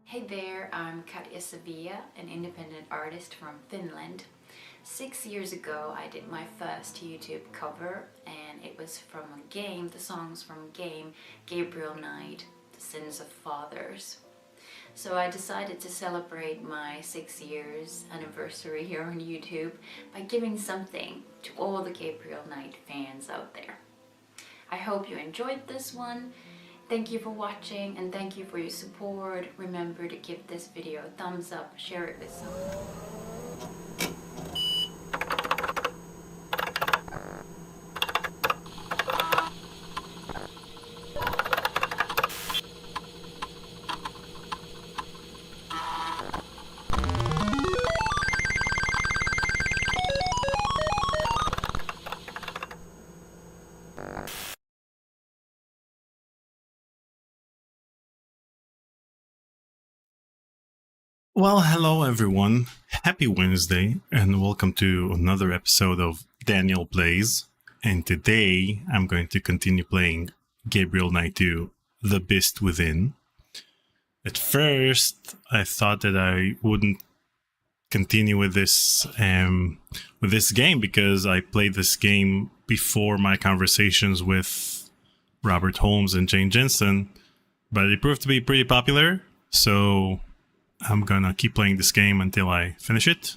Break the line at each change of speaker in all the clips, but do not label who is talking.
Hey there, I'm Katja Savia, an independent artist from Finland. 6 years ago I did my first YouTube cover and it was from a game, the songs from a game, Gabriel Night, The Sins of Fathers. So I decided to celebrate my 6 years anniversary here on YouTube by giving something to all the Gabriel Night fans out there. I hope you enjoyed this one. Thank you for watching and thank you for your support. Remember to give this video a thumbs up, share it with someone.
Well, hello everyone. Happy Wednesday and welcome to another episode of Daniel Plays. And today I'm going to continue playing Gabriel Night 2, The Beast Within. At first, I thought that I wouldn't continue with this game because I played this game before my conversations with Robert Holmes and Jane Jensen, but it proved to be pretty popular, so I'm gonna keep playing this game until I finish it,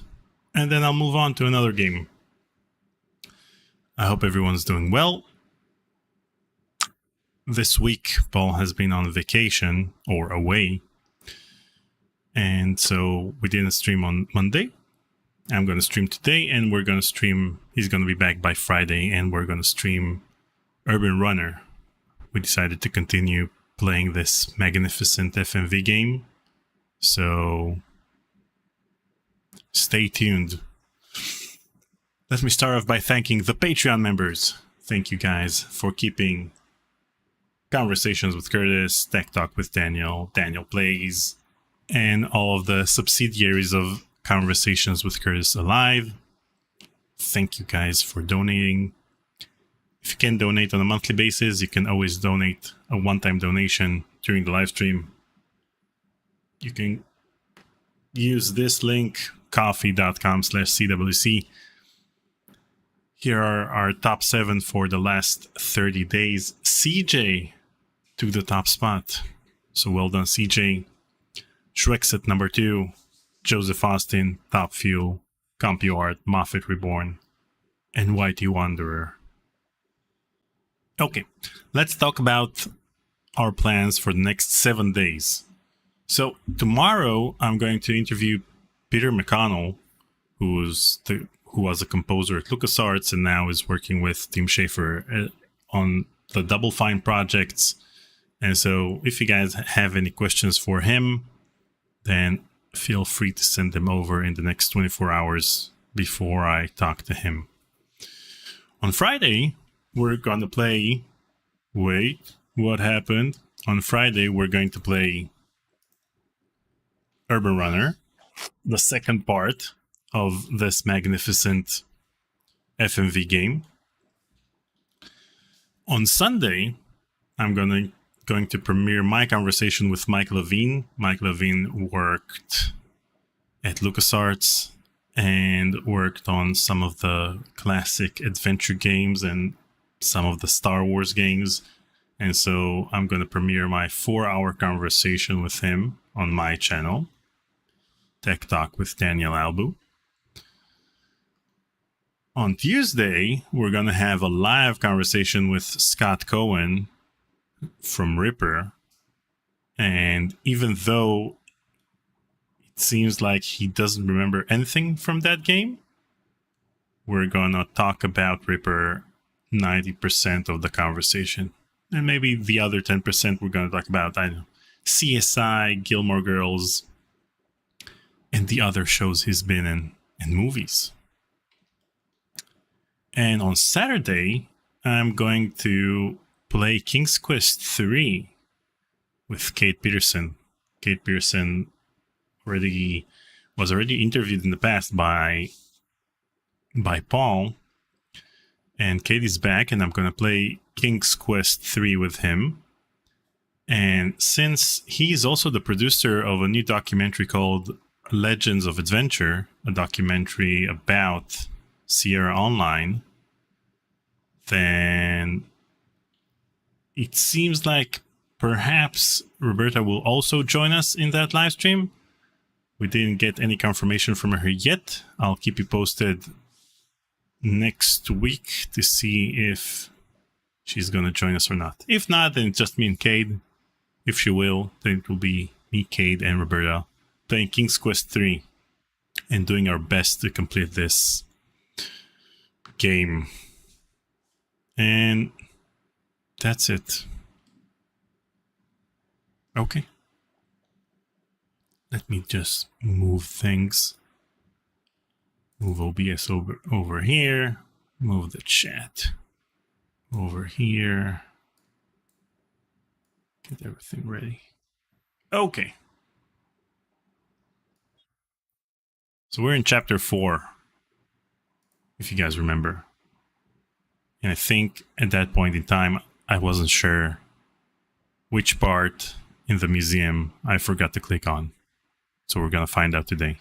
and then I'll move on to another game. I hope everyone's doing well. This week, Paul has been on vacation, or away, and so we didn't stream on Monday. I'm gonna stream today, and we're gonna stream, he's gonna be back by Friday, and we're gonna stream Urban Runner. We decided to continue playing this magnificent FMV game. So, stay tuned. Let me start off by thanking the Patreon members. Thank you guys for keeping Conversations with Curtis, Tech Talk with Daniel, Daniel Plays, and all of the subsidiaries of Conversations with Curtis alive. Thank you guys for donating. If you can donate on a monthly basis, you can always donate a one-time donation during the live stream. You can use this link, coffee.com/CWC. Here are our top 7 for the last 30 days. CJ took the top spot. So well done, CJ. Shrex at number 2. Joseph Austin, Top Fuel, CompuArt, Moffat Reborn, and Whitey Wanderer. Okay, let's talk about our plans for the next 7 days. So tomorrow I'm going to interview Peter McConnell, who was a composer at LucasArts and now is working with Tim Schafer on the Double Fine projects. And so if you guys have any questions for him, then feel free to send them over in the next 24 hours before I talk to him. On Friday, we're going to play... Wait, what happened? On Friday, we're going to play Urban Runner, the second part of this magnificent FMV game. On Sunday, I'm going to premiere my conversation with Mike Levine. Mike Levine worked at LucasArts and worked on some of the classic adventure games and some of the Star Wars games. And so I'm going to premiere my 4-hour conversation with him on my channel, Tech Talk with Daniel Albu. On Tuesday, we're going to have a live conversation with Scott Cohen from Ripper. And even though it seems like he doesn't remember anything from that game, we're going to talk about Ripper 90% of the conversation. And maybe the other 10% we're going to talk about, I don't know, CSI, Gilmore Girls, and the other shows he's been in and movies. And on Saturday, I'm going to play King's Quest 3 with Kate Peterson. Kate Peterson was already interviewed in the past by Paul. And Kate is back, and I'm going to play King's Quest 3 with him. And since he's also the producer of a new documentary called Legends of Adventure, a documentary about Sierra Online, then it seems like perhaps Roberta will also join us in that live stream. We didn't get any confirmation from her yet. I'll keep you posted next week to see if she's going to join us or not. If not, then it's just me and Cade. If she will, then it will be me, Cade, and Roberta playing King's Quest 3 and doing our best to complete this game. And that's it. Okay. Let me just move things. Move OBS over here. Move the chat over here. Get everything ready. Okay. So we're in chapter 4, if you guys remember. And I think at that point in time, I wasn't sure which part in the museum I forgot to click on. So we're gonna find out today.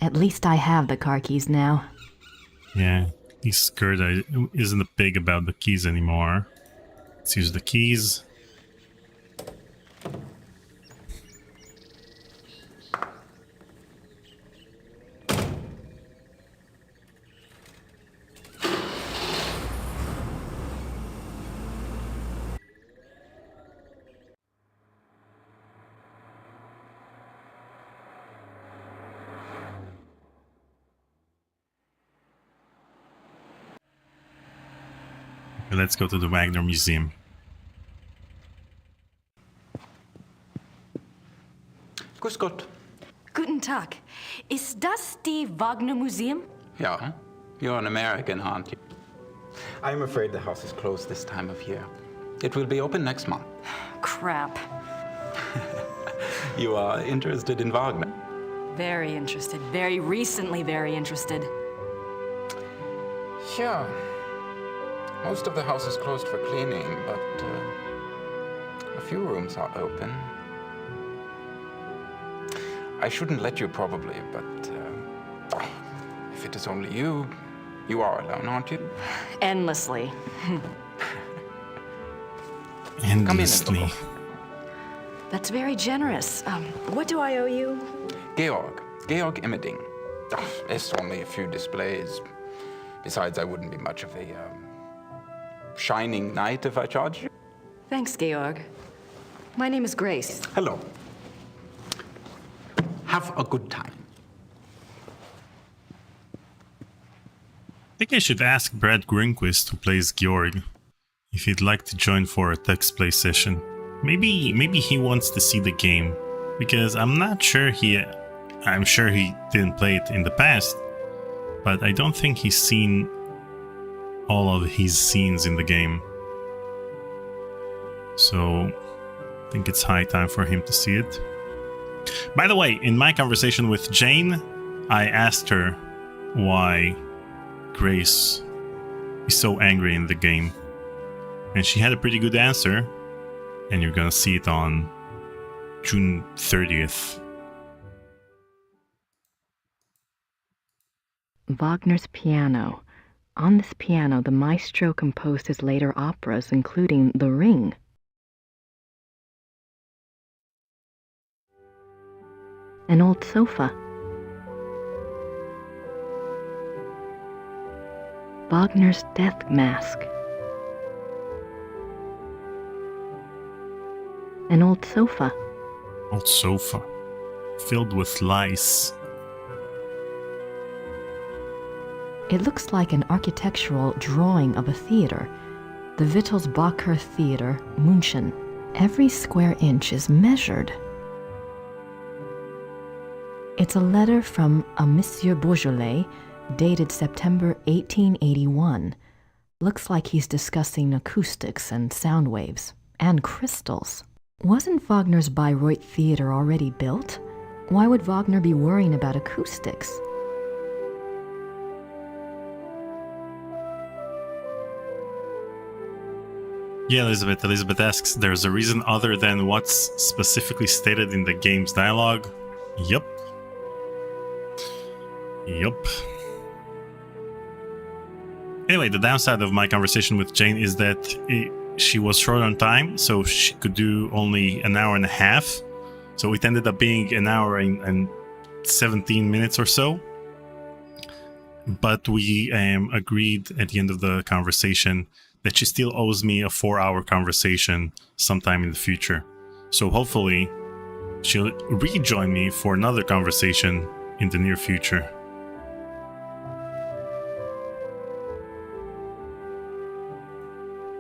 At least I have the car keys now.
Yeah, he's Gerda isn't big about the keys anymore. Let's use the keys. Let's go to the Wagner Museum.
Grüß Gott.
Guten Tag. Ist das die Wagner Museum?
Ja, you're an American, aren't you? I'm afraid the house is closed this time of year. It will be open next month.
Crap.
You are interested in Wagner?
Very interested. Very recently very interested.
Yeah. Most of the house is closed for cleaning, but a few rooms are open. I shouldn't let you probably, but if it is only you, you are alone, aren't you?
Endlessly.
Endlessly.
That's very generous. What do I owe you?
Georg Immerding. It's only a few displays. Besides, I wouldn't be much of a shining knight if I charged you.
Thanks, Georg. My name is Grace.
Hello. Have a good time.
I think I should ask Brad Greenquist, who plays Georg, if he'd like to join for a text play session. Maybe he wants to see the game, because I'm sure he didn't play it in the past, but I don't think he's seen all of his scenes in the game. So I think it's high time for him to see it. By the way, in my conversation with Jane, I asked her why Grace is so angry in the game, and she had a pretty good answer, and you're gonna see it on June 30th.
Wagner's piano. On this piano, the maestro composed his later operas, including The Ring. An old sofa. Wagner's Death Mask. An old sofa.
Old sofa. Filled with lice.
It looks like an architectural drawing of a theater. The Wittelsbacher Theater, München. Every square inch is measured. It's a letter from a Monsieur Beaujolais, dated September 1881. Looks like he's discussing acoustics and sound waves, and crystals. Wasn't Wagner's Bayreuth Theater already built? Why would Wagner be worrying about acoustics?
Yeah, Elizabeth. Elizabeth asks, there's a reason other than what's specifically stated in the game's dialogue? Yup. Yup. Anyway, the downside of my conversation with Jane is that she was short on time, so she could do only an hour and a half. So it ended up being an hour and 17 minutes or so. But we agreed at the end of the conversation that she still owes me a 4-hour conversation sometime in the future. So hopefully she'll rejoin me for another conversation in the near future.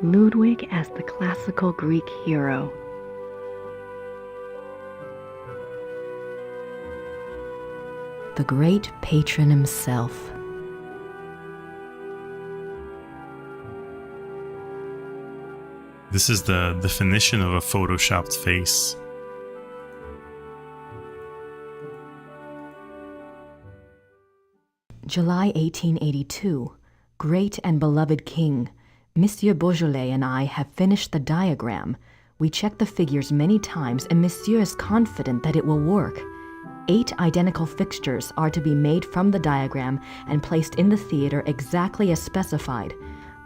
Ludwig as the classical Greek hero. The great patron himself.
This is the definition of a photoshopped face.
July 1882. Great and beloved king, Monsieur Beaujolais and I have finished the diagram. We checked the figures many times and Monsieur is confident that it will work. 8 identical fixtures are to be made from the diagram and placed in the theater exactly as specified.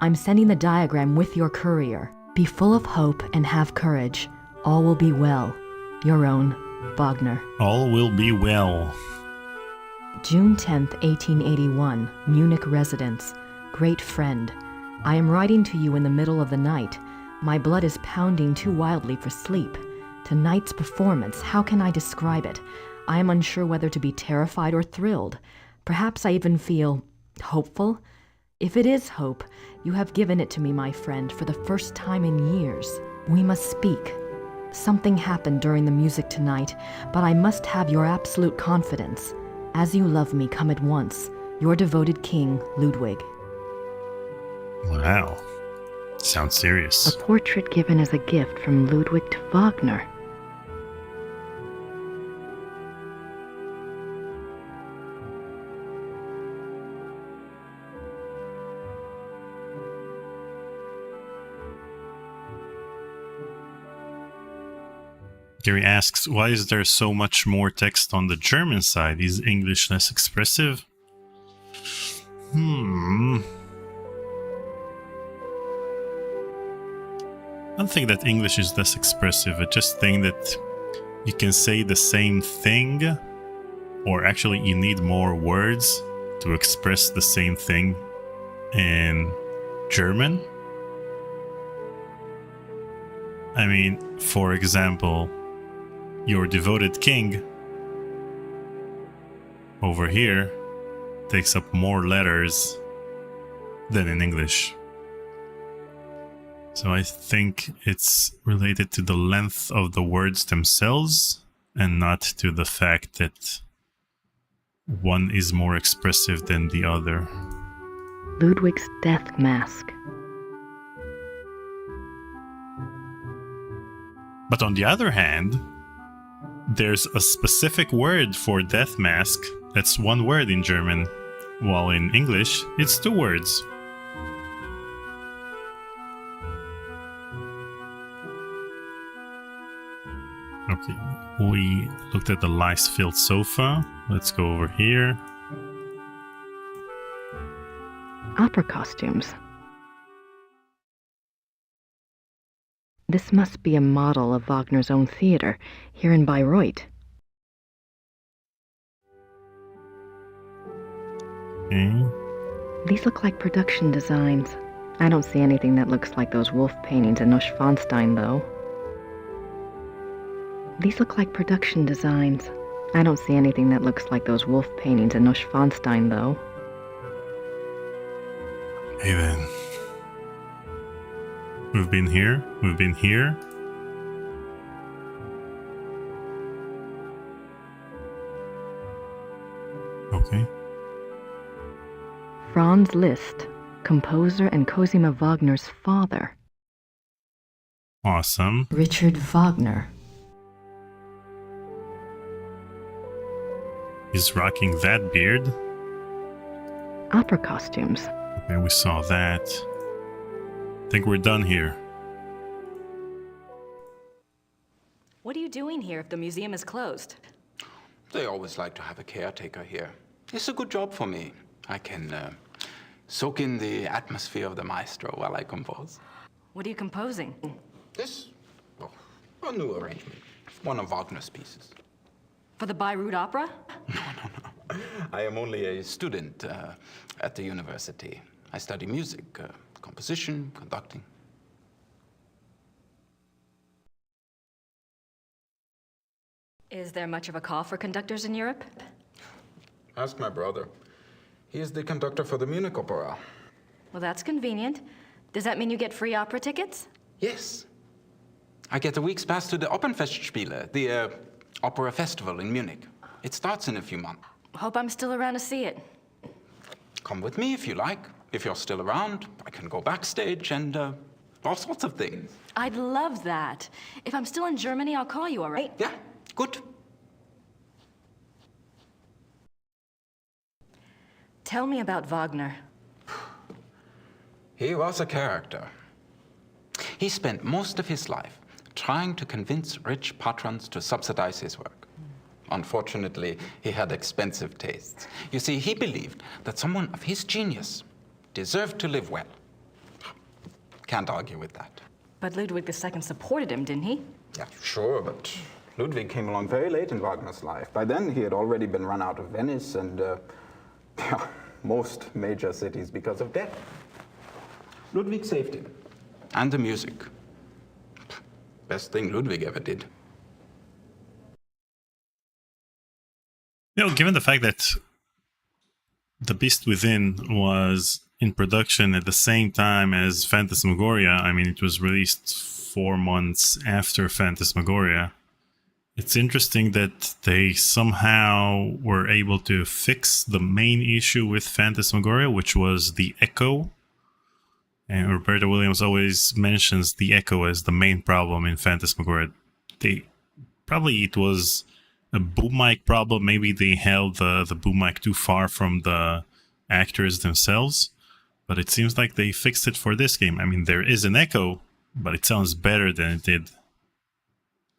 I'm sending the diagram with your courier. Be full of hope and have courage. All will be well. Your own, Wagner.
All will be well.
June 10th, 1881, Munich residence. Great friend. I am writing to you in the middle of the night. My blood is pounding too wildly for sleep. Tonight's performance, how can I describe it? I am unsure whether to be terrified or thrilled. Perhaps I even feel hopeful. If it is hope, you have given it to me, my friend, for the first time in years. We must speak. Something happened during the music tonight, but I must have your absolute confidence. As you love me, come at once. Your devoted king, Ludwig.
Wow. Sounds serious.
A portrait given as a gift from Ludwig to Wagner.
Gary asks, why is there so much more text on the German side? Is English less expressive? I don't think that English is less expressive. I just think that you can say the same thing, or actually you need more words to express the same thing in German. I mean, for example, your devoted king over here takes up more letters than in English. So I think it's related to the length of the words themselves and not to the fact that one is more expressive than the other.
Ludwig's death mask.
But on the other hand, there's a specific word for death mask that's one word in German, while in English it's 2 words. Okay, we looked at the lice-filled sofa. Let's go over here.
Opera costumes. This must be a model of Wagner's own theater, here in Bayreuth.
Okay.
These look like production designs. I don't see anything that looks like those wolf paintings in Neuschwanstein, though. These look like production designs. I don't see anything that looks like those wolf paintings in Neuschwanstein, though.
Hey then. We've been here. We've been here.
Franz Liszt, composer and Cosima Wagner's father.
Awesome.
Richard Wagner.
He's rocking that beard.
Opera costumes.
Okay, we saw that. I think we're done here.
What are you doing here if the museum is closed?
They always like to have a caretaker here. It's a good job for me. I can soak in the atmosphere of the maestro while I compose.
What are you composing?
This? Oh, a new arrangement. One of Wagner's pieces.
For the Bayreuth Opera?
No. I am only a student at the university. I study music, composition, conducting.
Is there much of a call for conductors in Europe?
Ask my brother. He is the conductor for the Munich Opera.
Well, that's convenient. Does that mean you get free opera tickets?
Yes. I get a week's pass to the Opernfestspiele, the opera festival in Munich. It starts in a few months.
Hope I'm still around to see it.
Come with me if you like. If you're still around, I can go backstage and all sorts of things.
I'd love that. If I'm still in Germany, I'll call you, all right?
Yeah, good.
Tell me about Wagner.
He was a character. He spent most of his life trying to convince rich patrons to subsidize his work. Unfortunately, he had expensive tastes. You see, he believed that someone of his genius deserved to live well. Can't argue with that.
But Ludwig II supported him, didn't he?
Yeah, sure, but Ludwig came along very late in Wagner's life. By then, he had already been run out of Venice and most major cities because of debt. Ludwig saved him. And the music. Best thing Ludwig ever did.
You know, given the fact that The Beast Within was in production at the same time as Phantasmagoria, I mean, it was released 4 months after Phantasmagoria. It's interesting that they somehow were able to fix the main issue with Phantasmagoria, which was the echo. And Roberta Williams always mentions the echo as the main problem in Phantasmagoria. It was a boom mic problem. Maybe they held the boom mic too far from the actors themselves. But it seems like they fixed it for this game. I mean, there is an echo, but it sounds better than it did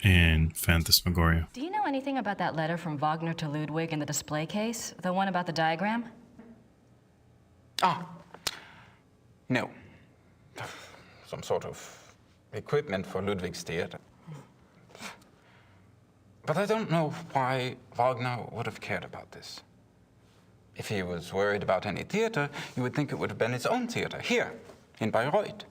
in Phantasmagoria.
Do you know anything about that letter from Wagner to Ludwig in the display case? The one about the diagram?
Ah, no. Some sort of equipment for Ludwig's theater. But I don't know why Wagner would have cared about this. If he was worried about any theater, you would think it would have been his own theater, here, in Bayreuth.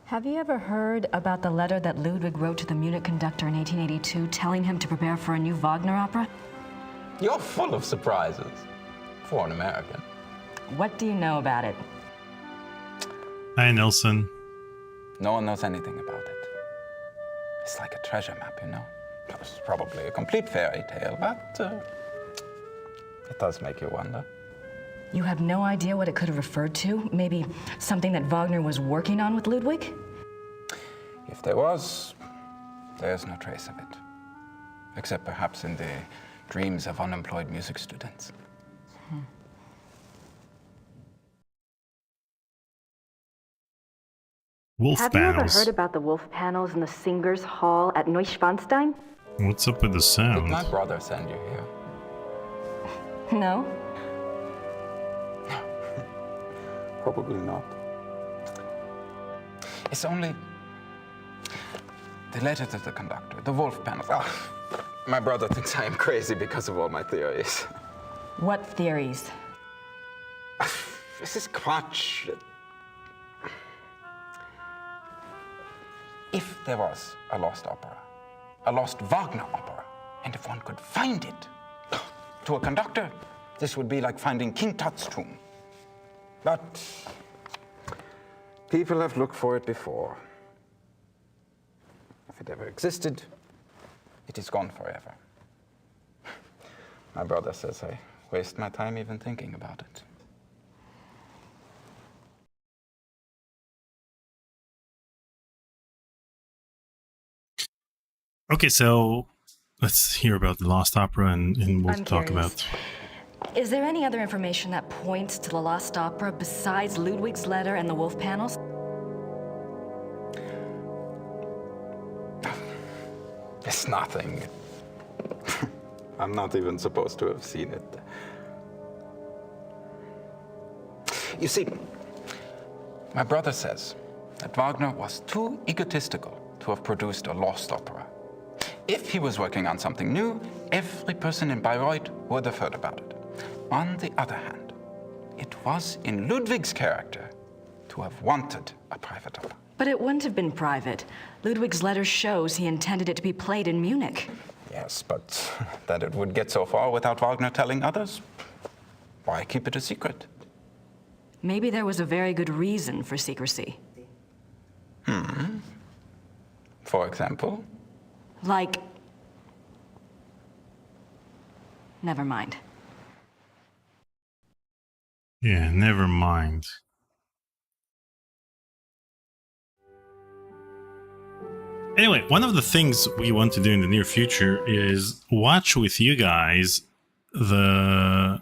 Have you ever heard about the letter that Ludwig wrote to the Munich conductor in 1882 telling him to prepare for a new Wagner opera?
You're full of surprises, for an American.
What do you know about it?
Hi, Nelson.
No one knows anything about it. It's like a treasure map, you know? It's probably a complete fairy tale, but it does make you wonder.
You have no idea what it could have referred to? Maybe something that Wagner was working on with Ludwig?
If there was, there's no trace of it. Except perhaps in the dreams of unemployed music students.
Wolf
Have
panels.
you ever heard about the wolf panels in the Singers' Hall at Neuschwanstein?
What's up with the
Did
sound?
my brother send you here?
No.
Probably not. It's only the letter to the conductor, the wolf panels. Oh, my brother thinks I am crazy because of all my theories.
What theories?
This is Quatsch. If there was a lost opera, a lost Wagner opera, and if one could find it, to a conductor, this would be like finding King Tut's tomb. But people have looked for it before. If it ever existed, it is gone forever. My brother says I waste my time even thinking about it.
Okay, so let's hear about the Lost Opera and we'll
I'm
talk
curious.
about...
Is there any other information that points to the Lost Opera besides Ludwig's letter and the wolf panels?
It's nothing. I'm not even supposed to have seen it. You see, my brother says that Wagner was too egotistical to have produced a lost opera. If he was working on something new, every person in Bayreuth would have heard about it. On the other hand, it was in Ludwig's character to have wanted a private opera.
But it wouldn't have been private. Ludwig's letter shows he intended it to be played in Munich.
Yes, but that it would get so far without Wagner telling others, why keep it a secret?
Maybe there was a very good reason for secrecy.
For example?
Like... Never mind.
Yeah, never mind. Anyway, one of the things we want to do in the near future is watch with you guys watch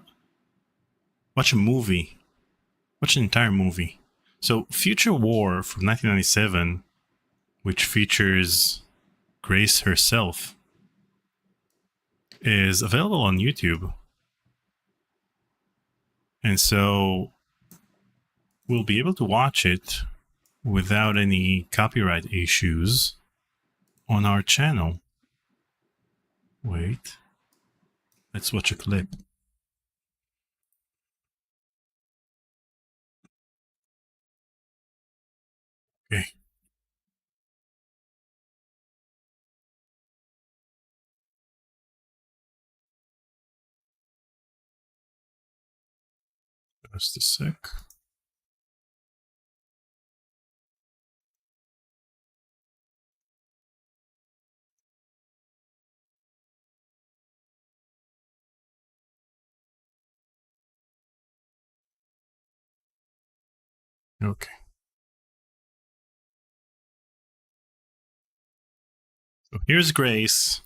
a movie. Watch an entire movie. So Future War from 1997, which features Grace herself, is available on YouTube. And so we'll be able to watch it without any copyright issues on our channel. Wait. Let's watch a clip. Okay. Just a sec. Okay. So here's Grace.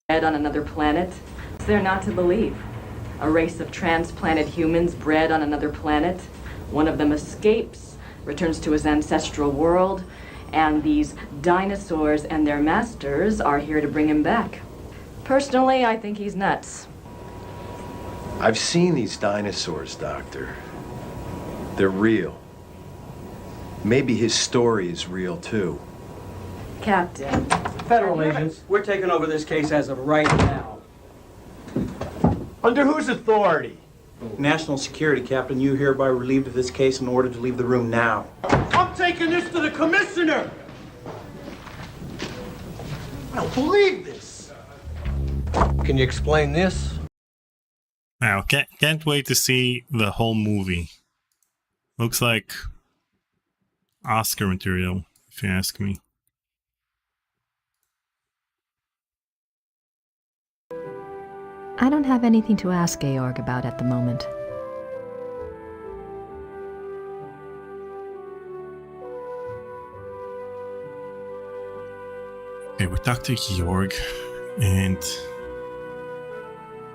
Bred on another planet? They're not to believe. A race of transplanted humans bred on another planet. One of them escapes, returns to his ancestral world, and these dinosaurs and their masters are here to bring him back. Personally, I think he's nuts.
I've seen these dinosaurs, Doctor. They're real. Maybe his story is real, too.
Captain.
Federal agents, we're taking over this case as of right now.
Under whose authority?
National security, Captain. You hereby relieved of this case in order to leave the room now.
I'm taking this to the commissioner! I don't believe this!
Can you explain this?
Now, can't wait to see the whole movie. Looks like Oscar material, if you ask me.
I don't have anything to ask Georg about at the moment.
Okay, we talked to Georg, and...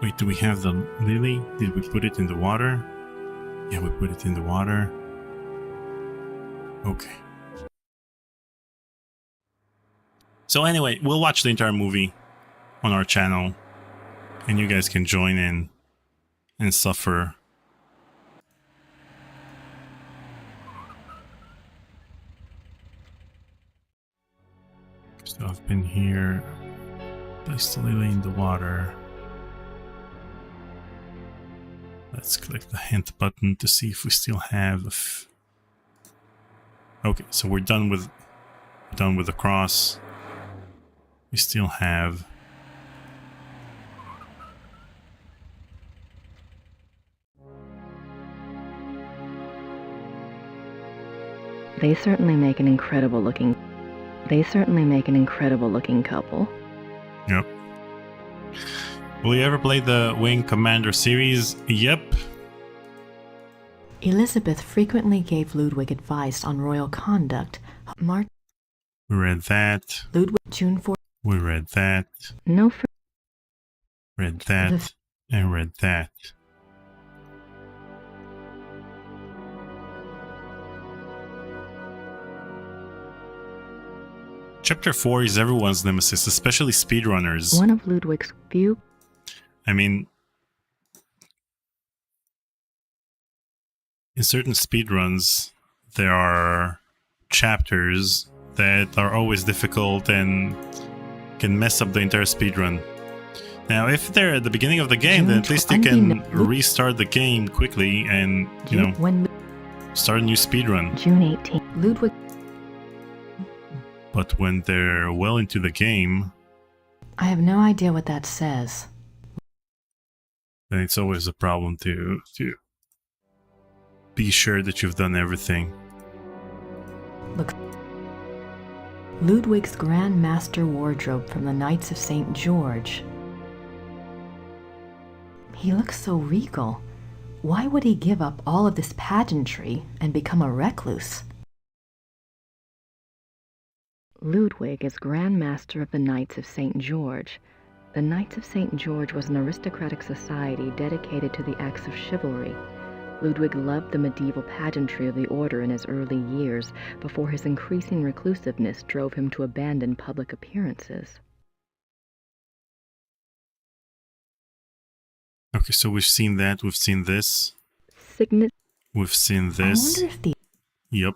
Wait, do we have the lily? Did we put it in the water? Yeah, we put it in the water. Okay. So anyway, we'll watch the entire movie on our channel, and you guys can join in and suffer. So I've been here, placed the lily in the water. Let's click the hint button to see if we still have okay, so we're done with the cross. We still have
They certainly make an incredible looking couple.
Yep. Will you ever play the Wing Commander series? Yep.
Elizabeth frequently gave Ludwig advice on royal conduct.
We read that.
Ludwig, June 4.
We read that.
No fr-
Read that. And read that. Chapter 4 is everyone's nemesis, especially speedrunners.
One of Ludwig's few.
I mean, in certain speedruns, there are chapters that are always difficult and can mess up the entire speedrun. Now, if they're at the beginning of the game, then at least you can restart the game quickly and, start a new speedrun.
June 18th. Ludwig.
But when they're well into the game,
I have no idea what that says.
then it's always a problem to be sure that you've done everything.
Look. Ludwig's Grand Master wardrobe from the Knights of St. George. He looks so regal. Why would he give up all of this pageantry and become a recluse? Ludwig is Grand Master of the Knights of St. George. The Knights of St. George was an aristocratic society dedicated to the acts of chivalry. Ludwig loved the medieval pageantry of the order in his early years, before his increasing reclusiveness drove him to abandon public appearances.
Okay, so we've seen that, we've seen this.
Signet.
We've seen
I
this.
wonder if the...
Yep.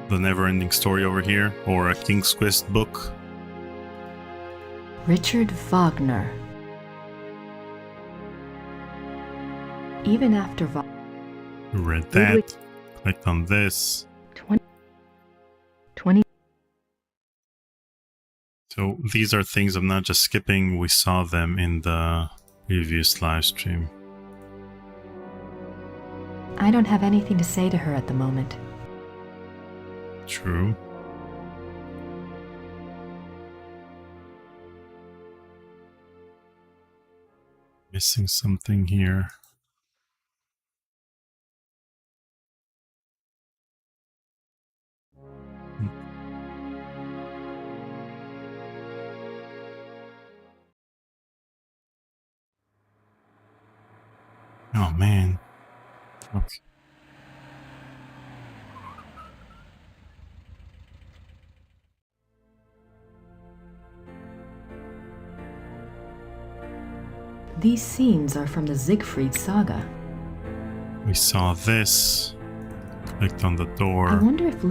The Never-Ending Story over here, or a King's Quest book.
Richard Wagner. Even after
We read that.
Ludwig.
Clicked on this.
20.
So these are things I'm not just skipping, we saw them in the previous live stream.
I don't have anything to say to her at the moment.
True. Missing something here. Oh man. Okay.
These scenes are from the Siegfried saga.
We saw this. Clicked on the
I
door.
wonder if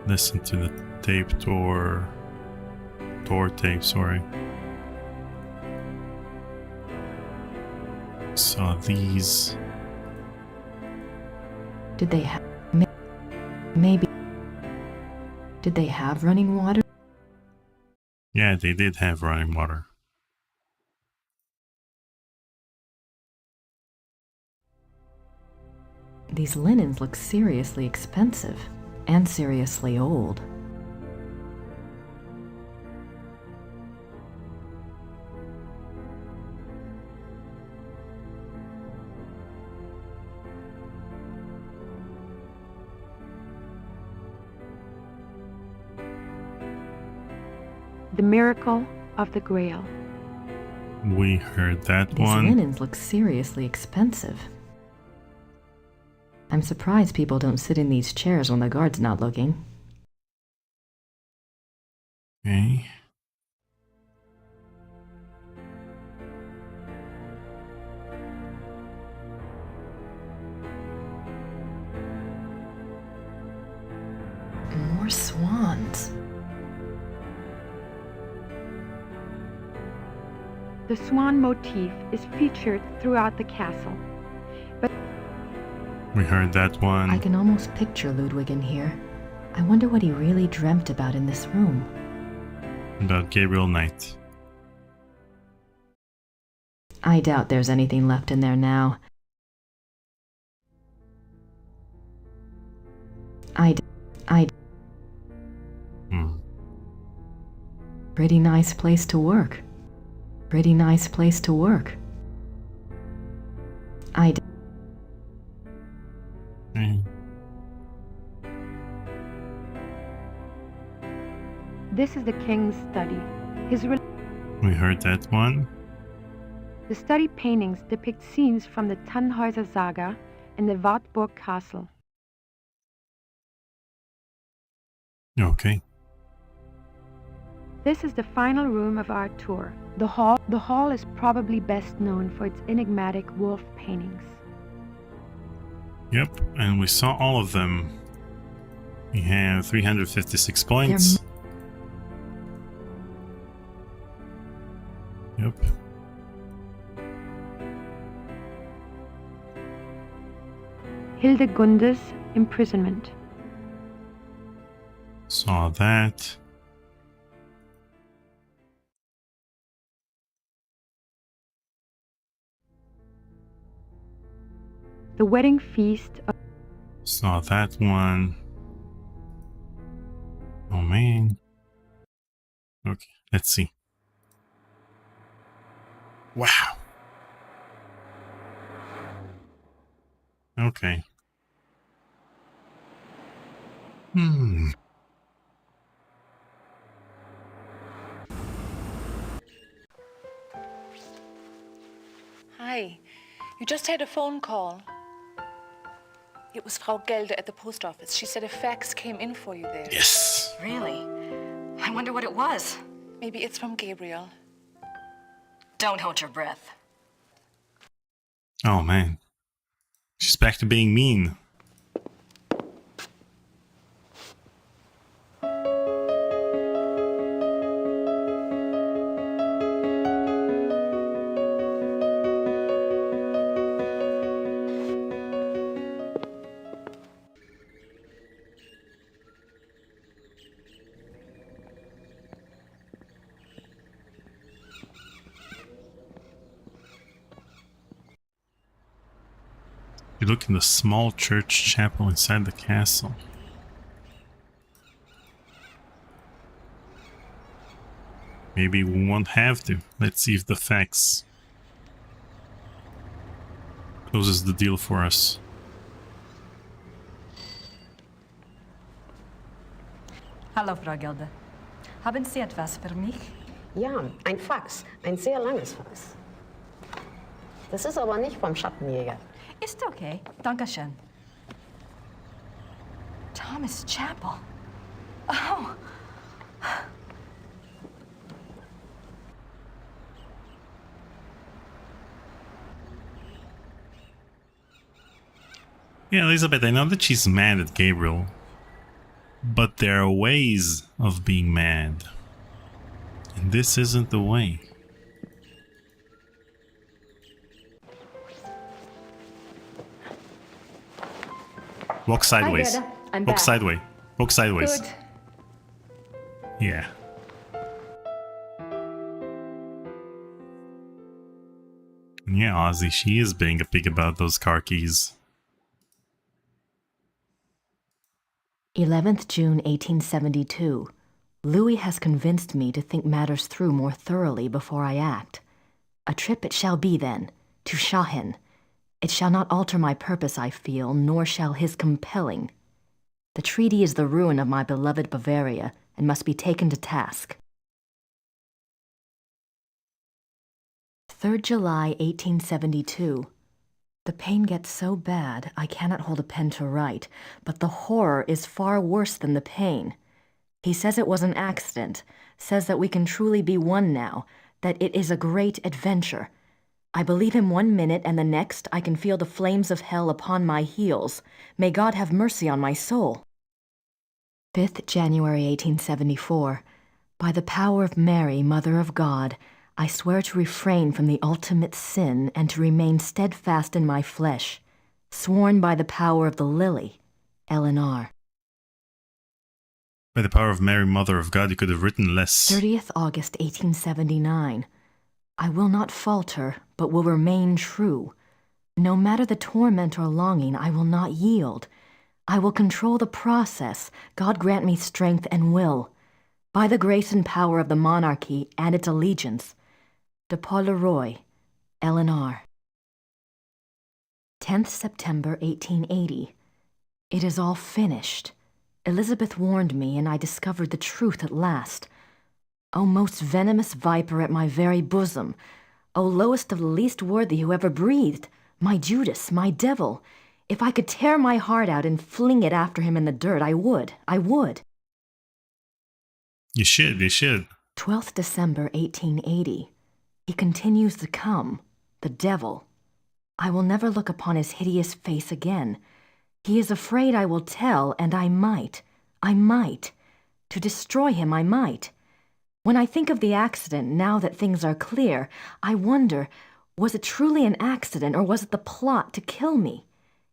Listen to the tape door. Door tape, sorry. Saw these.
Did they have... Maybe... Did they have running water?
Yeah, they did have running water.
These linens look seriously expensive and seriously old.
The Miracle of the Grail.
We heard that
These
one.
linens look seriously expensive. I'm surprised people don't sit in these chairs when the guard's not looking.
Okay.
More swans.
The swan motif is featured throughout the castle.
We heard that one.
I can almost picture Ludwig in here. I wonder what he really dreamt about in this room.
About Gabriel Knight.
I doubt there's anything left in there now. I
Hmm.
Pretty nice place to work. Pretty nice place to work.
Okay.
This is the king's study.
We heard that one.
The study paintings depict scenes from the Tannhäuser Saga and the Wartburg Castle.
Okay.
This is the final room of our tour. The hall is probably best known for its enigmatic wolf paintings.
Yep, and we saw all of them. We have 356 points. Yep.
Hildegunde's imprisonment.
Saw that.
The wedding feast of
Saw that one. Oh man. Okay, let's see. Wow. Okay.
Hi, you just had a phone call. It was Frau Gelder at the post office. She said a fax came in for you there.
Yes.
Really? I wonder what it was.
Maybe it's from Gabriel.
Don't hold your breath.
Oh man. She's back to being mean. You look in the small church chapel inside the castle. Maybe we won't have to. Let's see if the fax closes the deal for us.
Hallo, Frau Gelder. Haben Sie etwas für mich?
Ja, ein Fax. Ein sehr langes Fax. Das ist aber nicht vom Schattenjäger.
Ist okay. Dankeschön. Thomas Chapel. Oh.
Yeah, Elizabeth, I know that she's mad at Gabriel, but there are ways of being mad. And this isn't the way. Walk sideways.
Hi, I'm
Walk
back.
sideways. Walk sideways.
Good.
Yeah. Yeah, Ozzy, she is being a pig about those car keys.
11th June 1872. Louis has convinced me to think matters through more thoroughly before I act. A trip it shall be then, to Schahen. It shall not alter my purpose, I feel, nor shall his compelling. The treaty is the ruin of my beloved Bavaria, and must be taken to task. 3rd July 1872. The pain gets so bad I cannot hold a pen to write, but the horror is far worse than the pain. He says it was an accident, says that we can truly be one now, that it is a great adventure. I believe him 1 minute, and the next I can feel the flames of hell upon my heels. May God have mercy on my soul. 5th January 1874. By the power of Mary, Mother of God, I swear to refrain from the ultimate sin and to remain steadfast in my flesh, sworn by the power of the lily, L&R.
By the power of Mary, Mother of God, you could have written less.
30th August 1879. I will not falter, but will remain true. No matter the torment or longing, I will not yield. I will control the process. God grant me strength and will. By the grace and power of the monarchy and its allegiance. De Paul Leroy, L&R. 10th September 1880. It is all finished. Elizabeth warned me, and I discovered the truth at last. O most venomous viper at my very bosom! O lowest of the least worthy who ever breathed! My Judas, my devil! If I could tear my heart out and fling it after him in the dirt, I would.
You should.
12th December 1880. He continues to come, the devil. I will never look upon his hideous face again. He is afraid I will tell, and I might. To destroy him, I might. When I think of the accident, now that things are clear, I wonder, was it truly an accident, or was it the plot to kill me?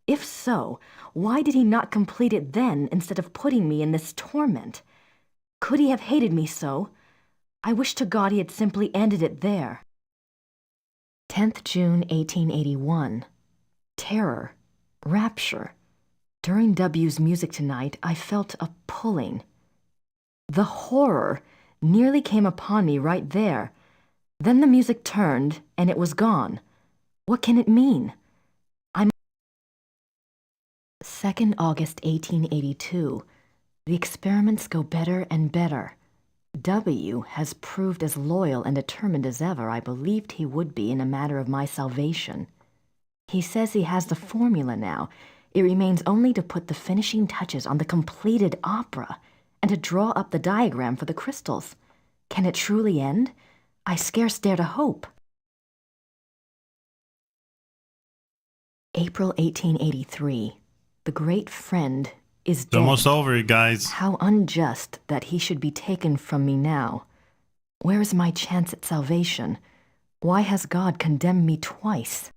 If so, why did he not complete it then, instead of putting me in this torment? Could he have hated me so? I wish to God he had simply ended it there. 10th June 1881. Terror. Rapture. During W's music tonight, I felt a pulling. The horror nearly came upon me right there. Then the music turned, and it was gone. What can it mean? 2nd August 1882. The experiments go better and better. W has proved as loyal and determined as ever I believed he would be in a matter of my salvation. He says he has the formula now. It remains only to put the finishing touches on the completed opera and to draw up the diagram for the crystals. Can it truly end? I scarce dare to hope. April 1883. The great friend is dead.
It's almost over, guys.
How unjust that he should be taken from me now. Where is my chance at salvation? Why has God condemned me twice?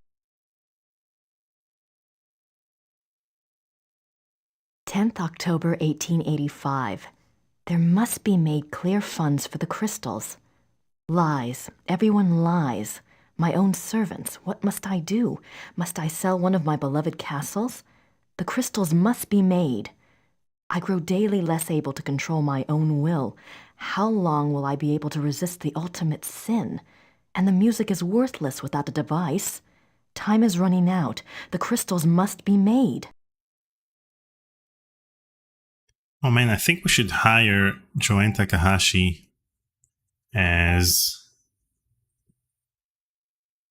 10th October 1885. There must be made clear funds for the crystals. Lies. Everyone lies. My own servants. What must I do? Must I sell one of my beloved castles? The crystals must be made. I grow daily less able to control my own will. How long will I be able to resist the ultimate sin? And the music is worthless without a device. Time is running out. The crystals must be made.
Oh man, I think we should hire Joanne Takahashi as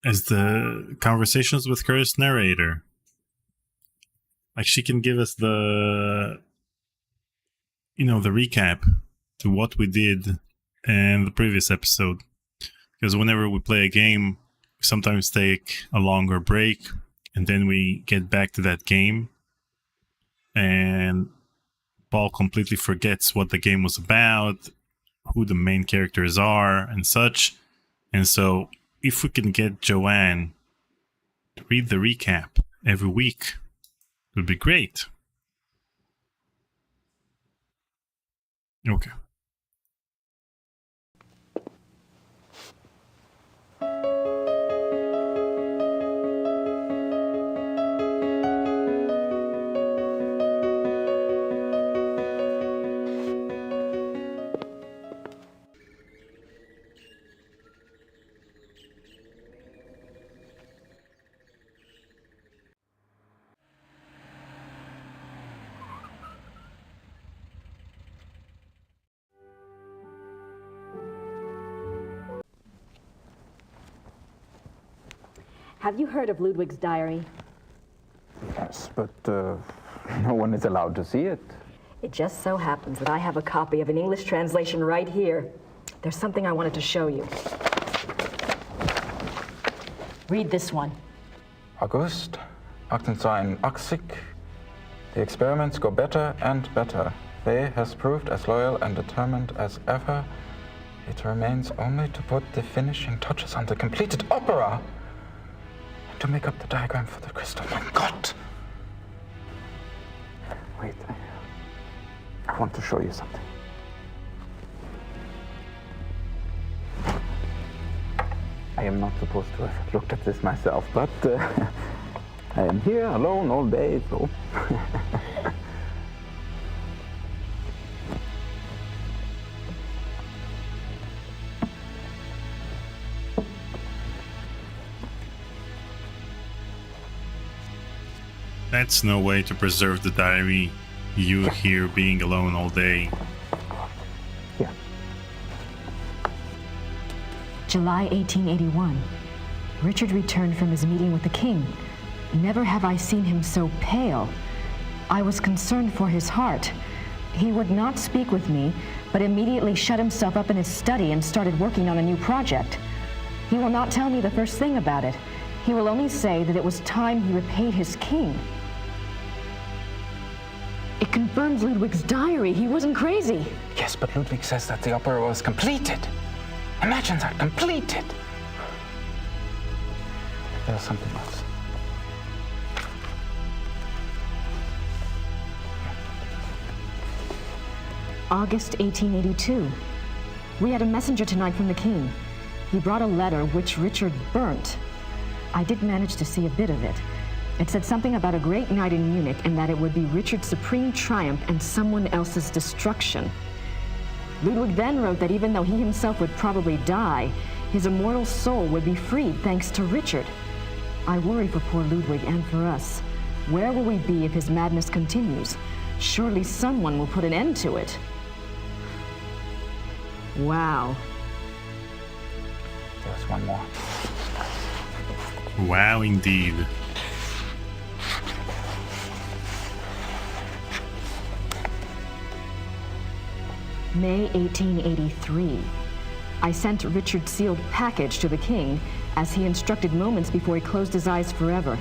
the Conversations with Curse narrator. Like, she can give us the recap to what we did in the previous episode. Because whenever we play a game, we sometimes take a longer break and then we get back to that game and Paul completely forgets what the game was about, who the main characters are, and such. And so, if we can get Joanne to read the recap every week, it would be great. Okay.
Have you heard of Ludwig's diary?
Yes, but no one is allowed to see it.
It just so happens that I have a copy of an English translation right here. There's something I wanted to show you. Read this one.
August 1880. The experiments go better and better. They has proved as loyal and determined as ever. It remains only to put the finishing touches on the completed opera. To make up the diagram for the crystal. My God!
Wait, I want to show you something. I am not supposed to have looked at this myself, but I am here alone all day, so
That's no way to preserve the diary. You here being alone all day.
Yeah.
July 1881. Richard returned from his meeting with the king. Never have I seen him so pale. I was concerned for his heart. He would not speak with me, but immediately shut himself up in his study and started working on a new project. He will not tell me the first thing about it. He will only say that it was time he repaid his king. It confirms Ludwig's diary. He wasn't crazy.
Yes, but Ludwig says that the opera was completed. Imagine that, completed. There's something else.
August 1882. We had a messenger tonight from the king. He brought a letter which Richard burnt. I did manage to see a bit of it. It said something about a great night in Munich and that it would be Richard's supreme triumph and someone else's destruction. Ludwig then wrote that even though he himself would probably die, his immortal soul would be freed thanks to Richard. I worry for poor Ludwig and for us. Where will we be if his madness continues? Surely someone will put an end to it. Wow.
There's one more.
Wow, indeed.
May 1883. I sent Richard's sealed package to the king, as he instructed moments before he closed his eyes forever.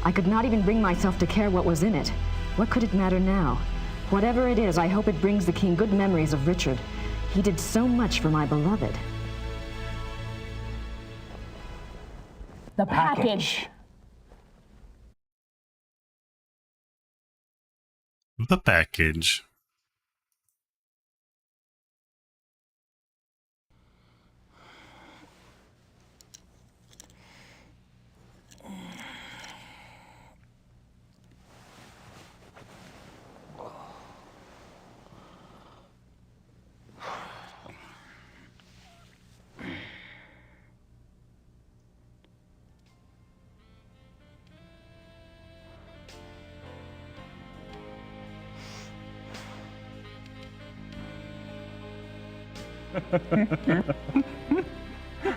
I could not even bring myself to care what was in it. What could it matter now? Whatever it is, I hope it brings the king good memories of Richard. He did so much for my beloved.
The package.
The package.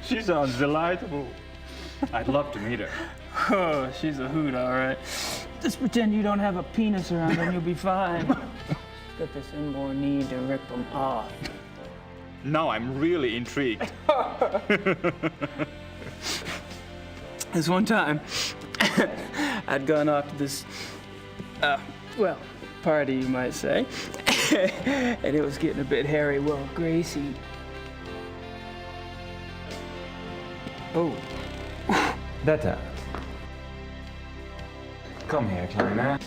She sounds delightful. I'd love to meet her. Oh, she's a hoot, all right. Just pretend you don't have a penis around and you'll be fine. Got this inborn need to rip them off. Now I'm really intrigued. This one time, I'd gone off to this, party, you might say. And it was getting a bit hairy. Well, Gracie... Oh.
Better. Come here, Kleiner.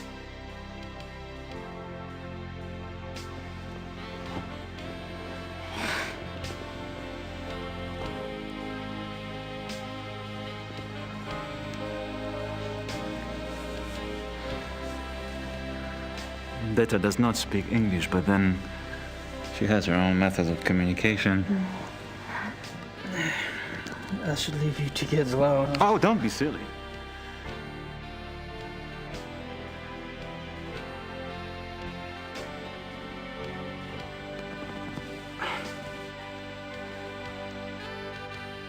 Detta does not speak English, but then she has her own methods of communication. I should leave you two kids alone. Oh, don't be silly.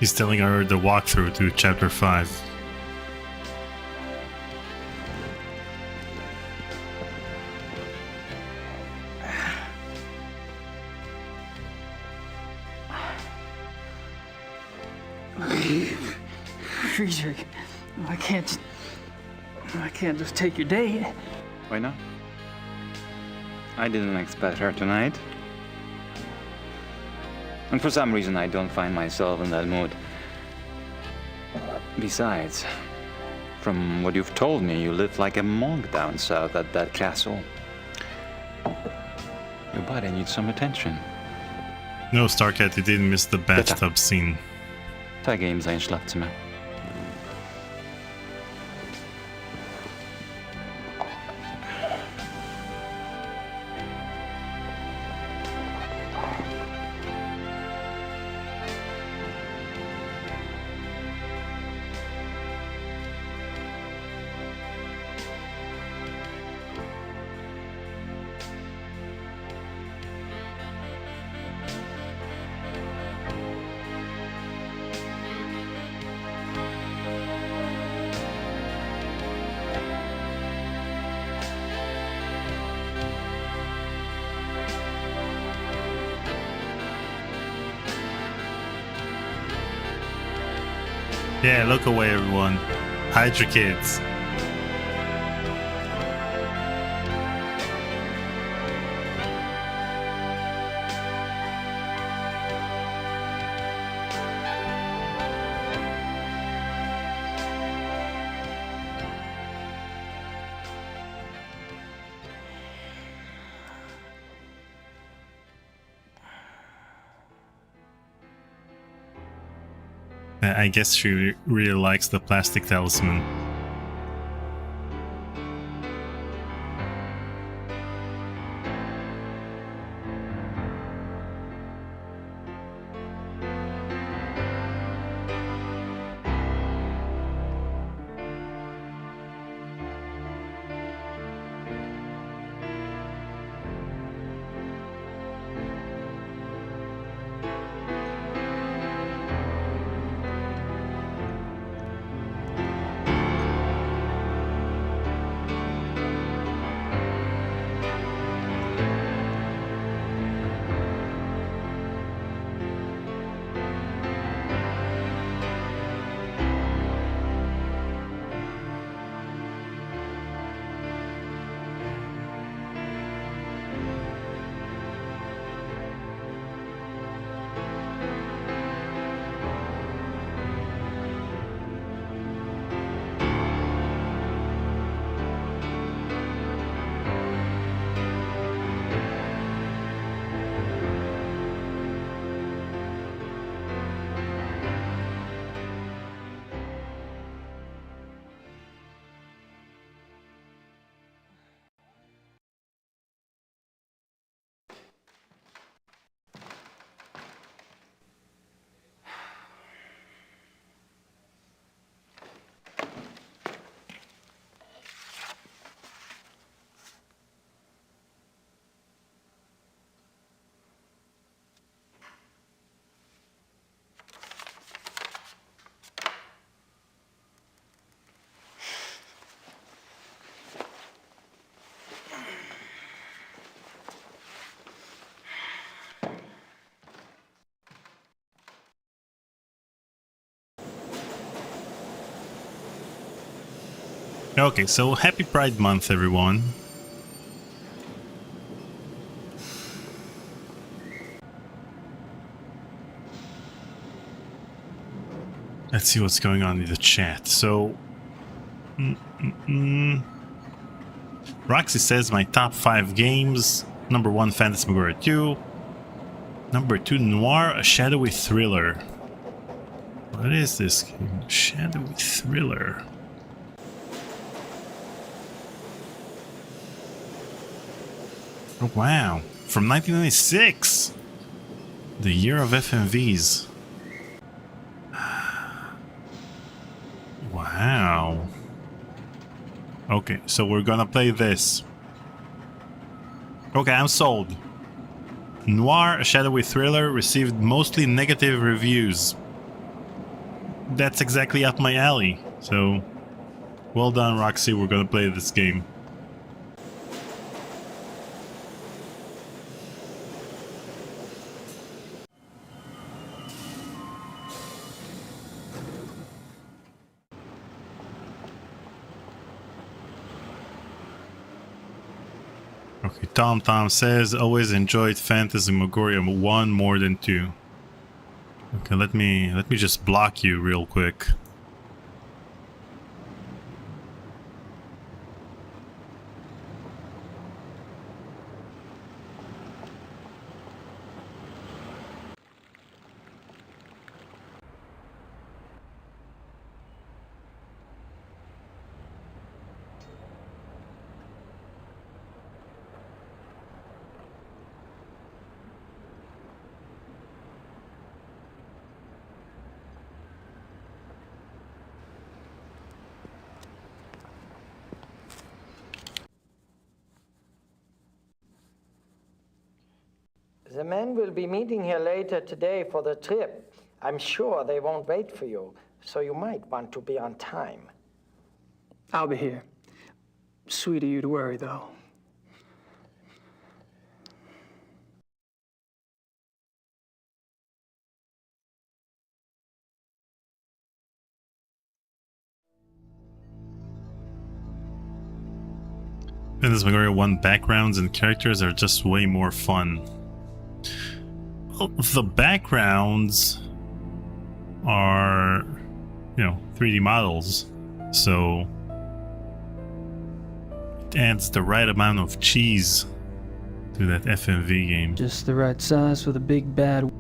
He's telling her the walkthrough to chapter 5.
Friedrich, I can't just take your date. Why not? I didn't expect her tonight. And for some reason I don't find myself in that mood. Besides, from what you've told me, you live like a monk down south at that castle. Your body needs some attention.
No, Starcat, you didn't miss the bathtub scene.
Zeige ihm sein Schlafzimmer.
Yeah, look away, everyone. Hide your kids. I guess she really likes the plastic talisman. Okay, so happy Pride Month, everyone. Let's see what's going on in the chat. So, Roxy says my top 5 games. Number 1, Phantasmagoria 2. Number 2, Noir, a shadowy thriller. What is this game? Shadowy thriller. Oh, wow. From 1996. The year of FMVs. Wow. Okay, so we're gonna play this. Okay, I'm sold. Noir, a shadowy thriller, received mostly negative reviews. That's exactly up my alley. So, well done, Roxy. We're gonna play this game. Okay, Tom says always enjoyed Phantasmagoria 1 more than 2. Okay, let me just block you real quick.
The men will be meeting here later today for the trip. I'm sure they won't wait for you, so you might want to be on time.
I'll be here. Sweet of you to worry, though.
Phantasmagoria 1 backgrounds and characters are just way more fun. Well, the backgrounds are, 3D models, so it adds the right amount of cheese to that FMV game.
Just the right size for the big bad.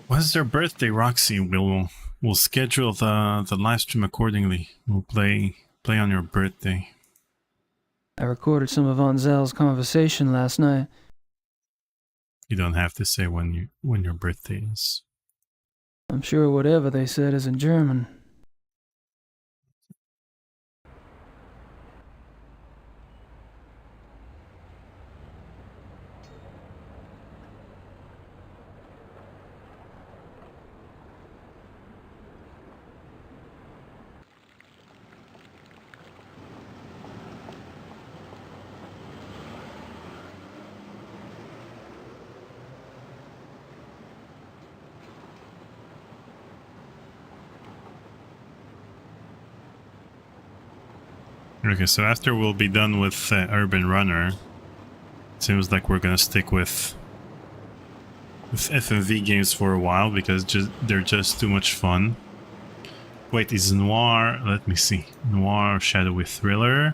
When's their birthday, Roxy? We'll schedule the live stream accordingly. We'll play on your birthday.
I recorded some of Von Zell's conversation last night.
You don't have to say when your birthday is.
I'm sure whatever they said is in German.
Okay, so after we'll be done with Urban Runner, it seems like we're gonna stick with FMV games for a while because they're just too much fun. Wait, is Noir? Let me see. Noir, shadowy thriller.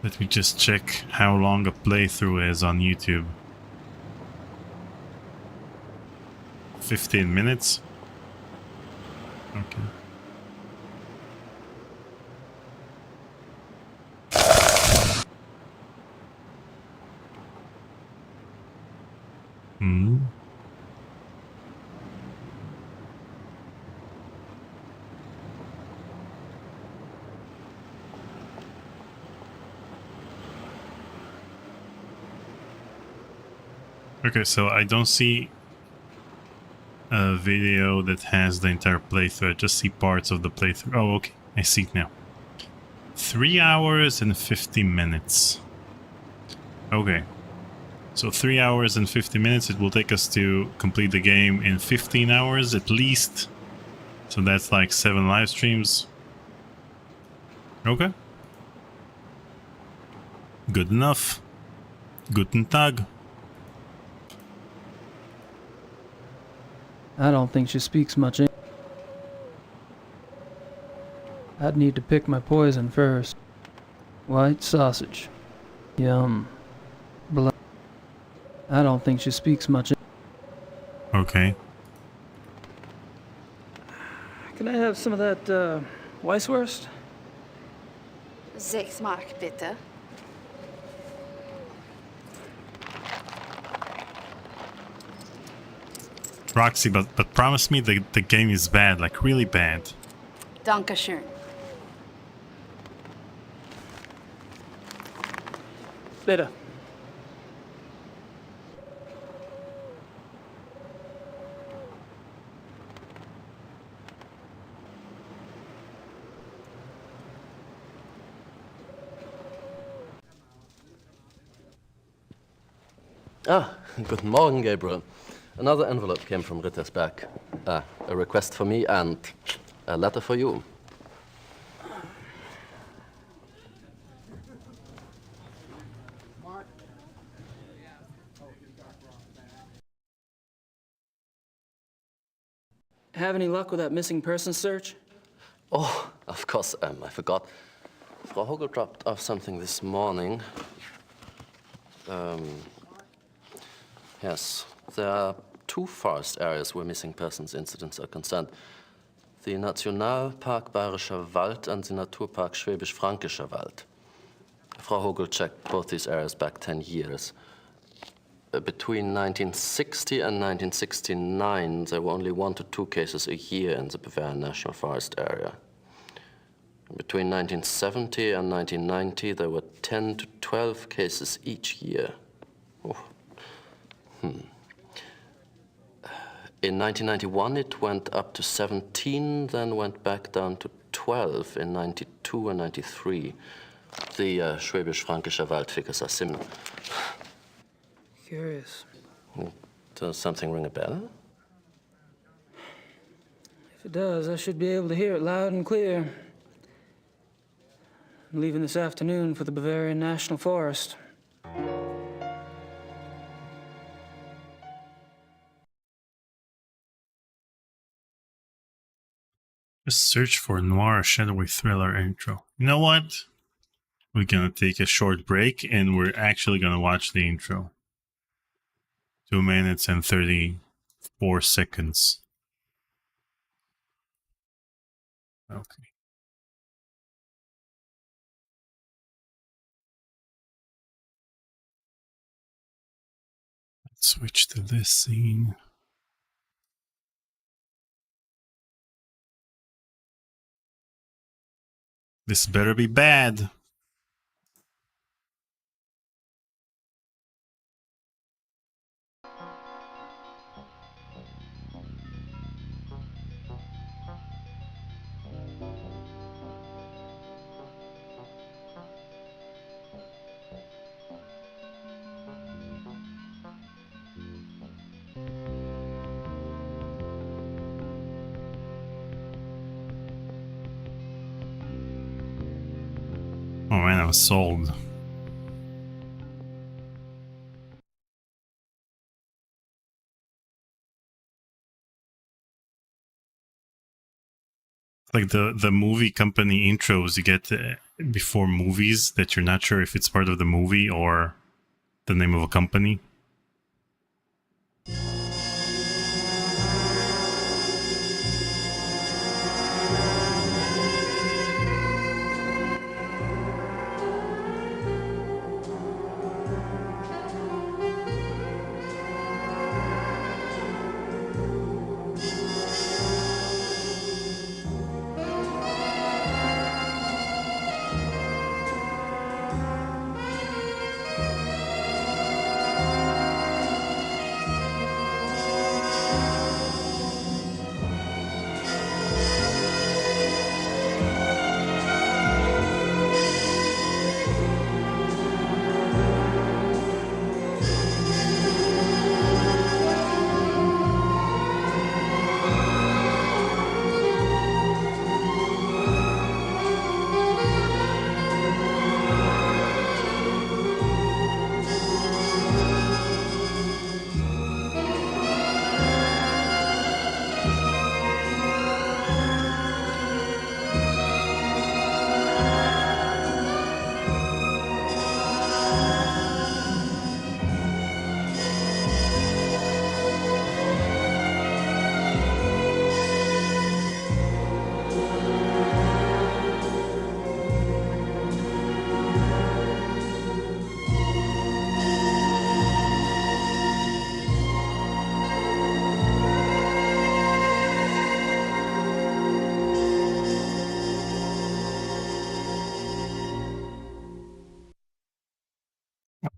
Let me just check how long a playthrough is on YouTube. 15 minutes. Okay. Okay, so I don't see a video that has the entire playthrough. I just see parts of the playthrough. Oh, okay. I see it now. 3 hours and 50 minutes. Okay. So 3 hours and 50 minutes. It will take us to complete the game in 15 hours at least. So that's like 7 live streams. Okay. Good enough. Guten Tag.
I don't think she speaks much English. I'd need to pick my poison first. White sausage. Yum. Blah. I don't think she speaks much English.
Okay.
Can I have some of that, Weisswurst?
6 Mark, bitte.
Roxy, but promise me the game is bad, like really bad.
Dankeschön.
Bitte.
Guten Morgen, Gabriel. Another envelope came from Rittersberg. A request for me and a letter for you.
Have any luck with that missing person search?
Oh, of course, I forgot. Frau Hogel dropped off something this morning. Yes, there are 2 forest areas where missing persons incidents are concerned. The Nationalpark Bayerischer Wald and the Naturpark Schwäbisch-Fränkischer Wald. Frau Hogel checked both these areas back 10 years. Between 1960 and 1969, there were only 1 to 2 cases a year in the Bavarian National Forest area. Between 1970 and 1990, there were 10 to 12 cases each year. Oh. In 1991, it went up to 17, then went back down to 12 in 92 and 93. The Schwäbisch-Fränkischer Waldfigures are similar.
Curious.
Does something ring a bell?
If it does, I should be able to hear it loud and clear. I'm leaving this afternoon for the Bavarian National Forest.
Just search for noir shadowy thriller intro. You know what? We're gonna take a short break and we're actually gonna watch the intro. 2 minutes and 34 seconds. Okay. Let's switch to this scene. This better be bad. Oh man, I was sold. Like the movie company intros you get before movies that you're not sure if it's part of the movie or the name of a company.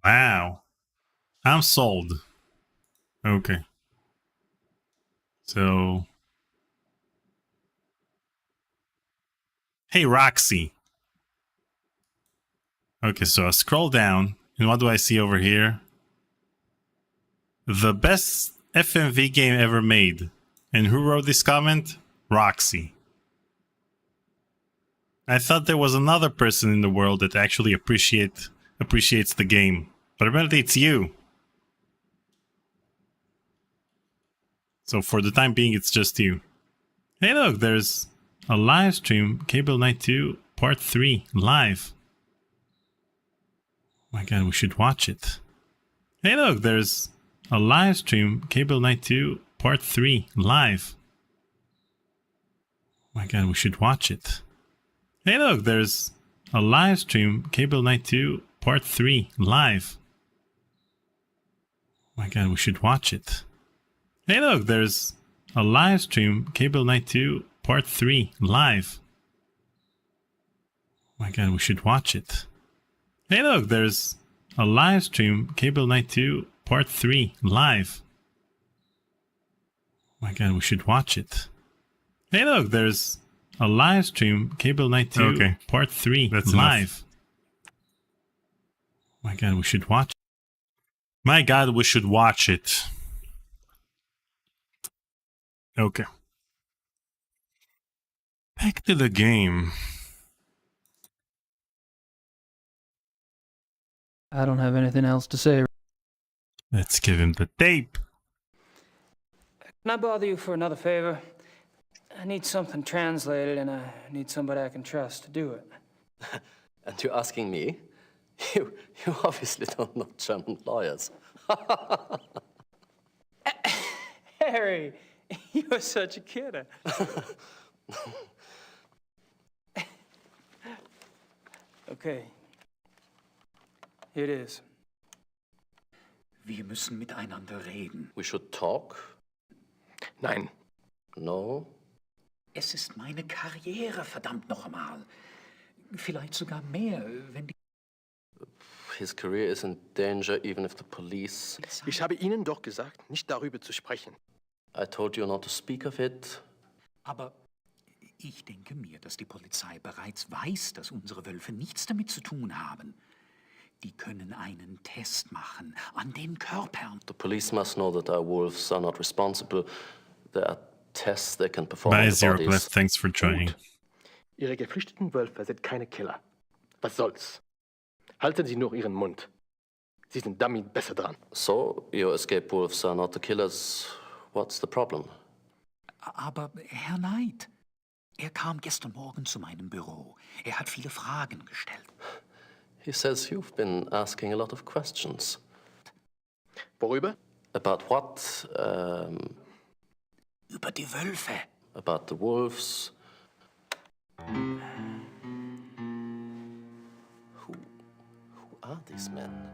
Wow. I'm sold. Okay. So. Hey, Roxy. Okay, so I scroll down, and what do I see over here? The best FMV game ever made. And who wrote this comment? Roxy. I thought there was another person in the world that actually appreciates the game. But apparently it's you. So for the time being, it's just you. Hey look, there's a live stream, Cable Night 2, Part 3, live. Oh my god, we should watch it. Hey look, there's a live stream, Cable Night 2, Part 3, live. Oh my god, we should watch it. Hey look, there's a live stream, Cable Night 2, Part 3, live. Oh my god, we should watch it. Hey look, there's a live stream, Cable Night 2, Part 3, live. my god, we should watch it. Hey look, there's a live stream, Cable Night 2, Part 3, live. My god, we should watch it. Hey look, there's a live stream, Cable Night 2, okay. Part 3, that's live. Enough. My god, we should watch it. My god, we should watch it. Okay. Back to the game.
I don't have anything else to say.
Let's give him the tape.
Can I bother you for another favor? I need something translated, and I need somebody I can trust to do it.
And you're asking me? You obviously don't know German lawyers.
Harry, you're such a kidder. Okay. Here it is.
Wir müssen miteinander reden.
We should talk?
Nein.
No?
Es ist meine Karriere, verdammt noch einmal. Vielleicht sogar mehr, wenn die...
His career is in danger even if the police...
Ich habe Ihnen doch gesagt, nicht darüber zu sprechen.
I told you not to speak of it.
Aber ich denke mir, dass die Polizei bereits weiß, dass unsere Wölfe nichts damit zu tun haben. Die können einen Test machen an den Körpern.
The police must know that our wolves are not responsible. There are tests they can perform
Bye,
on the
Zero
bodies.
Cliff. Thanks for trying.
Ihre geflüchteten Wölfe sind keine Killer. Was soll's? Halten Sie nur Ihren Mund. Sie sind damit besser dran.
So, your escaped wolves are not the killers. What's the problem?
Aber Herr Knight, er kam gestern Morgen zu meinem Büro. Er hat viele Fragen gestellt.
He says you've been asking a lot of questions.
Worüber?
About what?
Über die Wölfe.
About the wolves. Who are these men?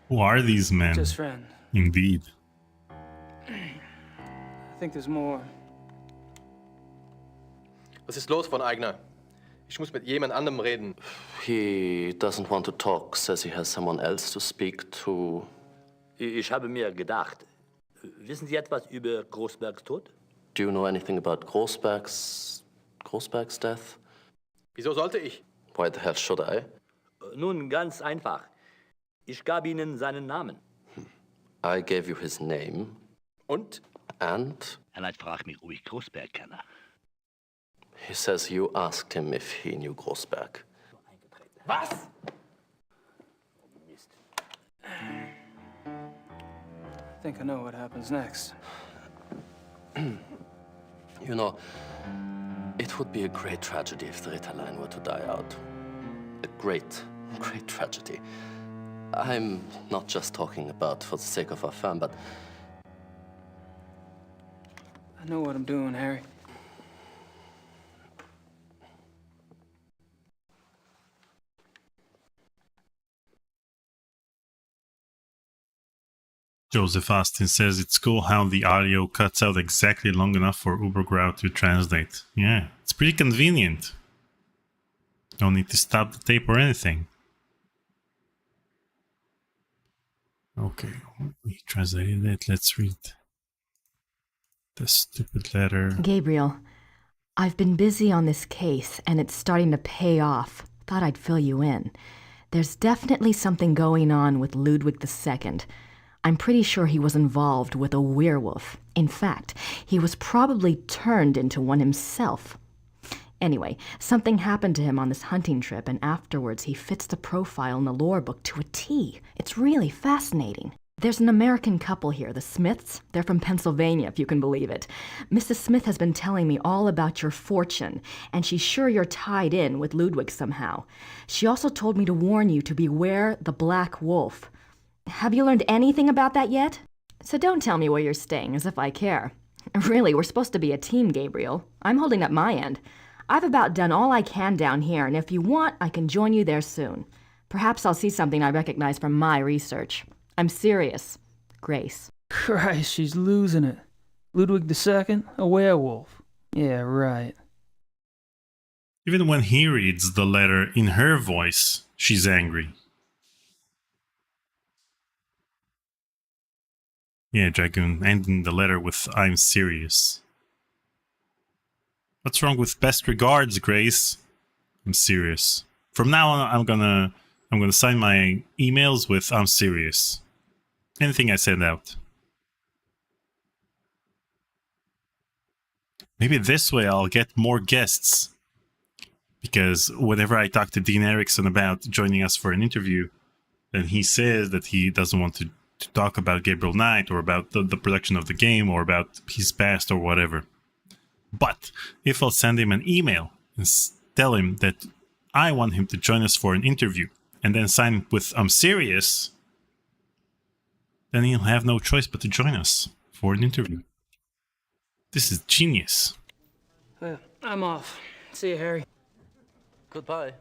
Who are these men?
Just friends.
Indeed.
I think there's more.
Was ist los von Wagner? Ich muss mit jemand anderem reden.
He doesn't want to talk, says he has someone else to speak to.
Ich habe mir gedacht, wissen Sie etwas über Großbergs Tod?
Do you know anything about Großberg's death?
Wieso sollte ich?
Why the hell should I?
Nun, ganz einfach. Ich gab Ihnen seinen Namen.
I gave you his name.
Und?
And?
Herr Knight fragt mich, ob ich Großberg kenne.
He says you asked him if he knew Großberg.
Was?
I think I know what happens next.
You know, it would be a great tragedy if the Ritalin were to die out. A great, great tragedy. I'm not just talking about for the sake of our firm, but...
I know what I'm doing, Harry.
Joseph Austin says it's cool how the audio cuts out exactly long enough for Ubergrau to translate. Yeah, it's pretty convenient. No need to stop the tape or anything. Okay, we translated it. Let's read the stupid letter.
Gabriel, I've been busy on this case, and it's starting to pay off. Thought I'd fill you in. There's definitely something going on with Ludwig II. I'm pretty sure he was involved with a werewolf. In fact, he was probably turned into one himself. Anyway, something happened to him on this hunting trip, and afterwards he fits the profile in the lore book to a T. It's really fascinating. There's an American couple here, the Smiths. They're from Pennsylvania, if you can believe it. Mrs. Smith has been telling me all about your fortune, and she's sure you're tied in with Ludwig somehow. She also told me to warn you to beware the Black Wolf. Have you learned anything about that yet? So don't tell me where you're staying, as if I care. Really, we're supposed to be a team, Gabriel. I'm holding up my end. I've about done all I can down here, and if you want, I can join you there soon. Perhaps I'll see something I recognize from my research. I'm serious. Grace.
Christ, she's losing it. Ludwig II, a werewolf. Yeah, right.
Even when he reads the letter in her voice, she's angry. Yeah, Dragoon, ending the letter with "I'm serious." What's wrong with "best regards, Grace"? I'm serious. From now on, I'm gonna sign my emails with "I'm serious." Anything I send out. Maybe this way I'll get more guests. Because whenever I talk to Dean Erickson about joining us for an interview, then he says that he doesn't want to talk about Gabriel Knight or about the production of the game or about his past or whatever. But if I'll send him an email and tell him that I want him to join us for an interview and then sign with "I'm serious," then he'll have no choice but to join us for an interview. This is genius.
I'm off. See you, Harry.
Goodbye.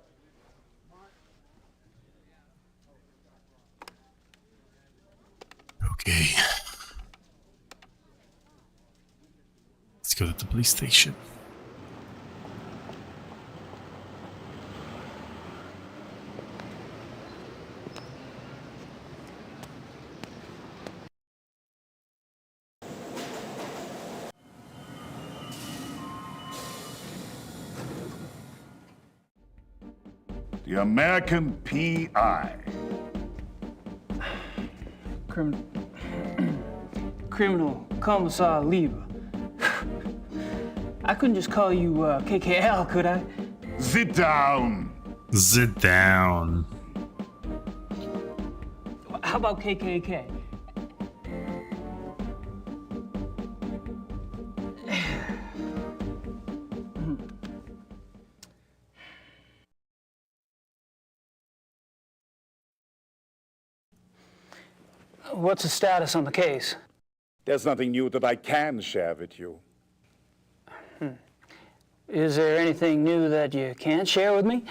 Okay. Let's go to the police station.
The American P.I.
Criminal Commissar Lieber. I couldn't just call you KKL, could I?
Sit down.
Sit down.
How about KKK? What's the status on the case?
There's nothing new that I can share with you.
Is there anything new that you can't share with me?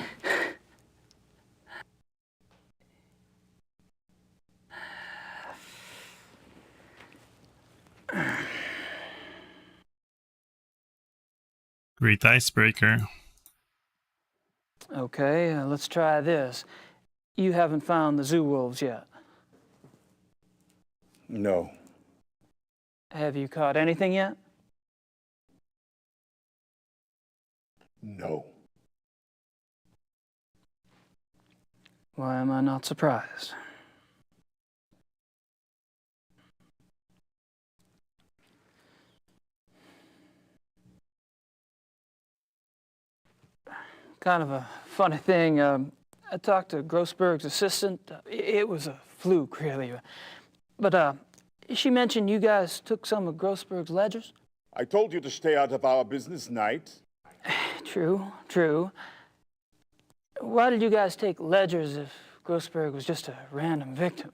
Great icebreaker.
Okay, let's try this. You haven't found the zoo wolves yet.
No.
Have you caught anything yet?
No.
Why am I not surprised? Kind of a funny thing. I talked to Grossberg's assistant. It was a fluke, really. But she mentioned you guys took some of Grossberg's ledgers?
I told you to stay out of our business, Knight.
True, true. Why did you guys take ledgers if Grossberg was just a random victim?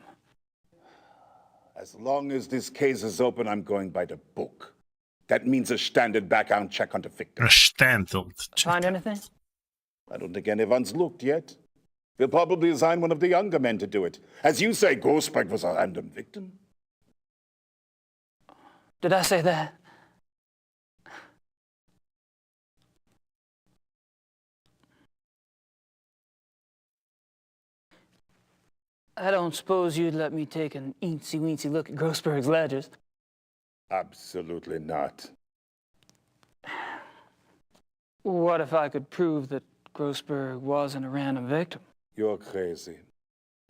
As long as this case is open, I'm going by the book. That means a standard background check on the victim.
A standard check.
Find anything?
I don't think anyone's looked yet. We'll probably assign one of the younger men to do it. As you say, Grossberg was a random victim.
Did I say that? I don't suppose you'd let me take an eensy-weensy look at Grossberg's ledgers?
Absolutely not.
What if I could prove that Grossberg wasn't a random victim?
You're crazy.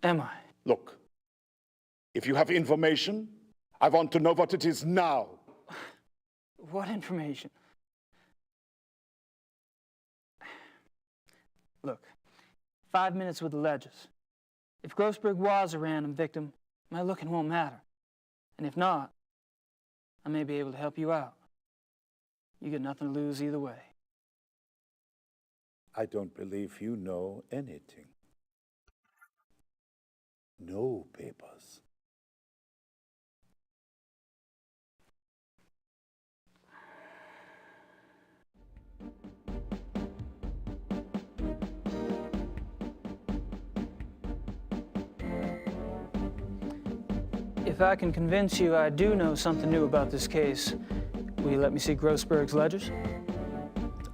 Am I?
Look, if you have information, I want to know what it is now.
What information? Look, 5 minutes with the ledgers. If Grossberg was a random victim, my looking won't matter. And if not, I may be able to help you out. You get nothing to lose either way.
I don't believe you know anything. No papers.
If I can convince you I do know something new about this case, will you let me see Grossberg's ledgers?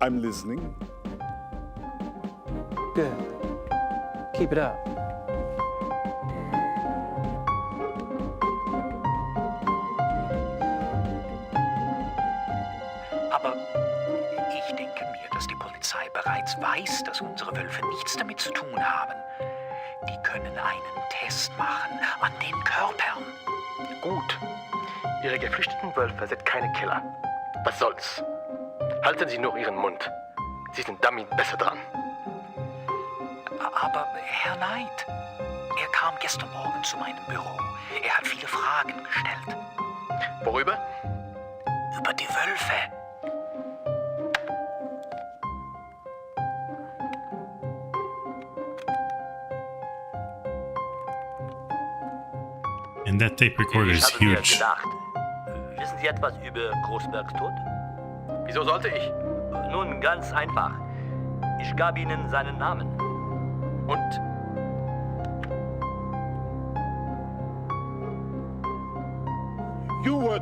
I'm listening.
Good. Keep it up.
Aber ich denke mir, dass die Polizei bereits weiß, dass unsere Wölfe nichts damit zu tun haben. Die können einen Test machen an den Körpern.
Gut. Ihre geflüchteten Wölfe sind keine Killer. Was soll's? Halten Sie nur Ihren Mund. Sie sind damit besser dran.
Aber Herr Knight, er kam gestern Morgen zu meinem Büro. Er hat viele Fragen gestellt.
Worüber?
Über die Wölfe.
And that tape recorder is
Ich habe mir
huge.
gedacht, wissen Sie etwas über Großbergs Tod?
Wieso sollte ich?
Nun, ganz einfach. Ich gab Ihnen seinen Namen.
Und?
You were...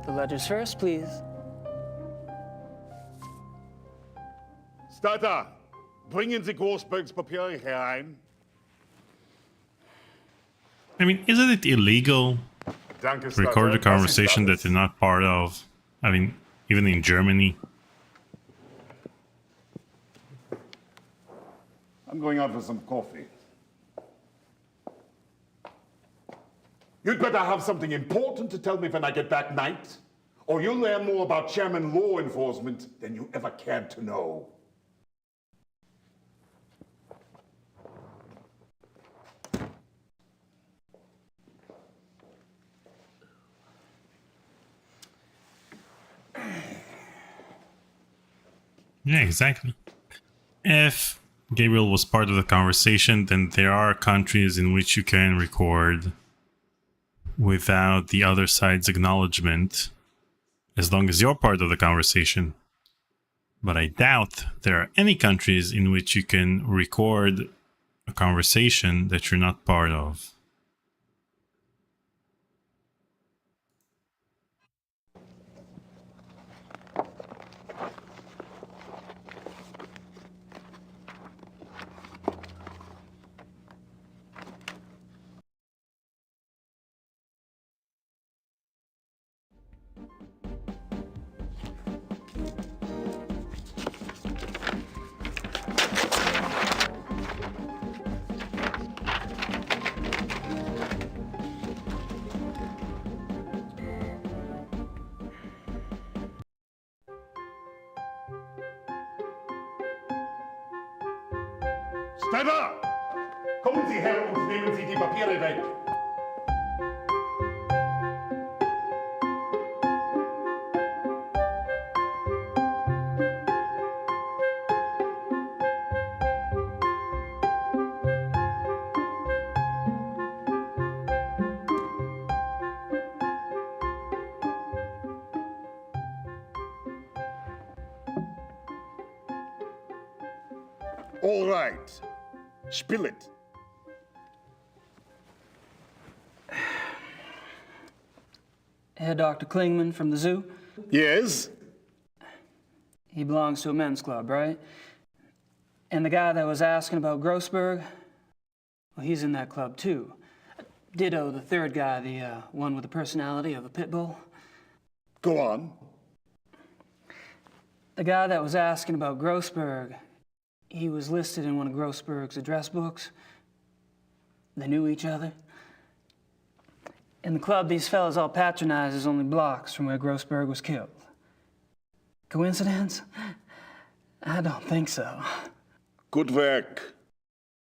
The ledgers first, please.
Starter, bringen Sie Großbergs Papiere herein.
I mean, isn't it illegal
Danke,
to record a
Starter.
conversation
Das
that you're not part of? I mean, even in Germany.
I'm going out for some coffee. You'd better have something important to tell me when I get back, Knight. Or you'll learn more about German law enforcement than you ever cared to know.
Yeah, exactly. If Gabriel was part of the conversation, then there are countries in which you can record without the other side's acknowledgement, as long as you're part of the conversation. But I doubt there are any countries in which you can record a conversation that you're not part of.
Sniper! Kommen Sie her und nehmen Sie die Papiere weg. All right. Spill it.
Head Dr. Klingman from the zoo?
Yes?
He belongs to a men's club, right? And the guy that was asking about Grossberg, well, he's in that club too. Ditto the third guy, the one with the personality of a pit bull.
Go on.
The guy that was asking about Grossberg, he was listed in one of Grossberg's address books. They knew each other. In the club these fellas all patronize is only blocks from where Grossberg was killed. Coincidence? I don't think so.
Good work.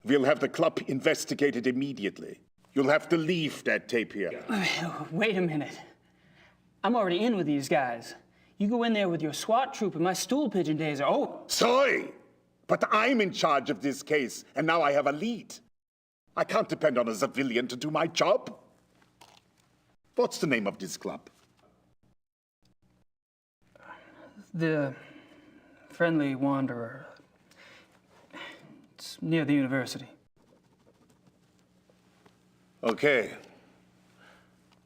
We'll have the club investigated immediately. You'll have to leave that tape here.
Wait a minute. I'm already in with these guys. You go in there with your SWAT troop and my stool pigeon days are over.
Sorry, but I'm in charge of this case, and now I have a lead. I can't depend on a civilian to do my job. What's the name of this club?
The Friendly Wanderer. It's near the university.
Okay.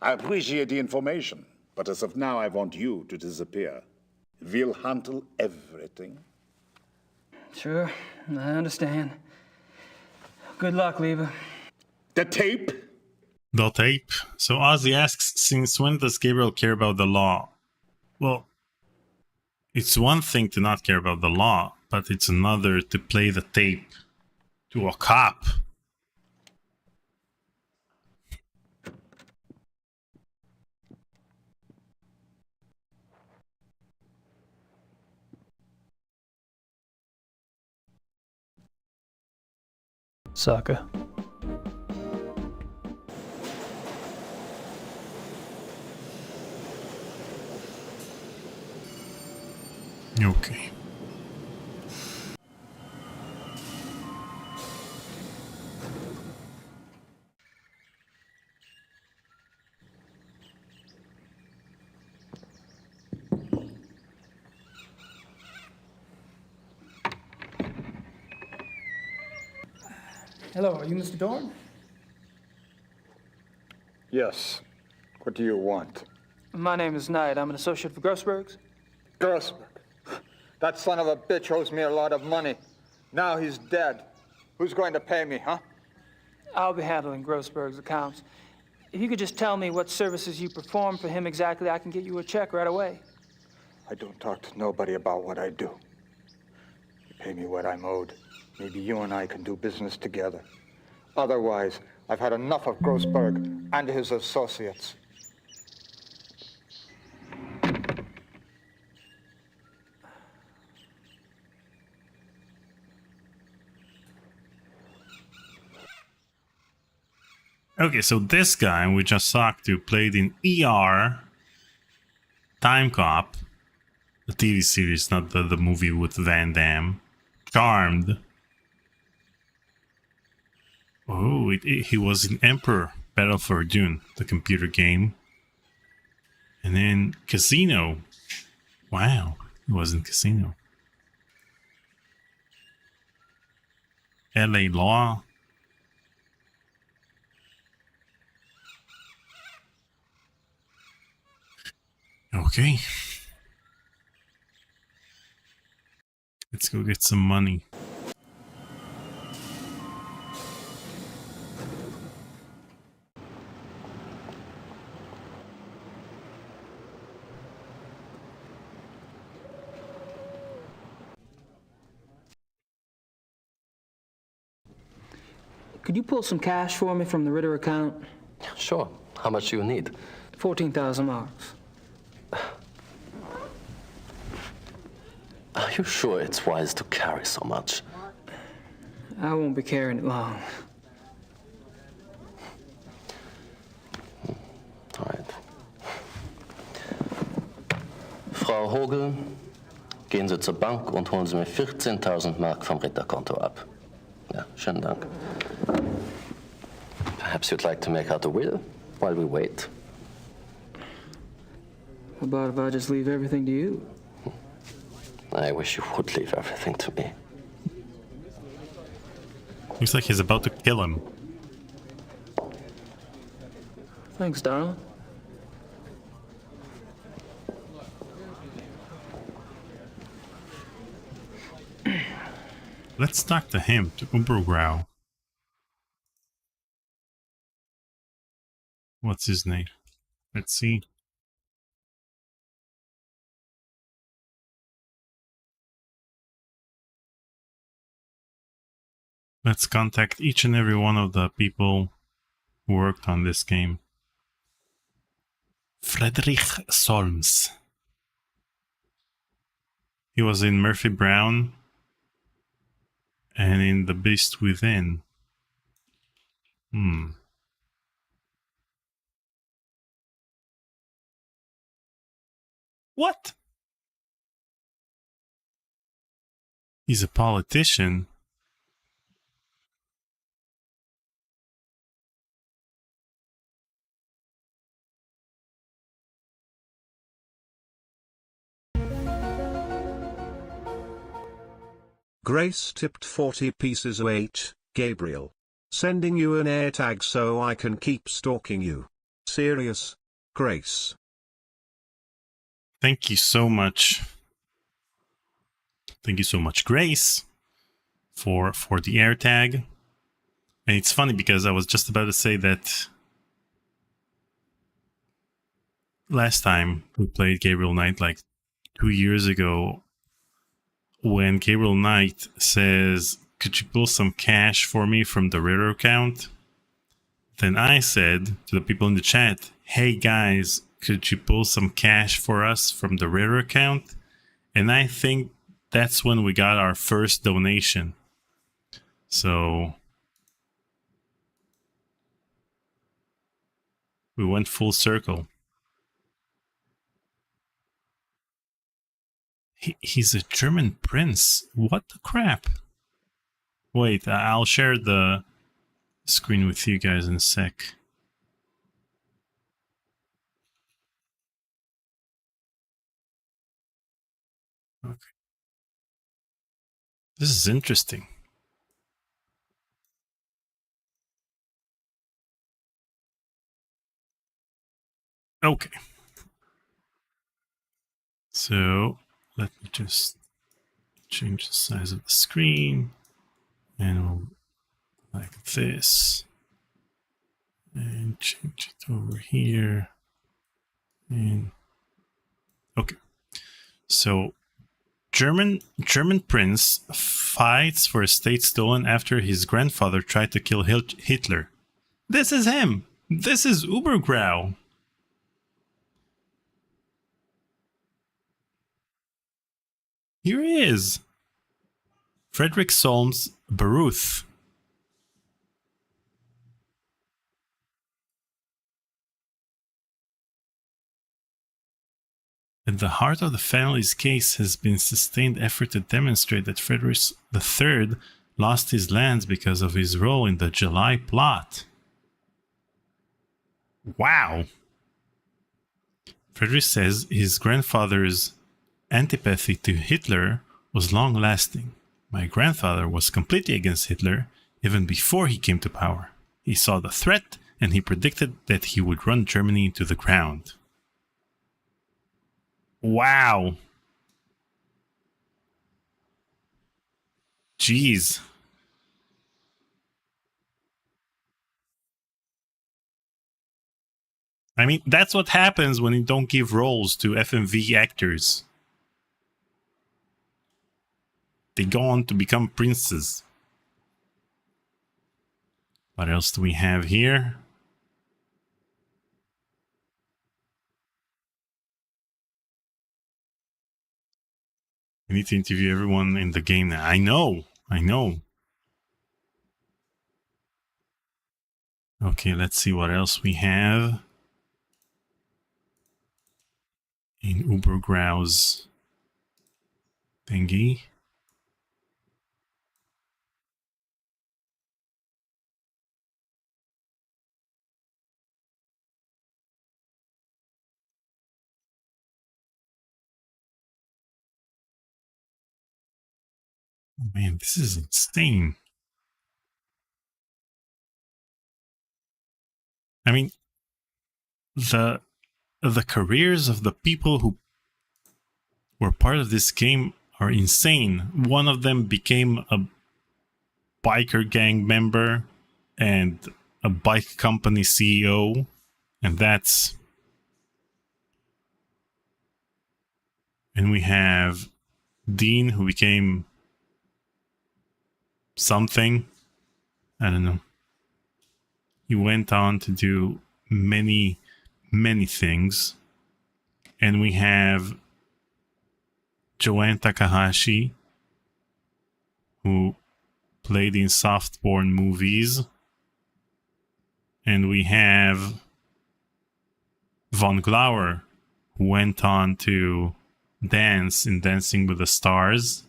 I appreciate the information, but as of now, I want you to disappear. We'll handle everything.
Sure, I understand. Good luck, Leva.
The tape?
The tape. So Ozzy asks, since when does Gabriel care about the law? Well, it's one thing to not care about the law, but it's another to play the tape to a cop.
Sucker.
Okay.
Hello, are you Mr. Dorn?
Yes. What do you want?
My name is Knight. I'm an associate for Grossberg's.
Grossberg. That son of a bitch owes me a lot of money. Now he's dead. Who's going to pay me, huh?
I'll be handling Grossberg's accounts. If you could just tell me what services you perform for him exactly, I can get you a check right away.
I don't talk to nobody about what I do. You pay me what I'm owed. Maybe you and I can do business together. Otherwise, I've had enough of Grossberg and his associates.
Okay, so this guy we just talked to played in ER, Time Cop, the TV series, not the movie with Van Damme, Charmed. Oh, he was in Emperor, Battle for Dune, the computer game. And then Casino. Wow, he was in Casino. LA Law. Okay. Let's go get some money.
Could you pull some cash for me from the Ritter account?
Sure. How much do you need?
14,000 marks.
Are you sure it's wise to carry so much?
I won't be carrying it long.
All right. Frau Hogel, gehen Sie zur Bank und holen Sie mir 14.000 Mark vom Ritterkonto ab. Ja, schönen Dank. Perhaps you'd like to make out a will while we wait.
How about if I just leave everything to you?
I wish you would leave everything to me.
Looks like he's about to kill him.
Thanks, darling.
Let's talk to him, to Ubergrau. What's his name? Let's see. Let's contact each and every one of the people who worked on this game. Friedrich Solms. He was in Murphy Brown and in The Beast Within. What? He's a politician.
Grace tipped 40 pieces of 8, Gabriel. Sending you an air tag so I can keep stalking you. Serious, Grace.
Thank you so much. Thank you so much, Grace. for the air tag. And it's funny because I was just about to say that last time we played Gabriel Knight, like 2 years ago, when Gabriel Knight says, "Could you pull some cash for me from the Ritter account?" Then I said to the people in the chat, "Hey guys, could you pull some cash for us from the Ritter account?" And I think that's when we got our first donation. So we went full circle. He's a German prince. What the crap? Wait, I'll share the screen with you guys in a sec. Okay. This is interesting. Okay. So let me just change the size of the screen, and we'll like this, and change it over here. And okay. So German prince fights for estate stolen after his grandfather tried to kill Hitler. This is him. This is Ubergrau. Here he is. Frederick Solms Baruth. At the heart of the family's case has been sustained effort to demonstrate that Frederick III lost his lands because of his role in the July plot. Wow. Frederick says his grandfather's antipathy to Hitler was long-lasting. My grandfather was completely against Hitler even before he came to power. He saw the threat and he predicted that he would run Germany into the ground. Wow. Jeez. I mean, that's what happens when you don't give roles to FMV actors. They go on to become princes. What else do we have here? I need to interview everyone in the game now. I know. Okay, let's see what else we have in Ubergrau's thingy. Oh man, this is insane. I mean, the careers of the people who were part of this game are insane. One of them became a biker gang member and a bike company CEO, and that's... And we have Dean, who became something. I don't know. He went on to do many things. And we have Joanne Takahashi, who played in soft-porn movies. And we have Von Glauer, who went on to dance in Dancing with the Stars.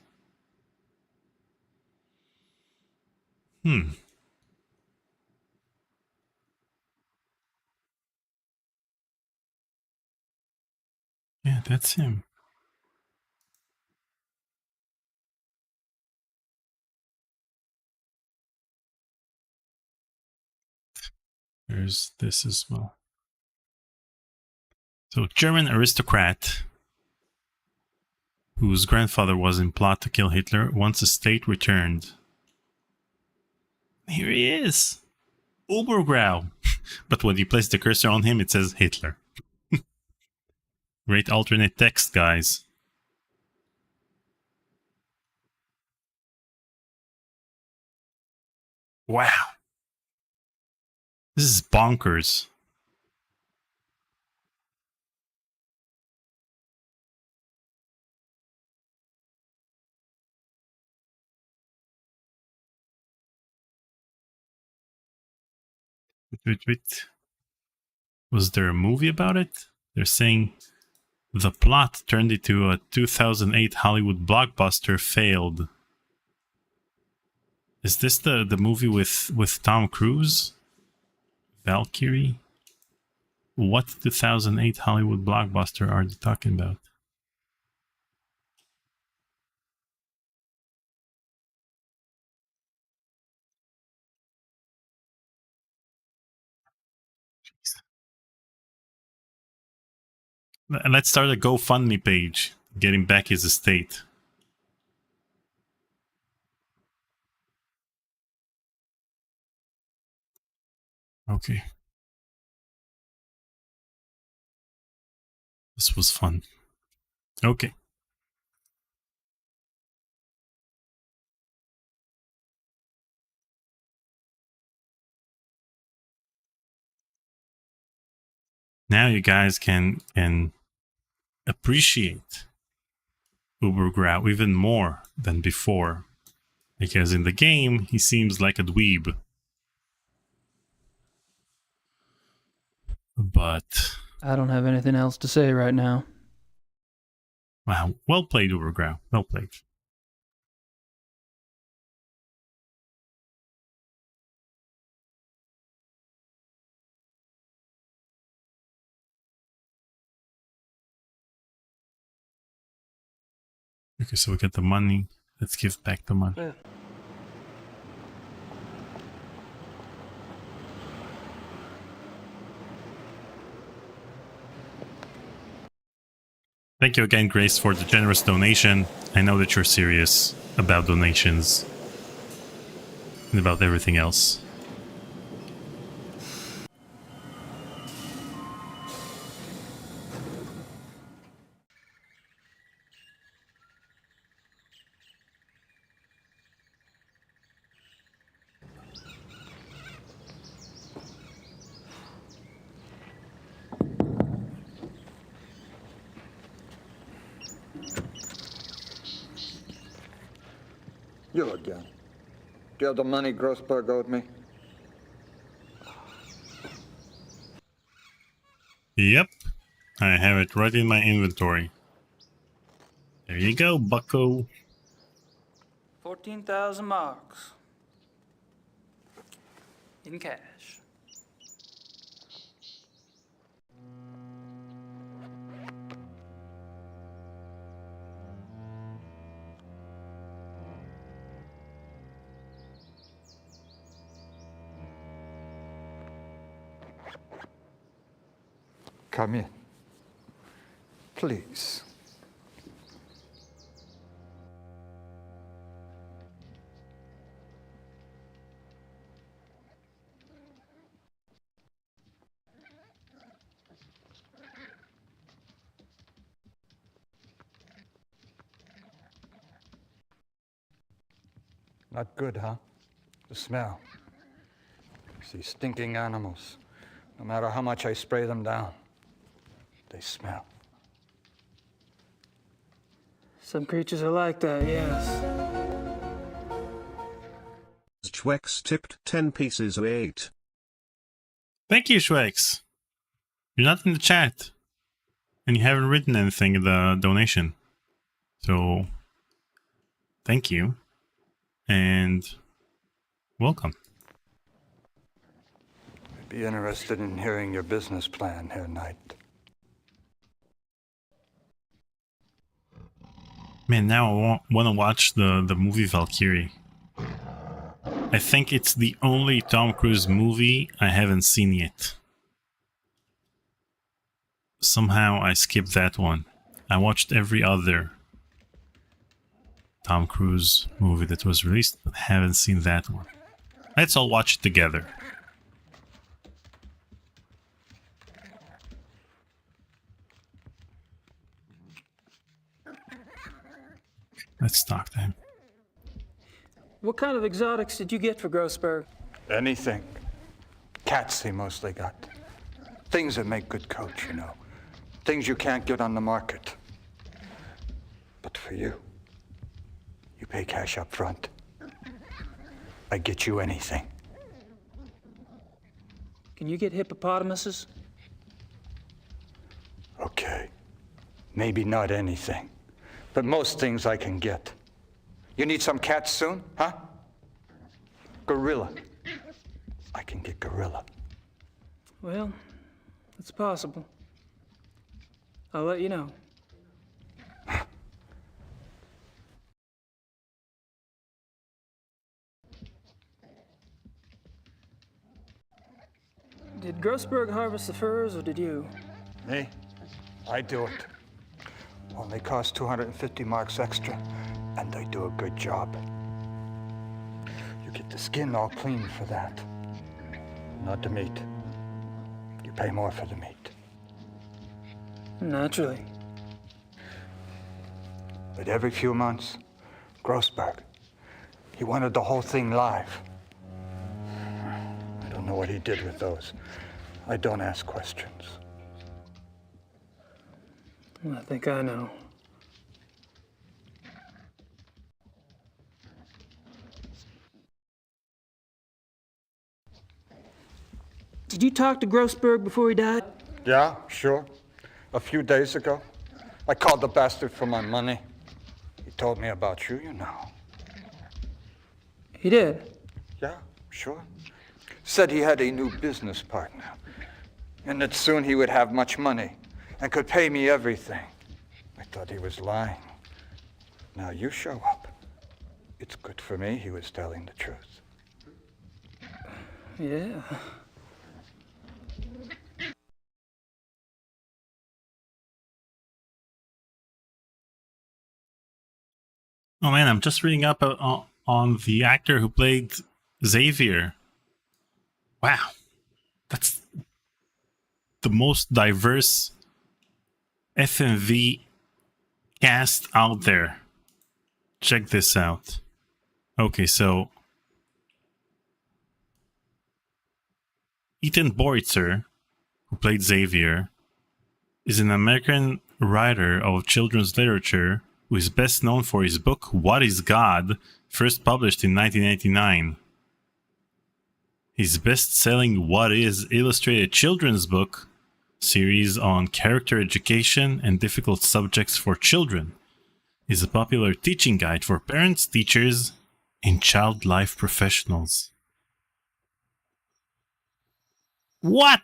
Yeah, that's him. There's this as well. So, German aristocrat whose grandfather was in plot to kill Hitler, wants a state returned. Here he is. Obergrau. But when you place the cursor on him, it says Hitler. Great alternate text, guys. Wow. This is bonkers. Wait. Was there a movie about it? They're saying the plot turned into a 2008 Hollywood blockbuster failed. Is this the movie with Tom Cruise? Valkyrie? What 2008 Hollywood blockbuster are they talking about? Let's start a GoFundMe page. Getting back his estate. Okay. This was fun. Okay. Now you guys can appreciate Obergrau even more than before. Because in the game, he seems like a dweeb. But
I don't have anything else to say right now.
Wow, well played, Obergrau. Well played. Okay, so we get the money. Let's give back the money.
Yeah.
Thank you again, Grace, for the generous donation. I know that you're serious about donations and about everything else.
You again. Do you have the money Grossberg owed me?
Yep, I have it right in my inventory. There you go, bucko.
14,000 marks. In cash.
Come in. Please. Not good, huh? The smell. These stinking animals. No matter how much I spray them down, they smell.
Some creatures are like that, yes.
Schwex tipped 10 pieces of 8.
Thank you, Schwex. You're not in the chat. And you haven't written anything in the donation. So, thank you. And welcome.
I'd be interested in hearing your business plan, Herr Knight.
Man, now I want to watch the movie Valkyrie. I think it's the only Tom Cruise movie I haven't seen yet. Somehow I skipped that one. I watched every other Tom Cruise movie that was released, but haven't seen that one. Let's all watch it together. Let's talk to him.
What kind of exotics did you get for Grossberg?
Anything. Cats he mostly got. Things that make good coach, you know. Things you can't get on the market. But for you, you pay cash up front. I get you anything.
Can you get hippopotamuses?
Okay. Maybe not anything. But most things I can get. You need some cats soon, huh? Gorilla. I can get gorilla.
Well, it's possible. I'll let you know. Did Grossberg harvest the furs, or did you?
Me? I do it. Only costs 250 marks extra, and I do a good job. You get the skin all clean for that. Not the meat. You pay more for the meat.
Naturally.
But every few months, Grossberg, he wanted the whole thing live. I don't know what he did with those. I don't ask questions.
I think I know. Did you talk to Grossberg before he died?
Yeah, sure. A few days ago. I called the bastard for my money. He told me about you, you know.
He did?
Yeah, sure. Said he had a new business partner. And that soon he would have much money and could pay me everything. I thought he was lying. Now you show up. It's good for me he was telling the truth.
Yeah.
Oh man, I'm just reading up on the actor who played Xavier. Wow. That's the most diverse FMV cast out there. Check this out. Okay, so Ethan Boitzer, who played Xavier, is an American writer of children's literature who is best known for his book What is God, first published in 1989. His best-selling What Is illustrated children's book series on character education and difficult subjects for children is a popular teaching guide for parents, teachers, and child life professionals. What?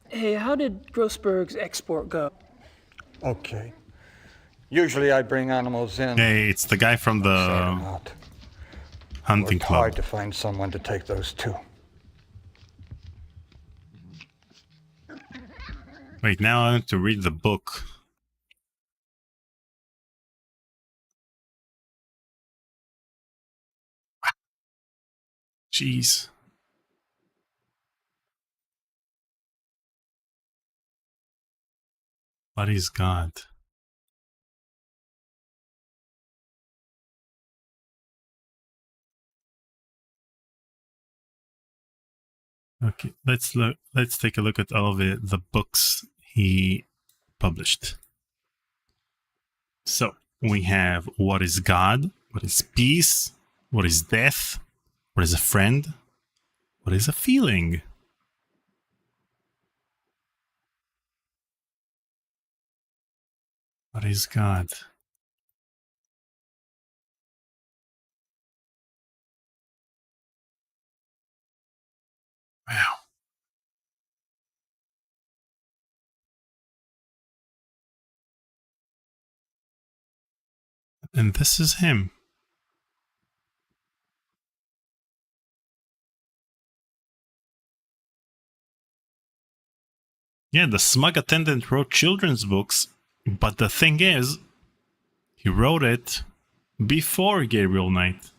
Hey, how did Grossberg's export go?
Okay. Usually I bring animals in.
Hey, it's the guy from the hunting
It's
club.
hard to find someone to take those too.
Wait, now I have to read the book. Jeez. What is God? Okay, let's take a look at all of the books he published. So we have What is God? What is peace? What is death? What is a friend? What is a feeling? What is God? Wow. And this is him. Yeah, the smug attendant wrote children's books, but the thing is, he wrote it before Gabriel Knight.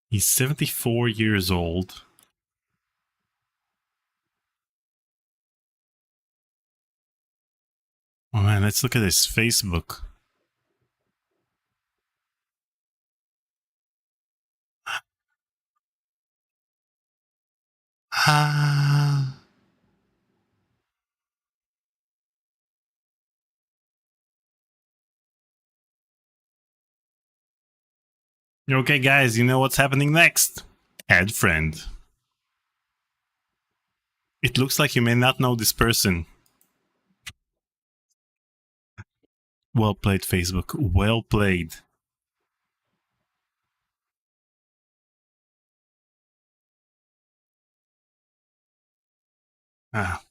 He's 74 years old. Oh man, let's look at his Facebook. Ah. Okay, guys, you know what's happening next? Add friend. It looks like you may not know this person. Well played, Facebook. Well played. Ah.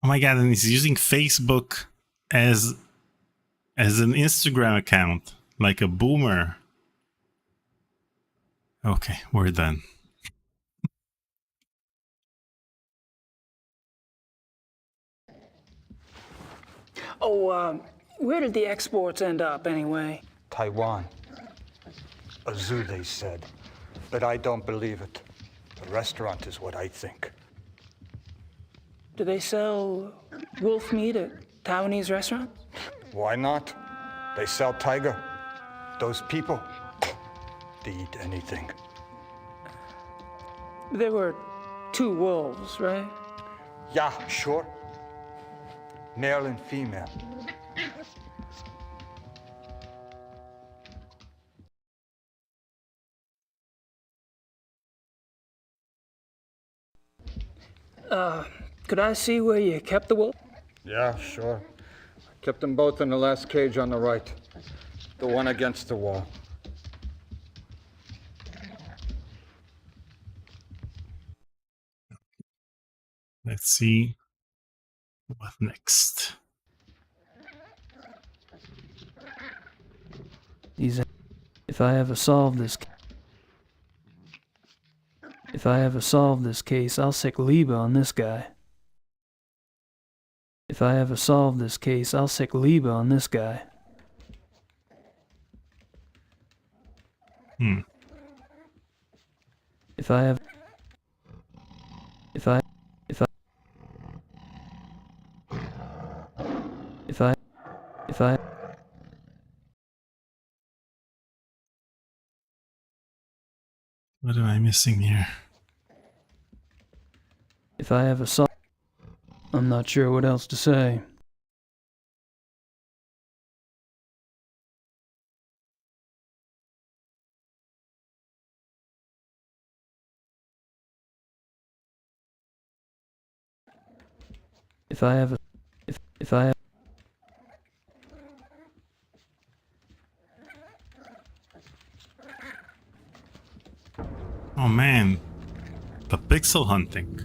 Oh my god, and he's using Facebook as an Instagram account, like a boomer. Okay, we're done.
Oh, where did the exports end up anyway?
Taiwan. A zoo, they said. But I don't believe it. The restaurant is what I think.
Do they sell wolf meat at Taiwanese restaurants?
Why not? They sell tiger. Those people, they eat anything.
There were 2 wolves, right?
Yeah, sure. Male and female.
Could I see where you kept the wolf?
Yeah, sure. I kept them both in the last cage on the right. The one against the wall.
Let's see what next.
If I ever solve this case, I'll sick Liebe on this guy. If I ever solve this case, I'll sick Liebe on this guy. If I
What am I missing here?
If I ever saw... I'm not sure what else to say. If I ever... If I...
Oh man, the pixel hunting.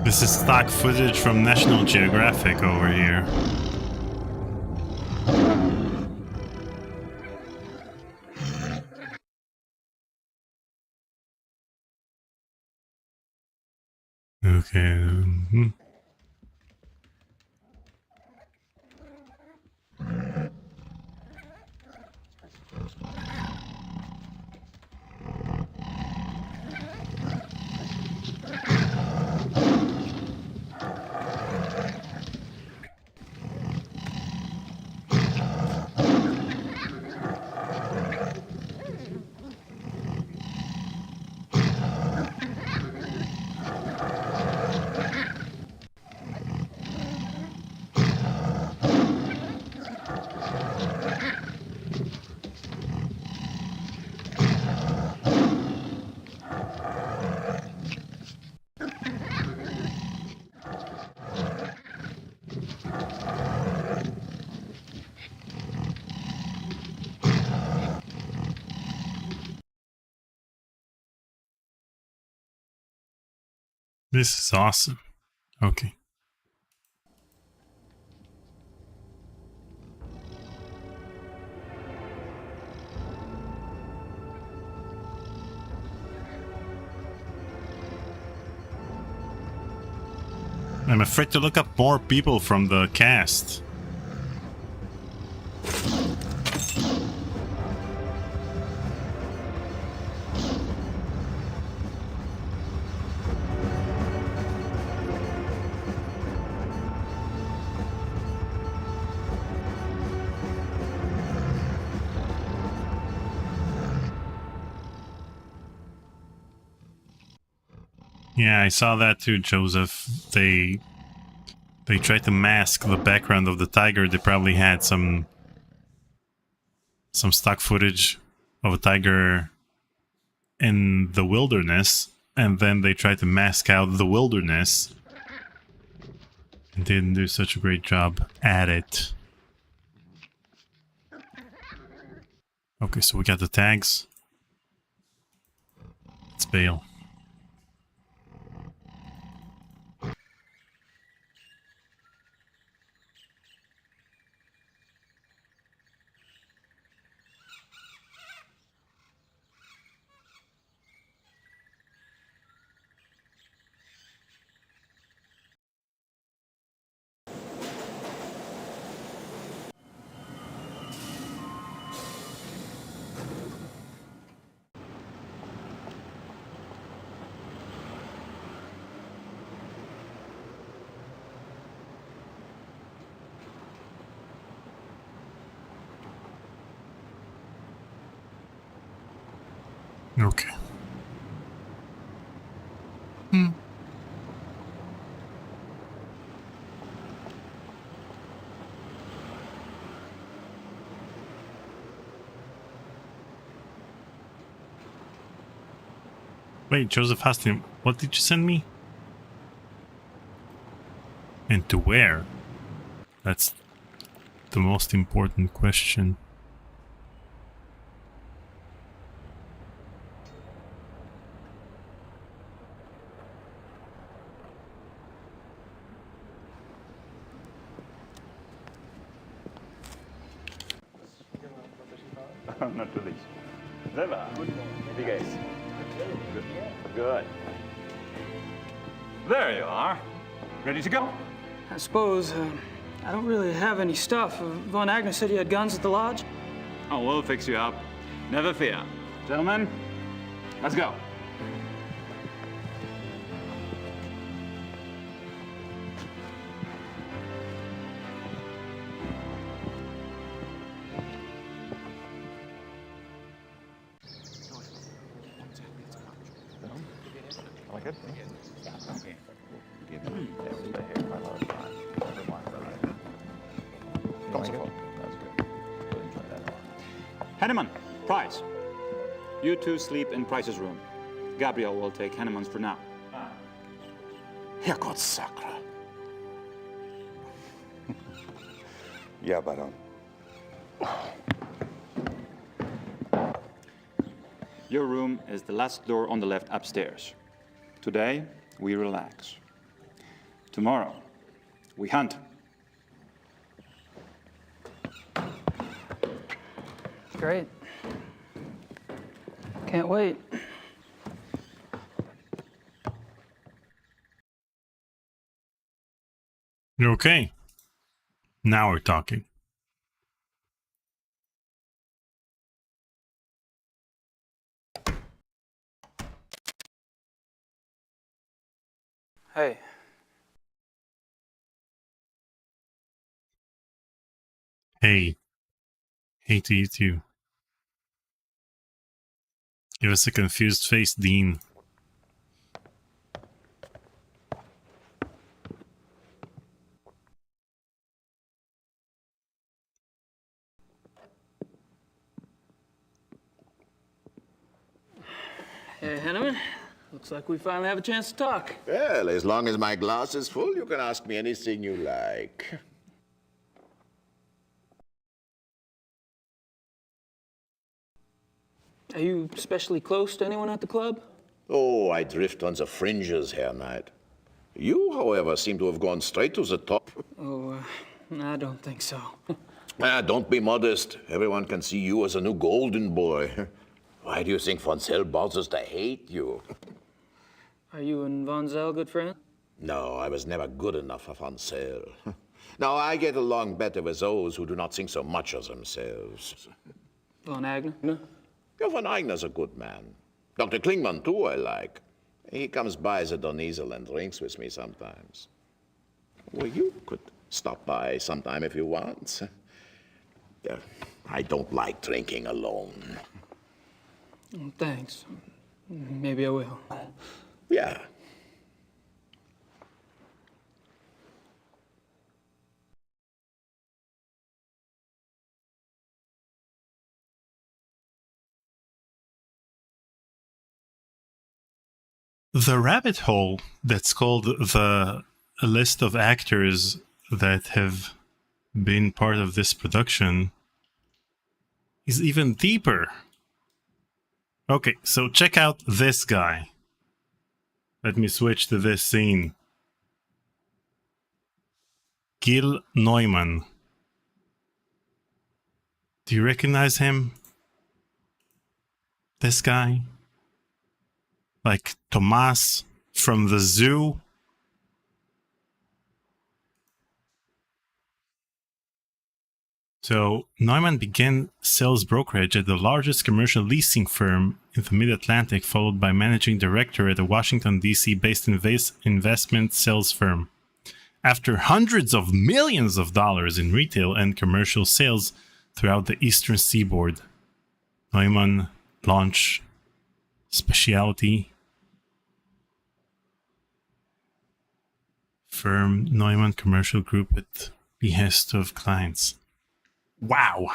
This is stock footage from National Geographic over here. Okay. This is awesome. Okay. I'm afraid to look up more people from the cast. Yeah, I saw that too, Joseph. They tried to mask the background of the tiger. They probably had some stock footage of a tiger in the wilderness, and then they tried to mask out the wilderness. And didn't do such a great job at it. Okay, so we got the tags. Let's bail. Okay. Wait, Joseph Hastings, what did you send me? And to where? That's the most important question.
Natürlich. Selber. Wie geht's? Good. There you are. Ready to go?
I suppose. I don't really have any stuff. Von Agnes said you had guns at the lodge.
Oh, we'll fix you up. Never fear. Gentlemen, let's go. Like it? Yeah. Okay. Komm sofort. Henneman, Price. You two sleep in Price's room. Gabriel will take Henneman's for now. Herrgott Sakra.
Ja, Baron.
Your room is the last door on the left upstairs. Today, we relax. Tomorrow, we hunt.
Great. Can't wait.
Okay. Now we're talking.
Hey.
Hey. Hey to you too. Give us a confused face, Dean.
Hey, Henneman. Looks like we finally have a chance to talk.
Well, as long as my glass is full, you can ask me anything you like.
Are you especially close to anyone at the club?
Oh, I drift on the fringes, Herr Knight. You, however, seem to have gone straight to the top.
Oh, I don't think so.
Don't be modest. Everyone can see you as a new golden boy. Why do you think von Zell bothers to hate you?
Are you and Von Zell good friends?
No, I was never good enough for von Zell. Now, I get along better with those who do not think so much of themselves.
Von Wagner? No.
Yeah, von Wagner's a good man. Dr. Klingman, too, I like. He comes by the Donisel and drinks with me sometimes. Well, you could stop by sometime if you want. I don't like drinking alone.
Thanks. Maybe I will.
Yeah.
The rabbit hole that's called the list of actors that have been part of this production is even deeper. Okay, so check out this guy. Let me switch to this scene. Gil Neumann. Do you recognize him? This guy? Like Tomas from the zoo? So, Neumann began sales brokerage at the largest commercial leasing firm in the Mid-Atlantic, followed by managing director at a Washington, D.C. based investment sales firm. After hundreds of millions of dollars in retail and commercial sales throughout the eastern seaboard, Neumann launched specialty firm Neumann Commercial Group at behest of clients. Wow.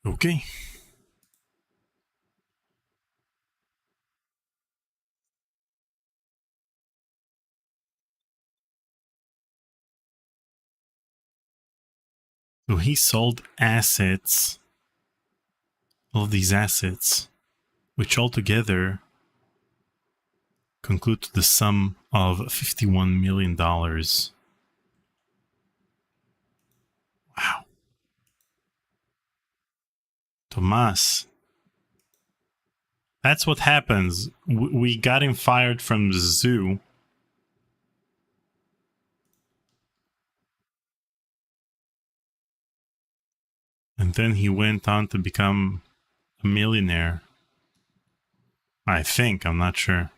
Okay. So he sold assets, all these assets, which altogether conclude to the sum of $51 million. Wow. Tomas. That's what happens. We got him fired from the zoo. And then he went on to become a millionaire. I think, I'm not sure.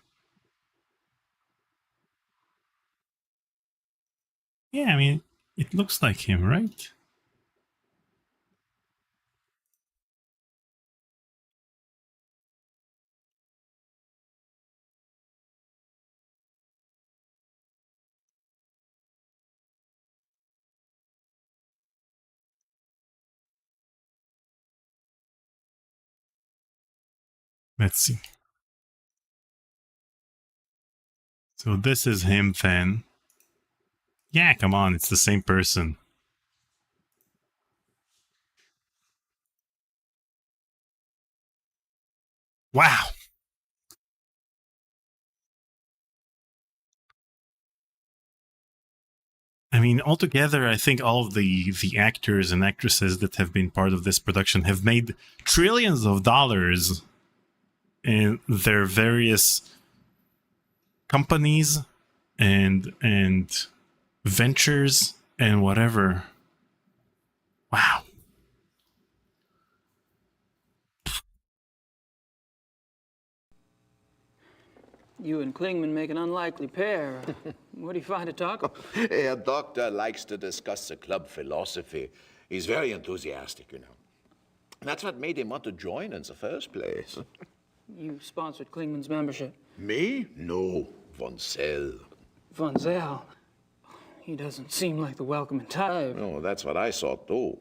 Yeah, I mean, it looks like him, right? Let's see. So this is him then. Yeah, come on, it's the same person. Wow. I mean, altogether, I think all of the actors and actresses that have been part of this production have made trillions of dollars in their various companies and ventures and whatever. Wow.
You and Klingman make an unlikely pair. What do you find to talk about?
Herr Doctor likes to discuss the club philosophy. He's very enthusiastic, you know. That's what made him want to join in the first place.
You sponsored Klingman's membership.
Me? No, Von Zell.
Von Zell? He doesn't seem like the welcoming type.
No, that's what I thought, too.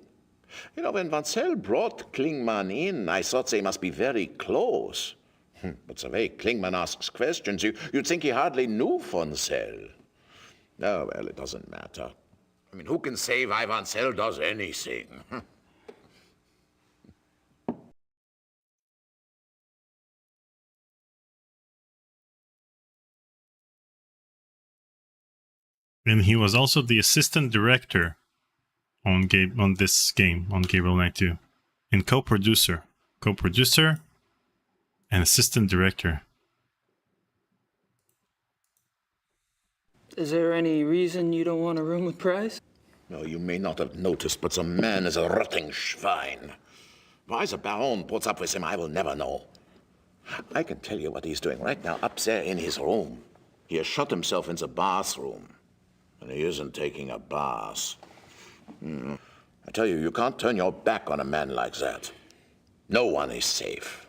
You know, when Von Zell brought Klingman in, I thought they must be very close. But the way Klingman asks questions, you'd think he hardly knew Von Zell. Oh, well, it doesn't matter. I mean, who can say why Von Zell does anything?
And he was also the assistant director on this game, on Gabriel Knight 2. And co-producer. Co-producer and assistant director.
Is there any reason you don't want a room with Price?
No, you may not have noticed, but the man is a rotting schwein. Why the Baron puts up with him, I will never know. I can tell you what he's doing right now up there in his room. He has shut himself in the bathroom. And he isn't taking a bath. I tell you, you can't turn your back on a man like that. No one is safe.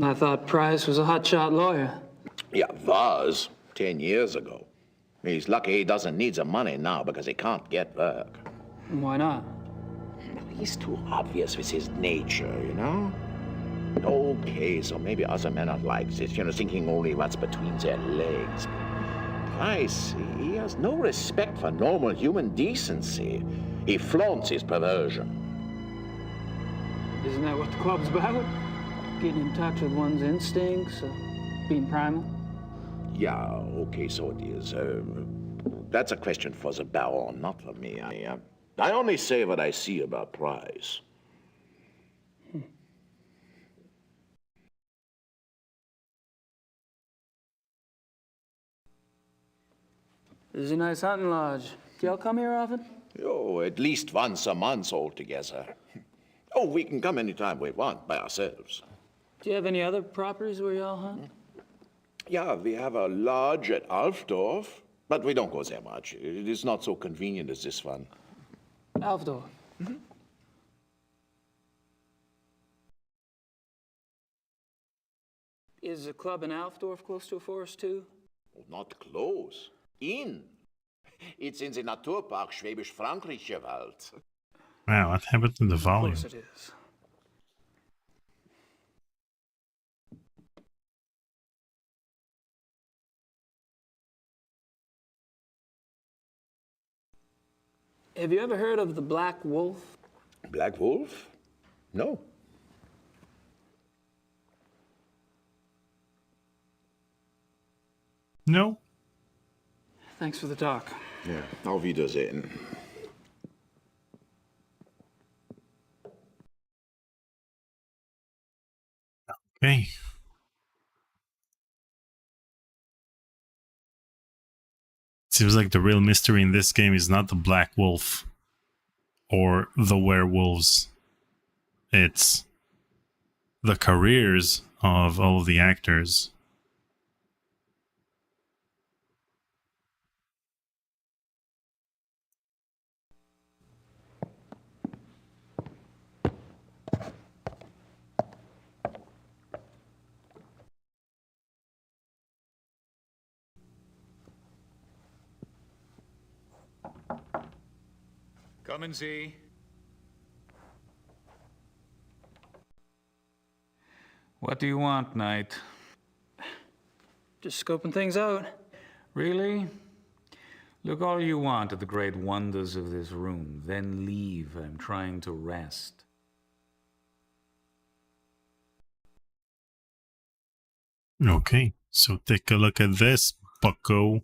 I thought Price was a hotshot lawyer.
Yeah, was 10 years ago. He's lucky he doesn't need the money now because he can't get work.
Why not?
He's too obvious with his nature, you know? Okay, so maybe other men are like this, you know, thinking only what's between their legs. Price, he has no respect for normal human decency. He flaunts his perversion.
Isn't that what the club's about? Getting in touch with one's instincts, being primal?
Yeah, okay, so it is. That's a question for the Baron, not for me. I only say what I see about Price.
This is a nice hunting lodge. Do y'all come here often?
Oh, at least once a month altogether. Oh, we can come anytime we want by ourselves.
Do you have any other properties where y'all hunt?
Yeah, we have a lodge at Alfdorf, but we don't go there much. It is not so convenient as this one.
Alfdorf? Is the club in Alfdorf close to a forest, too?
Oh, not close. In. It's in the Naturpark Schwäbisch-Frankrischer Wald.
Wow, what happened to the volume?
Of course it is. Have you ever heard of the Black Wolf?
Black Wolf? No.
No.
Thanks for the talk.
Ja, auf Wiedersehen.
Okay. Seems like the real mystery in this game is not the Black Wolf or the werewolves. It's the careers of all of the actors.
Kommen Sie. What do you want, Knight?
Just scoping things out.
Really? Look all you want at the great wonders of this room, then leave. I'm trying to rest.
Okay, so take a look at this, bucko.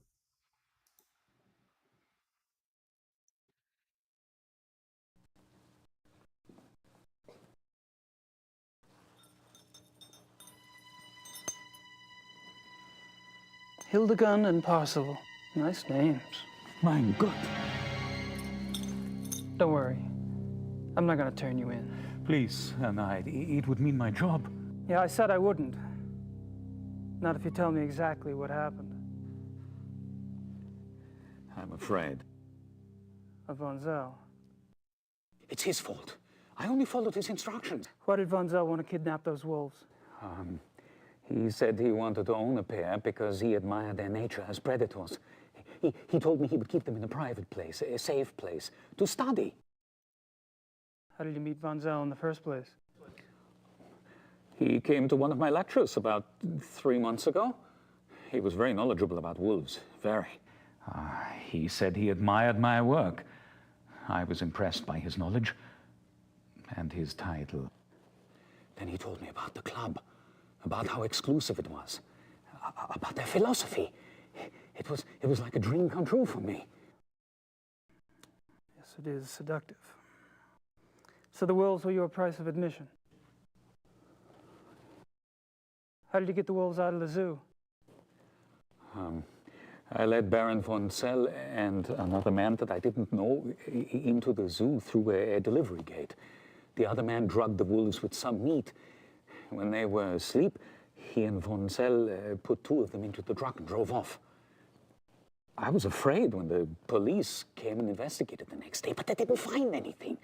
Hildegard and Parzival. Nice names.
Mein Gott.
Don't worry. I'm not gonna turn you in.
Please, Herr Knight, it would mean my job.
Yeah, I said I wouldn't. Not if you tell me exactly what happened.
I'm afraid.
Of Von Zell.
It's his fault. I only followed his instructions.
Why did Von Zell want to kidnap those wolves?
He said he wanted to own a pair because he admired their nature as predators. He told me he would keep them in a private place, a safe place, to study.
How did you meet Von Zell in the first place?
He came to one of my lectures about 3 months ago. He was very knowledgeable about wolves, very. He said he admired my work. I was impressed by his knowledge and his title. Then he told me about the club, about how exclusive it was, about their philosophy. It was like a dream come true for me.
Yes, it is seductive. So the wolves were your price of admission. How did you get the wolves out of the zoo?
I led Baron von Zell and another man that I didn't know into the zoo through a delivery gate. The other man drugged the wolves with some meat. When they were asleep, he and von Zell put 2 of them into the truck and drove off. I was afraid when the police came and investigated the next day, but they didn't find anything.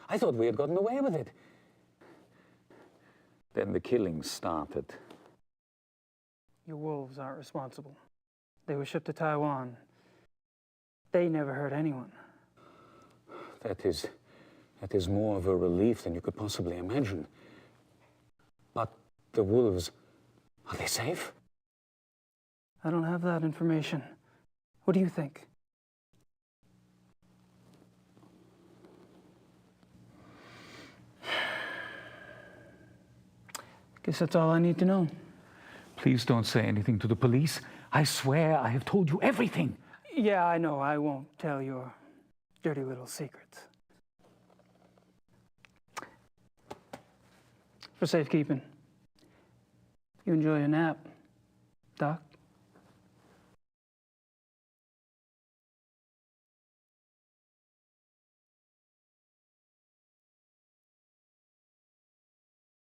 I thought we had gotten away with it. Then the killings started.
Your wolves aren't responsible. They were shipped to Taiwan. They never hurt anyone.
That is more of a relief than you could possibly imagine. But the wolves, are they safe?
I don't have that information. What do you think? Guess that's all I need to know.
Please don't say anything to the police. I swear I have told you everything.
Yeah, I know. I won't tell your dirty little secrets. For safekeeping. You enjoy your nap, Doc?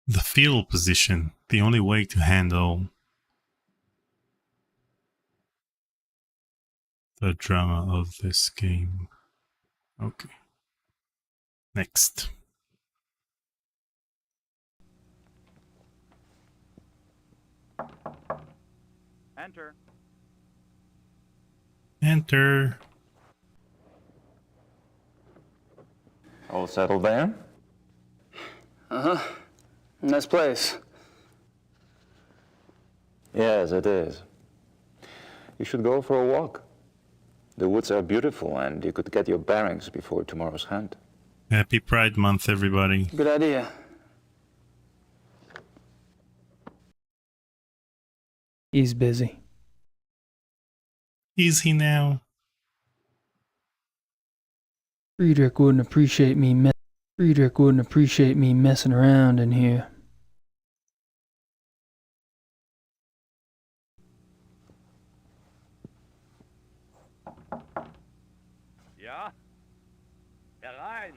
The fetal position, the only way to handle the drama of this game. Okay. Next.
Enter.
Enter.
All settled there?
Uh-huh. Nice place.
Yes, it is. You should go for a walk. The woods are beautiful, and you could get your bearings before tomorrow's hunt.
Happy Pride Month, everybody.
Good idea. He's busy.
Is he now?
Friedrich wouldn't appreciate me messing around in here.
Ja? Herein!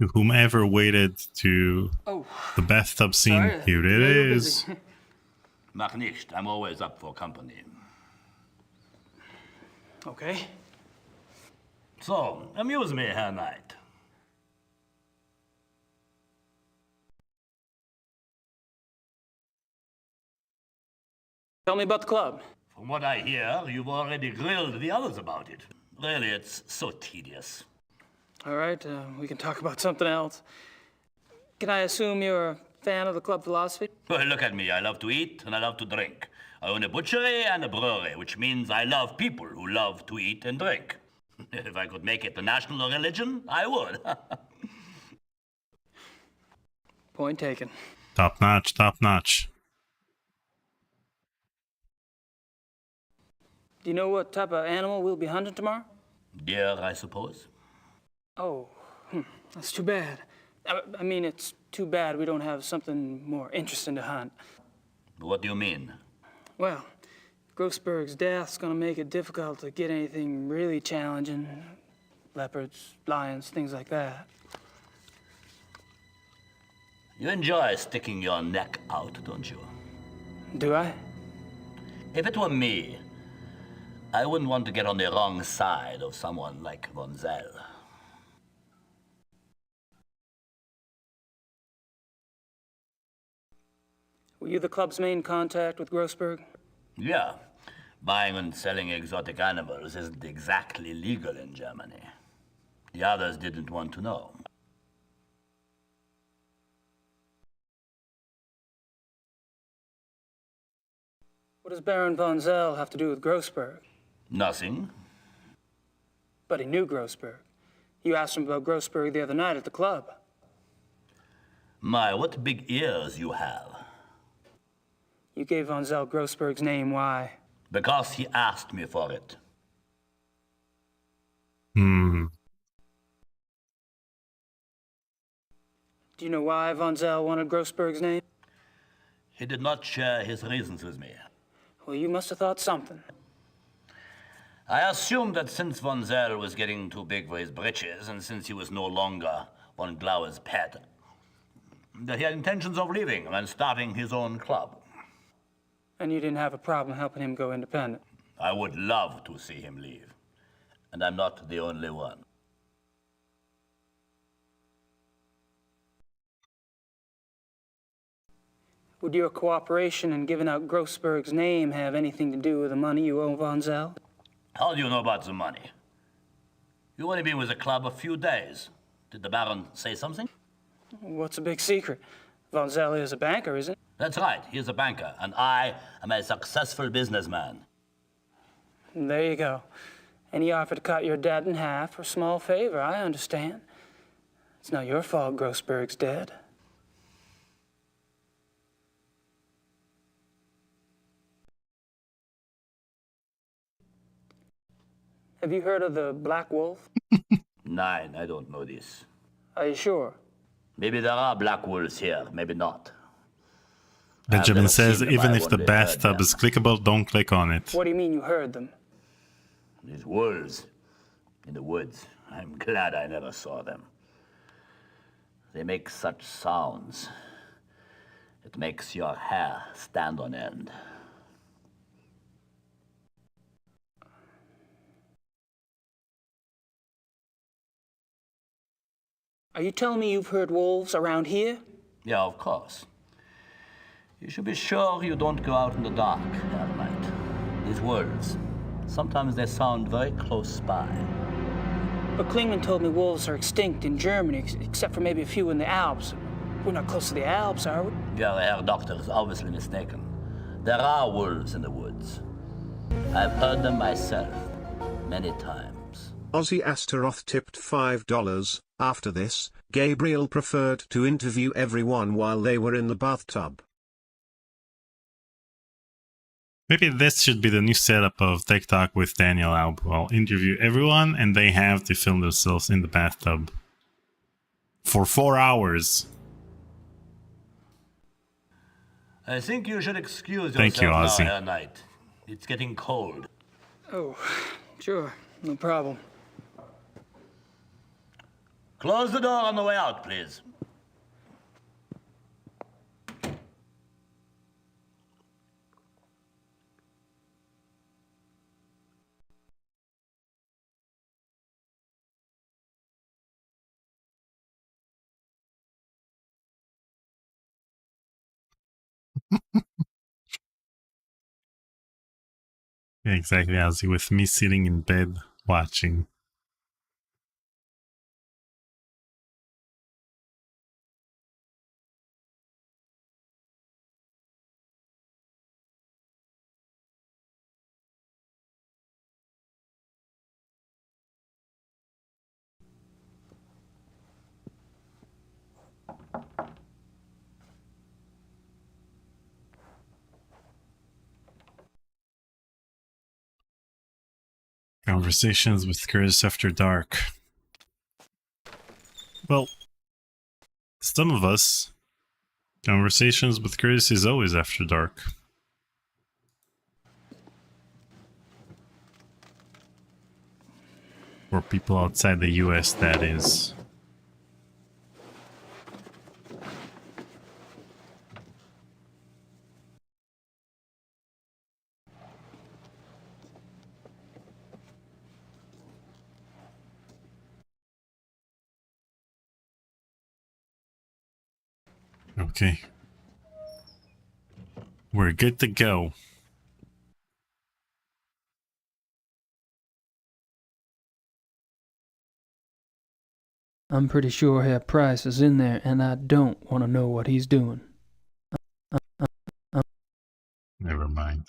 To whomever waited to the bathtub scene,
Sorry,
here it is.
Mach nicht, I'm always up for company.
Okay.
So, amuse me, Herr Knight.
Tell me about the club.
From what I hear, you've already grilled the others about it. Really, it's so tedious.
All right, we can talk about something else. Can I assume you're a fan of the club philosophy?
Well, look at me. I love to eat and I love to drink. I own a butchery and a brewery, which means I love people who love to eat and drink. If I could make it the national religion, I would.
Point taken.
Top notch, top notch.
Do you know what type of animal we'll be hunting tomorrow?
Deer, I suppose.
Oh, that's too bad. I mean, it's too bad we don't have something more interesting to hunt.
What do you mean?
Well, Grossberg's death's gonna make it difficult to get anything really challenging. Leopards, lions, things like that.
You enjoy sticking your neck out, don't you?
Do I?
If it were me, I wouldn't want to get on the wrong side of someone like Von Zell.
Were you the club's main contact with Grossberg?
Yeah. Buying and selling exotic animals isn't exactly legal in Germany. The others didn't want to know.
What does Baron von Zell have to do with Grossberg?
Nothing.
But he knew Grossberg. You asked him about Grossberg the other night at the club.
My, what big ears you have.
You gave von Zell Grossberg's name, why?
Because he asked me for it.
Hmm.
Do you know why von Zell wanted Grossberg's name?
He did not share his reasons with me.
Well, you must have thought something.
I assumed that since von Zell was getting too big for his britches, and since he was no longer von Glauer's pet, that he had intentions of leaving and starting his own club.
And you didn't have a problem helping him go independent?
I would love to see him leave. And I'm not the only one.
Would your cooperation in giving out Grossberg's name have anything to do with the money you owe von Zell?
How do you know about the money? You've only been with the club a few days. Did the Baron say something?
What's a big secret? Von Zell is a banker, isn't he?
That's right, he's a banker, and I am a successful businessman.
There you go. And he offered to cut your debt in half for a small favor, I understand. It's not your fault Grossberg's dead. Have you heard of the Black Wolf?
Nine, I don't know this.
Are you sure?
Maybe there are black wolves here, maybe not.
Benjamin says,
seen them,
even
I
if the
only heard
bathtub
them.
is clickable, don't click on it.
What do you mean you heard them?
These wolves in the woods. I'm glad I never saw them. They make such sounds. It makes your hair stand on end.
Are you telling me you've heard wolves around here?
Yeah, of course. You should be sure you don't go out in the dark at night. These wolves, sometimes they sound very close by.
But Klingman told me wolves are extinct in Germany, except for maybe a few in the Alps. We're not close to the Alps, are we?
Your Herr Doctor is obviously mistaken. There are wolves in the woods. I've heard them myself, many times.
Ozzy Astaroth tipped $5. After this, Gabriel preferred to interview everyone while they were in the bathtub.
Maybe this should be the new setup of Tech Talk with Daniel Alb. I'll interview everyone and they have to film themselves in the bathtub. For 4 hours.
I think you should excuse
Thank you,
yourself
Ozzy.
now, Herr Knight. It's getting cold.
Oh, sure, no problem.
Close the door on the way out, please.
Yeah, exactly, Ozzy, with me sitting in bed watching. Conversations with Curtis after dark. Well, some of us, conversations with Curtis is always after dark. For people outside the US, that is. Okay. We're good to go.
I'm pretty sure Herr Price is in there, and I don't want to know what he's doing.
Never mind.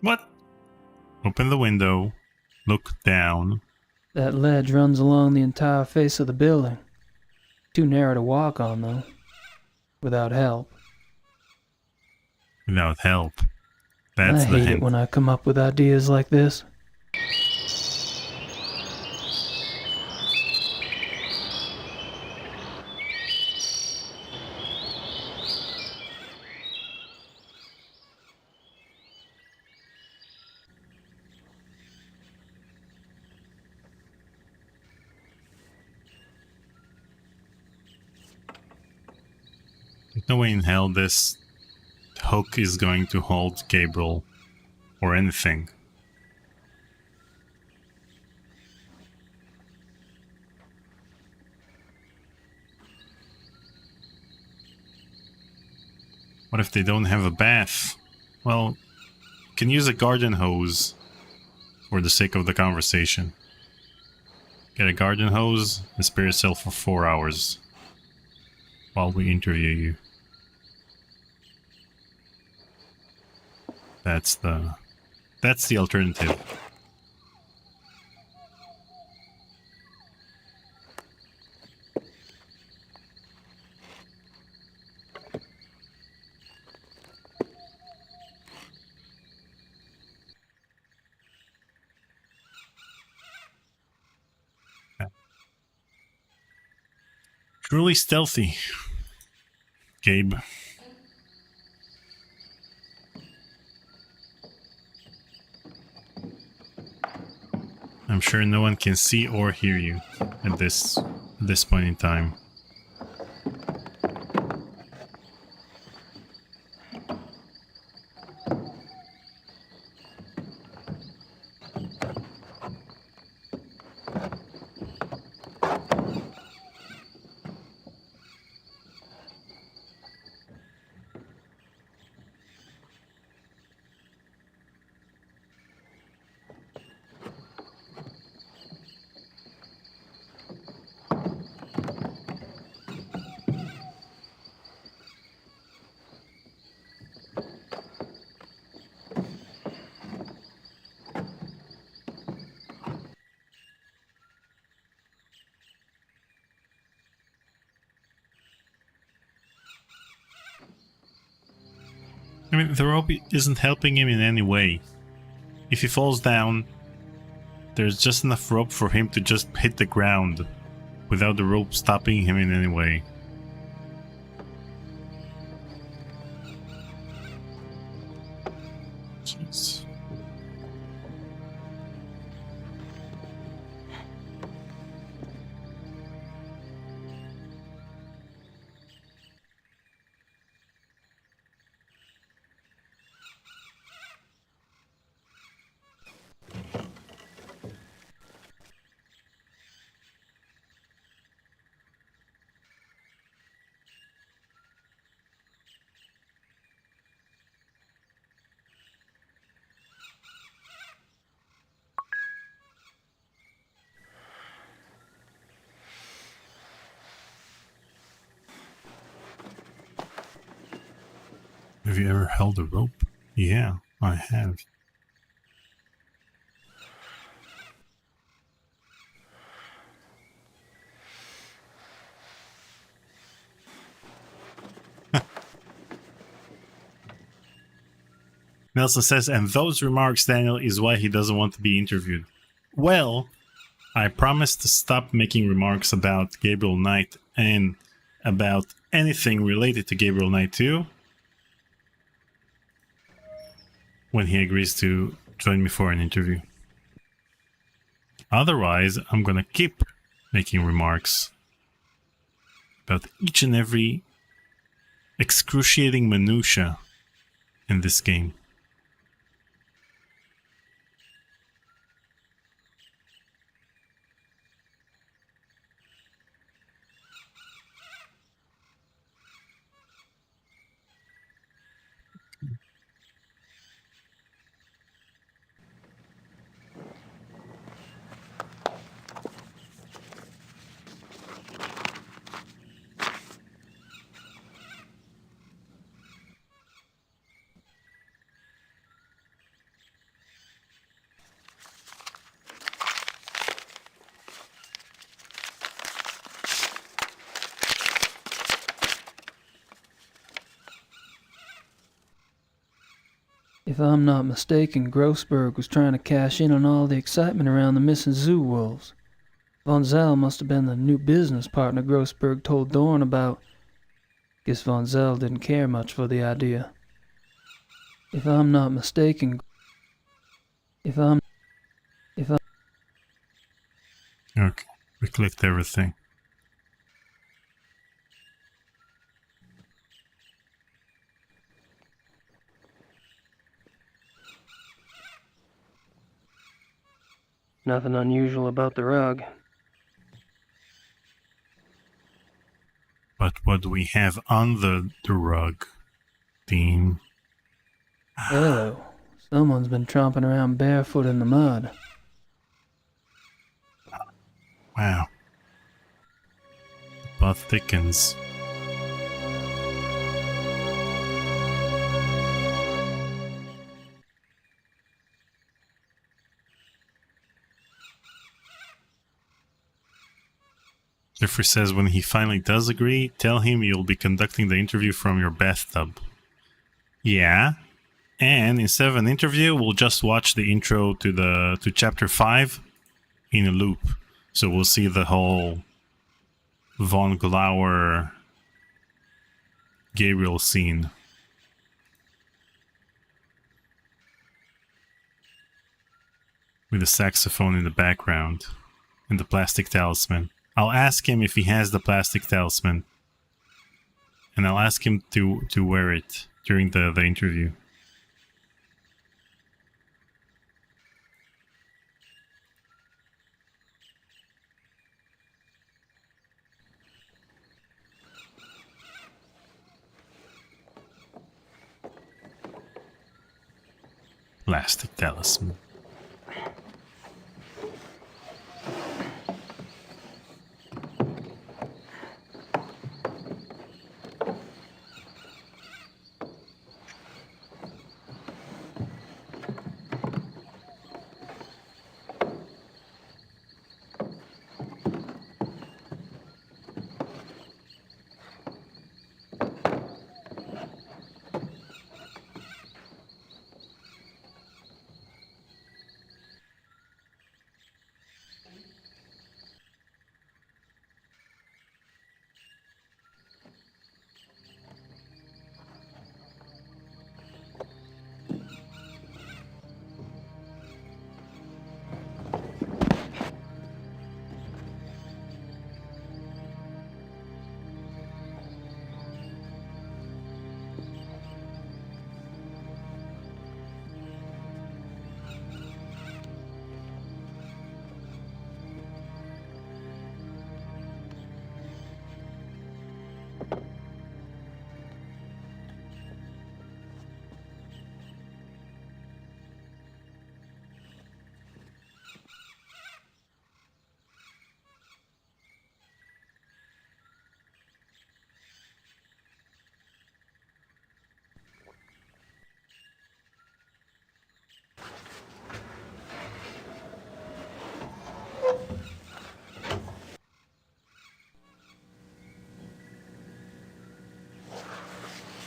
What? Open the window. Look down.
That ledge runs along the entire face of the building. Too narrow to walk on, though. Without help.
Without help. That's
I
the
hate
hint.
it when I come up with ideas like this.
There's no way in hell this hook is going to hold Gabriel or anything. What if they don't have a bath? Well, you can use a garden hose for the sake of the conversation. Get a garden hose and spare yourself for 4 hours while we interview you. That's the alternative. Truly stealthy, Gabe. I'm sure no one can see or hear you at this point in time. I mean, the rope isn't helping him in any way. If he falls down, there's just enough rope for him to just hit the ground without the rope stopping him in any way. Jeez. Have you ever held a rope? Yeah, I have. Nelson says, and those remarks, Daniel, is why he doesn't want to be interviewed. Well, I promise to stop making remarks about Gabriel Knight and about anything related to Gabriel Knight 2 when he agrees to join me for an interview. Otherwise, I'm gonna keep making remarks about each and every excruciating minutia in this game.
If I'm not mistaken, Grossberg was trying to cash in on all the excitement around the missing zoo wolves. Von Zell must have been the new business partner Grossberg told Dorn about. Guess Von Zell didn't care much for the idea. If I'm not mistaken... Okay,
we clicked everything.
Nothing unusual about the rug.
But what do we have on the rug, Dean?
Hello. Someone's been tromping around barefoot in the mud.
Wow. The butt thickens. Jeffrey says when he finally does agree, tell him you'll be conducting the interview from your bathtub. Yeah. And instead of an interview, we'll just watch the intro to chapter 5 in a loop. So we'll see the whole Von Glauer Gabriel scene. With the saxophone in the background and the plastic talisman. I'll ask him if he has the plastic talisman. And I'll ask him to wear it during the interview. Plastic talisman.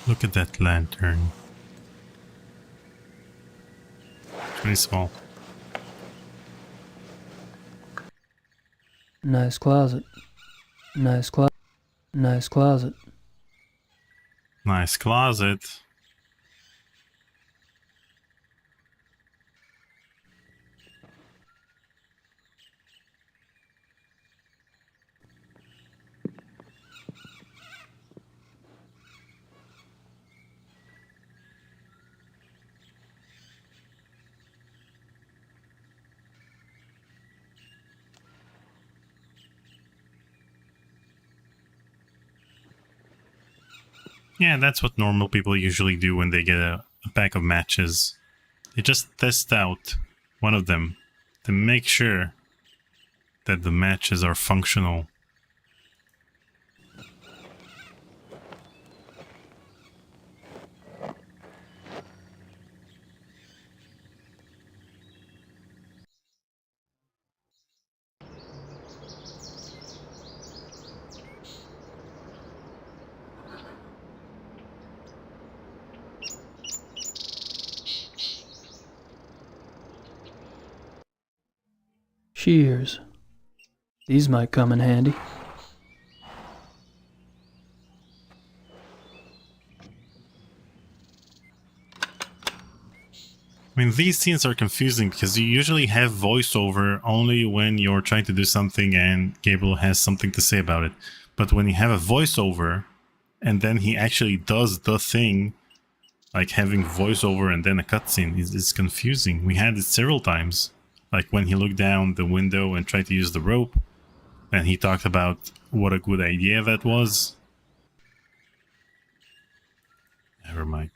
Look at that lantern. Pretty small.
Nice closet. Nice closet. Nice closet.
Nice closet. Yeah, that's what normal people usually do when they get a pack of matches. They just test out one of them to make sure that the matches are functional.
Shears. These might come in handy.
I mean, these scenes are confusing because you usually have voiceover only when you're trying to do something and Gabriel has something to say about it. But when you have a voiceover and then he actually does the thing, like having voiceover and then a cutscene, it's confusing. We had it several times. Like when he looked down the window and tried to use the rope, and he talked about what a good idea that was. Never mind.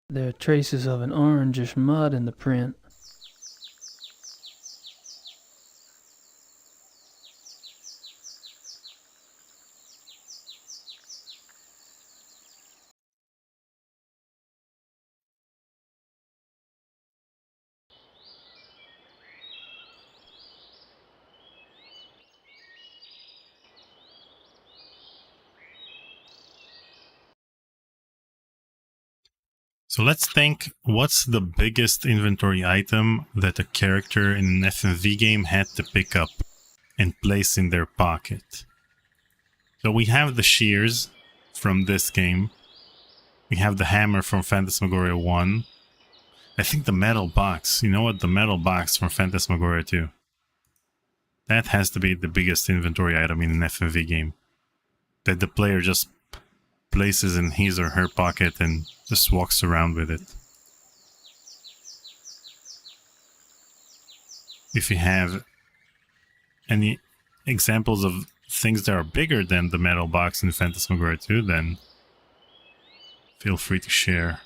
There are traces of an orangish mud in the print.
So let's think, what's the biggest inventory item that a character in an FMV game had to pick up and place in their pocket? So we have the shears from this game. We have the hammer from Phantasmagoria 1. I think the metal box, you know what, the metal box from Phantasmagoria 2. That has to be the biggest inventory item in an FMV game. That the player just places in his or her pocket and just walks around with it. If you have any examples of things that are bigger than the metal box in Phantasmagoria 2, then feel free to share.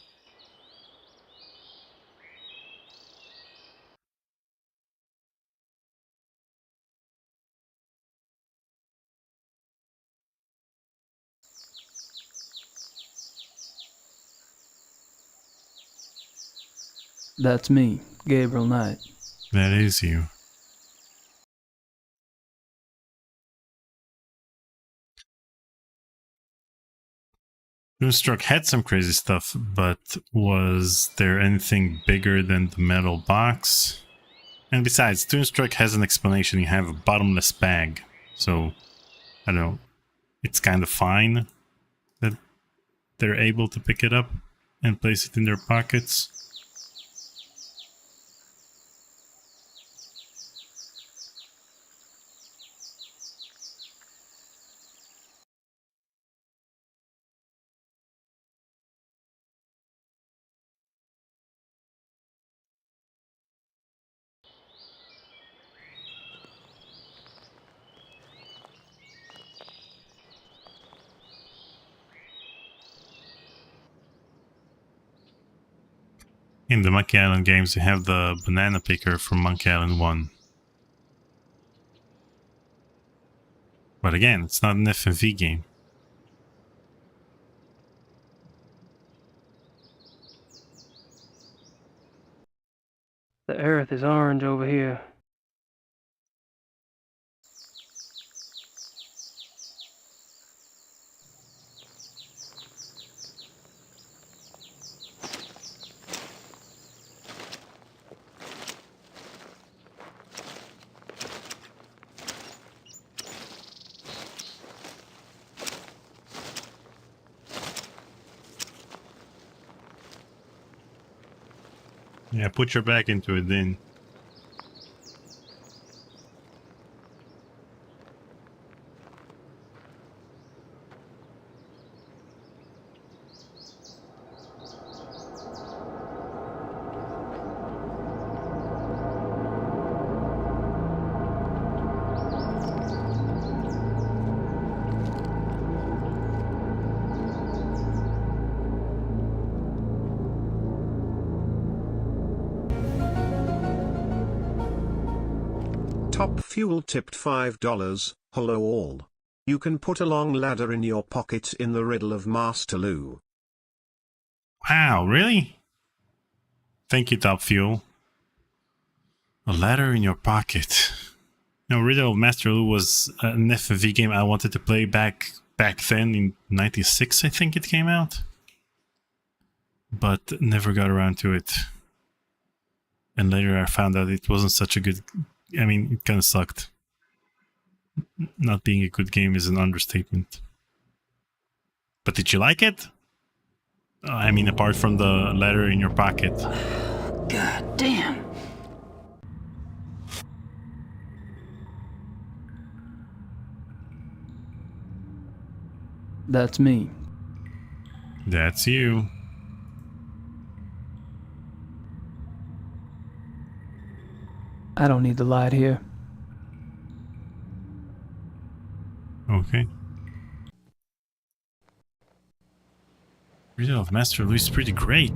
That's me, Gabriel Knight.
That is you. Moonstruck had some crazy stuff, but was there anything bigger than the metal box? And besides, Toonstruck has an explanation. You have a bottomless bag, so I don't know. It's kind of fine that they're able to pick it up and place it in their pockets. In the Monkey Island games, you have the banana picker from Monkey Island 1. But again, it's not an FMV game.
The earth is orange over here.
Yeah, put your back into it then.
Top Fuel tipped $5. Hello all. You can put a long ladder in your pocket in the riddle of Master Lou.
Wow, really? Thank you, Top Fuel. A ladder in your pocket. No, Riddle of Master Lou was an FMV game I wanted to play back then in '96, I think it came out. But never got around to it. And later I found out it wasn't such a good... I mean, it kind of sucked. Not being a good game is an understatement. But did you like it? I mean, apart from the ladder in your pocket.
God damn. That's me.
That's you.
I don't need the light here.
Okay. Riddle of Master Lou is pretty great.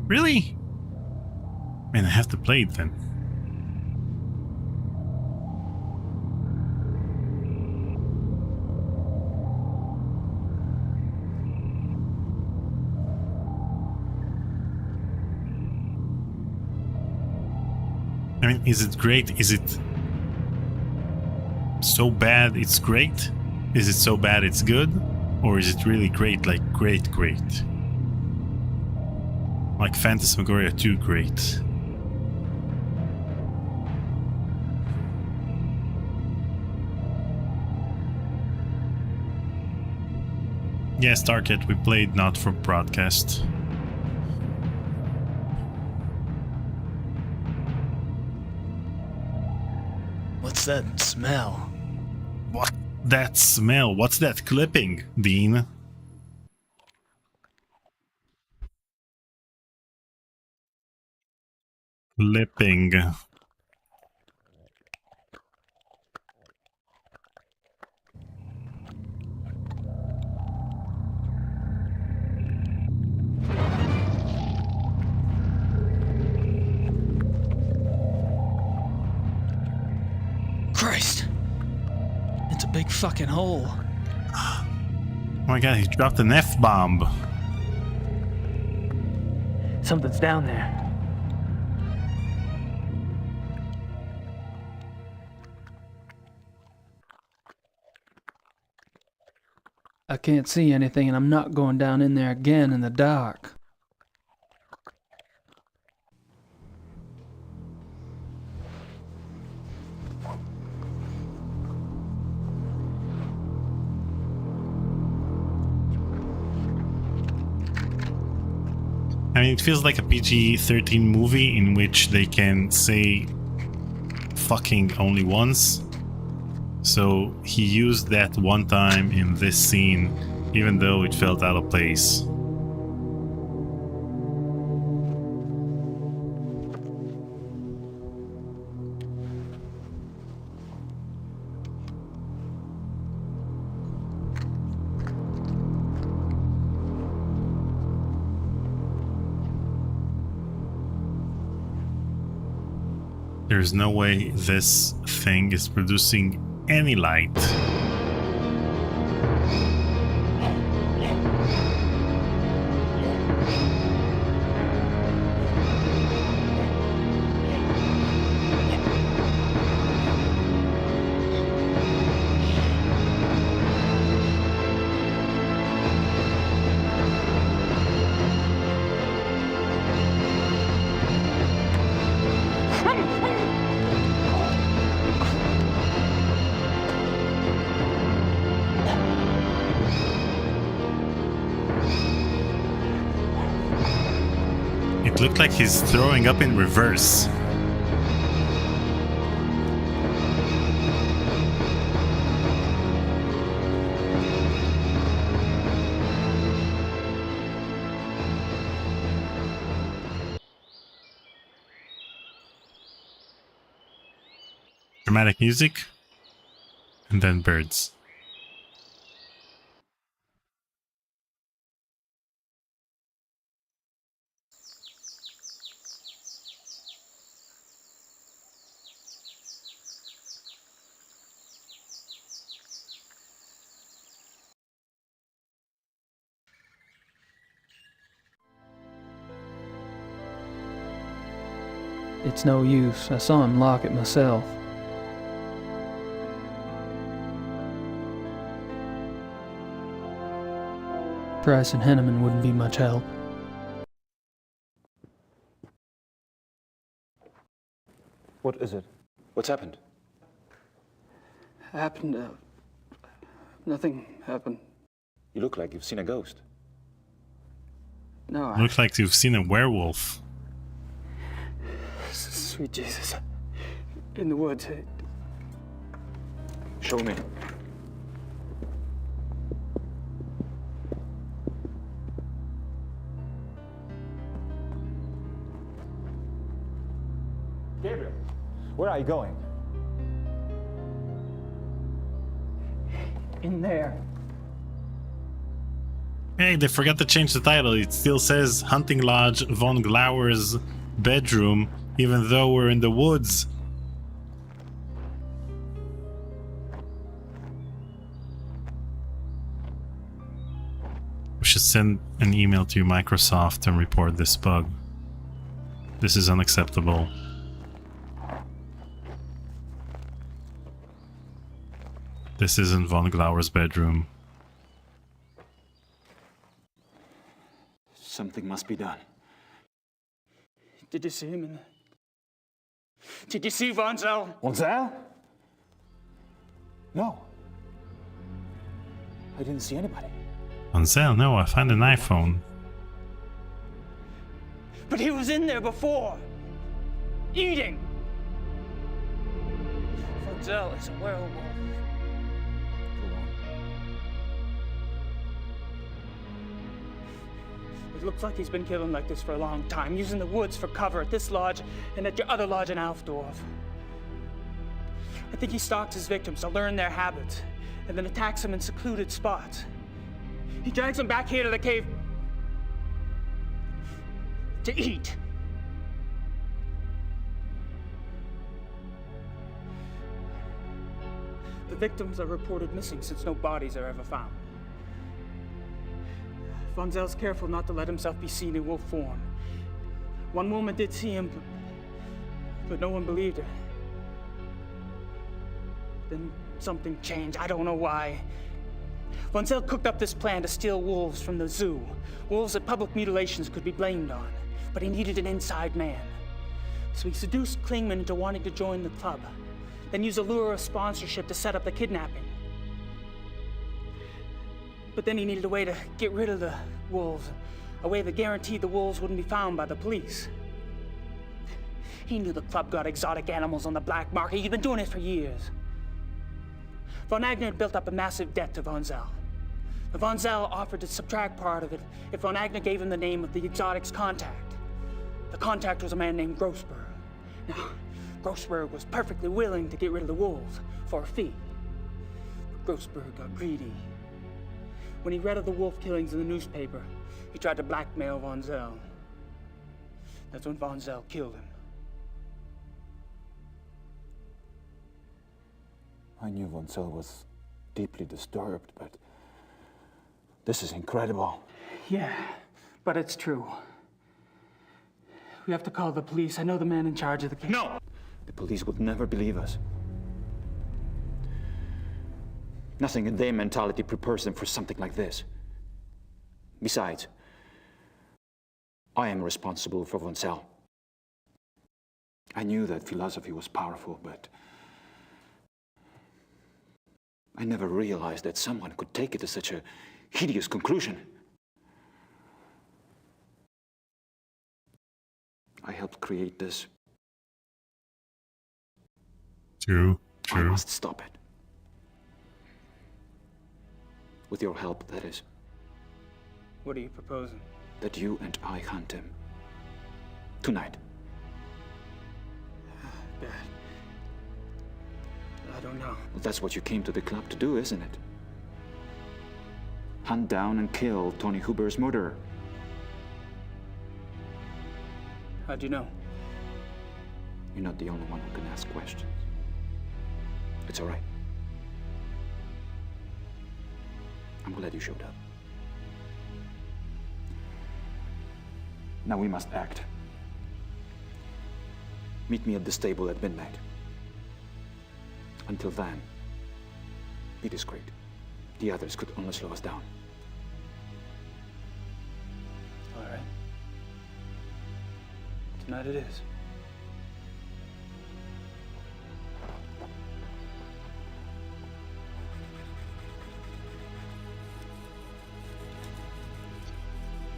Really? Man, I have to play it then. I mean, is it great? Is it so bad it's great? Is it so bad it's good? Or is it really great, like great? Like Phantasmagoria 2 great? Yes, Starcat, we played not for broadcast.
What's that smell?
What that smell? What's that clipping, Dean? Clipping.
Christ! It's a big fucking hole.
Oh my god, he dropped an F-bomb.
Something's down there. I can't see anything, and I'm not going down in there again in the dark.
I mean, it feels like a PG-13 movie in which they can say fucking only once. So he used that one time in this scene, even though it felt out of place. There's no way this thing is producing any light. It looked like he's throwing up in reverse. Dramatic music, and then birds.
It's no use. I saw him lock it myself. Price and Henneman wouldn't be much help.
What is it? What's happened?
Nothing happened.
You look like you've seen a ghost.
No,
Looks like you've seen a werewolf.
Sweet Jesus. In the woods.
Show me. Gabriel, where are you going?
In there.
Hey, they forgot to change the title. It still says Hunting Lodge von Glauer's bedroom, even though we're in the woods. We should send an email to Microsoft and report this bug. This is unacceptable. This isn't von Glauer's bedroom.
Something must be done.
Did you see him in the... Did you see Von Zell?
Von Zell? No. I didn't see anybody.
On sale? No, I found an iPhone.
But he was in there before. Eating. Von Zell is a werewolf. It looks like he's been killing like this for a long time, using the woods for cover at this lodge and at your other lodge in Alfdorf. I think he stalks his victims to learn their habits and then attacks them in secluded spots. He drags them back here to the cave to eat. The victims are reported missing since no bodies are ever found. Von Zell's careful not to let himself be seen in wolf form. One woman did see him, but no one believed her. Then something changed. I don't know why. Von Zell cooked up this plan to steal wolves from the zoo. Wolves that public mutilations could be blamed on. But he needed an inside man. So he seduced Klingman into wanting to join the club. Then used a lure of sponsorship to set up the kidnapping. But then he needed a way to get rid of the wolves. A way that guaranteed the wolves wouldn't be found by the police. He knew the club got exotic animals on the black market. He'd been doing it for years. Von Wagner had built up a massive debt to Von Zell. Von Zell offered to subtract part of it if Von Wagner gave him the name of the exotic's contact. The contact was a man named Grossberg. Now, Grossberg was perfectly willing to get rid of the wolves for a fee. But Grossberg got greedy. When he read of the wolf killings in the newspaper, he tried to blackmail Von Zell. That's when Von Zell killed him.
I knew Von Zell was deeply disturbed, but this is incredible.
Yeah, but it's true. We have to call the police. I know the man in charge of the case.
No! The police would never believe us. Nothing in their mentality prepares them for something like this. Besides, I am responsible for Von Zell. I knew that philosophy was powerful, but I never realized that someone could take it to such a hideous conclusion. I helped create this.
True.
I must stop it. With your help, that is.
What are you proposing?
That you and I hunt him. Tonight.
Bad. I don't know.
Well, that's what you came to the club to do, isn't it? Hunt down and kill Tony Huber's murderer.
How'd you know?
You're not the only one who can ask questions. It's all right. I'm glad you showed up. Now we must act. Meet me at the stable at midnight. Until then, be discreet. The others could only slow us down.
All right. Tonight it is.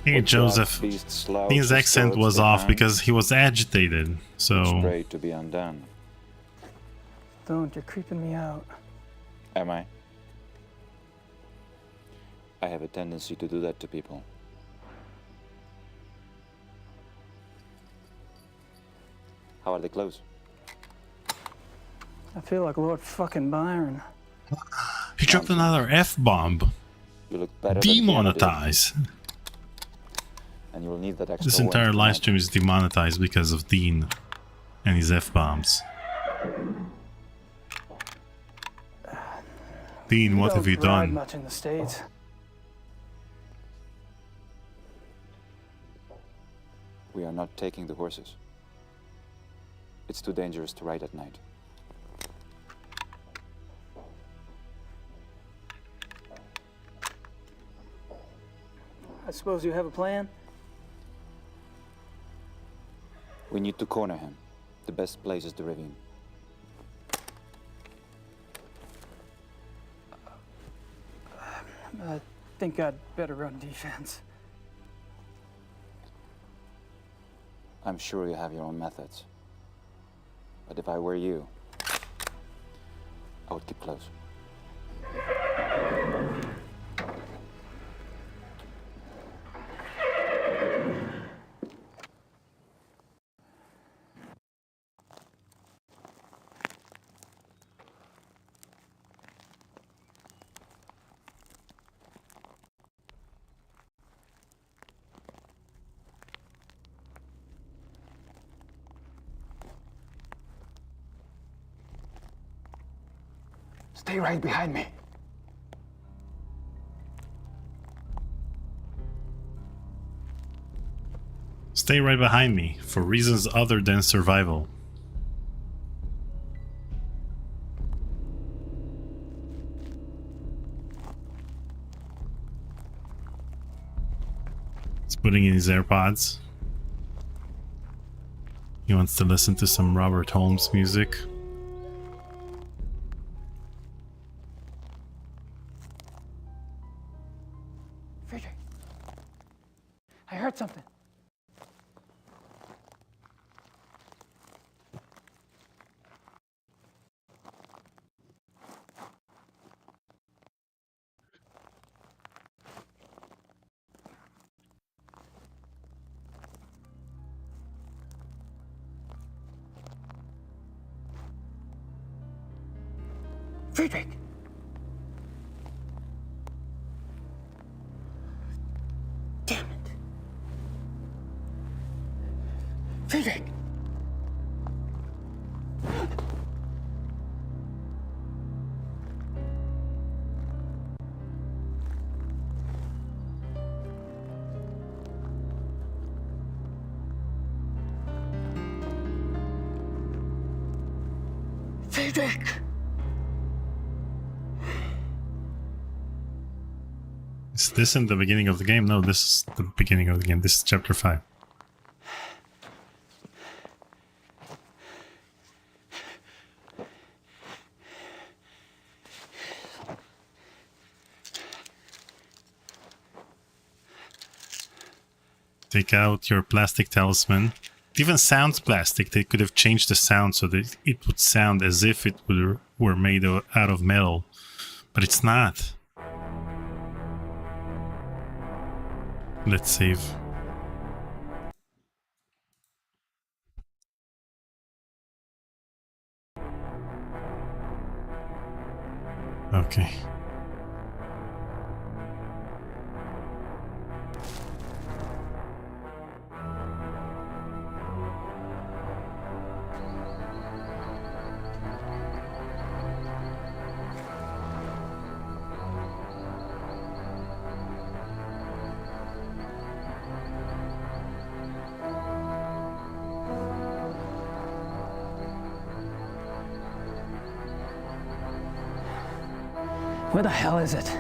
Hey, Joseph. His accent was off because he was agitated, so...
Great to be undone.
Don't, you're creeping me out.
Am I? I have a tendency to do that to people. How are they close?
I feel like Lord fucking Byron.
He dropped another F-bomb.
You look better.
Demonetize.
And you will need that extra.
This entire live stream is demonetized because of Dean and his F-bombs. Dean, what have you done?
Much in the States.
We are not taking the horses. It's too dangerous to ride at night.
I suppose you have a plan?
We need to corner him. The best place is the ravine.
I think I'd better run defense.
I'm sure you have your own methods. But if I were you, I would keep close.
Stay right behind me.
Stay right behind me, for reasons other than survival. He's putting in his AirPods. He wants to listen to some Robert Holmes music.
Friedrich, I heard something. Friedrich! Damn it! Friedrich! Friedrich!
Is this in the beginning of the game? No, this is the beginning of the game. This is chapter 5. Take out your plastic talisman. even sounds plastic. They could have changed the sound so that it would sound as if it were made out of metal, but it's not. Let's save. Okay.
Where the hell is it?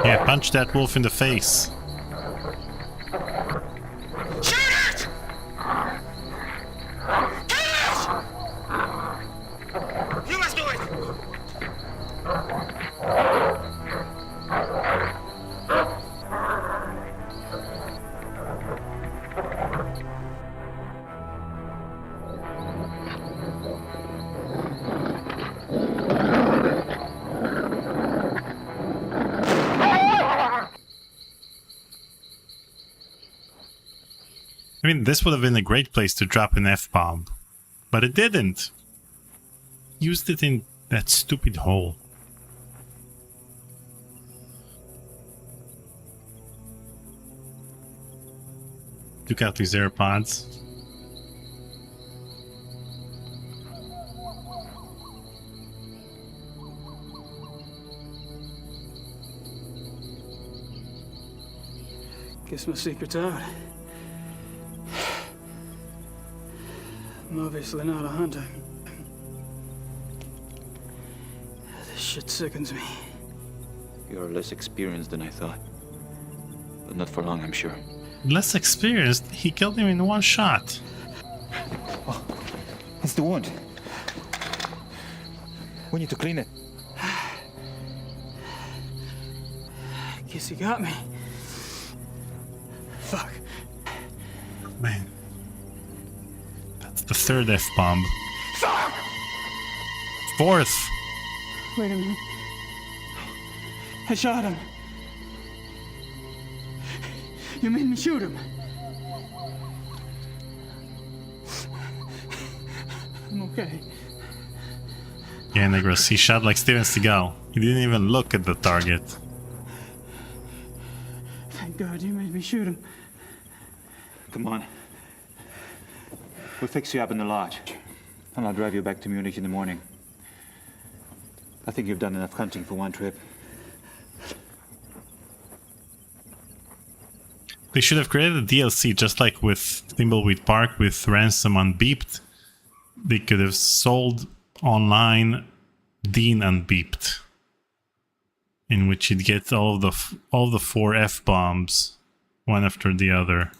Yeah, punch that wolf in the face. I mean, this would have been a great place to drop an F-bomb, but it didn't. Used it in that stupid hole. Took out these AirPods.
Guess my secret's out. I'm obviously not a hunter. This shit sickens me.
You're less experienced than I thought. But not for long, I'm sure.
Less experienced? He killed him in one shot.
Oh, it's the wound. We need to clean it.
Guess he got me. Fuck.
Man. That's the third F-bomb.
Fuck!
Fourth!
Wait a minute. I shot him. You made me shoot him. I'm okay.
Yeah, Negros, he shot like Steven Seagal. He didn't even look at the target.
Thank God you made me shoot him.
Come on. We'll fix you up in the lodge. And I'll drive you back to Munich in the morning. I think you've done enough hunting for one trip.
They should have created a DLC just like with Thimbleweed Park with Ransom Unbeeped. They could have sold online Dean Unbeeped, in which you'd get all the 4 F-bombs, one after the other.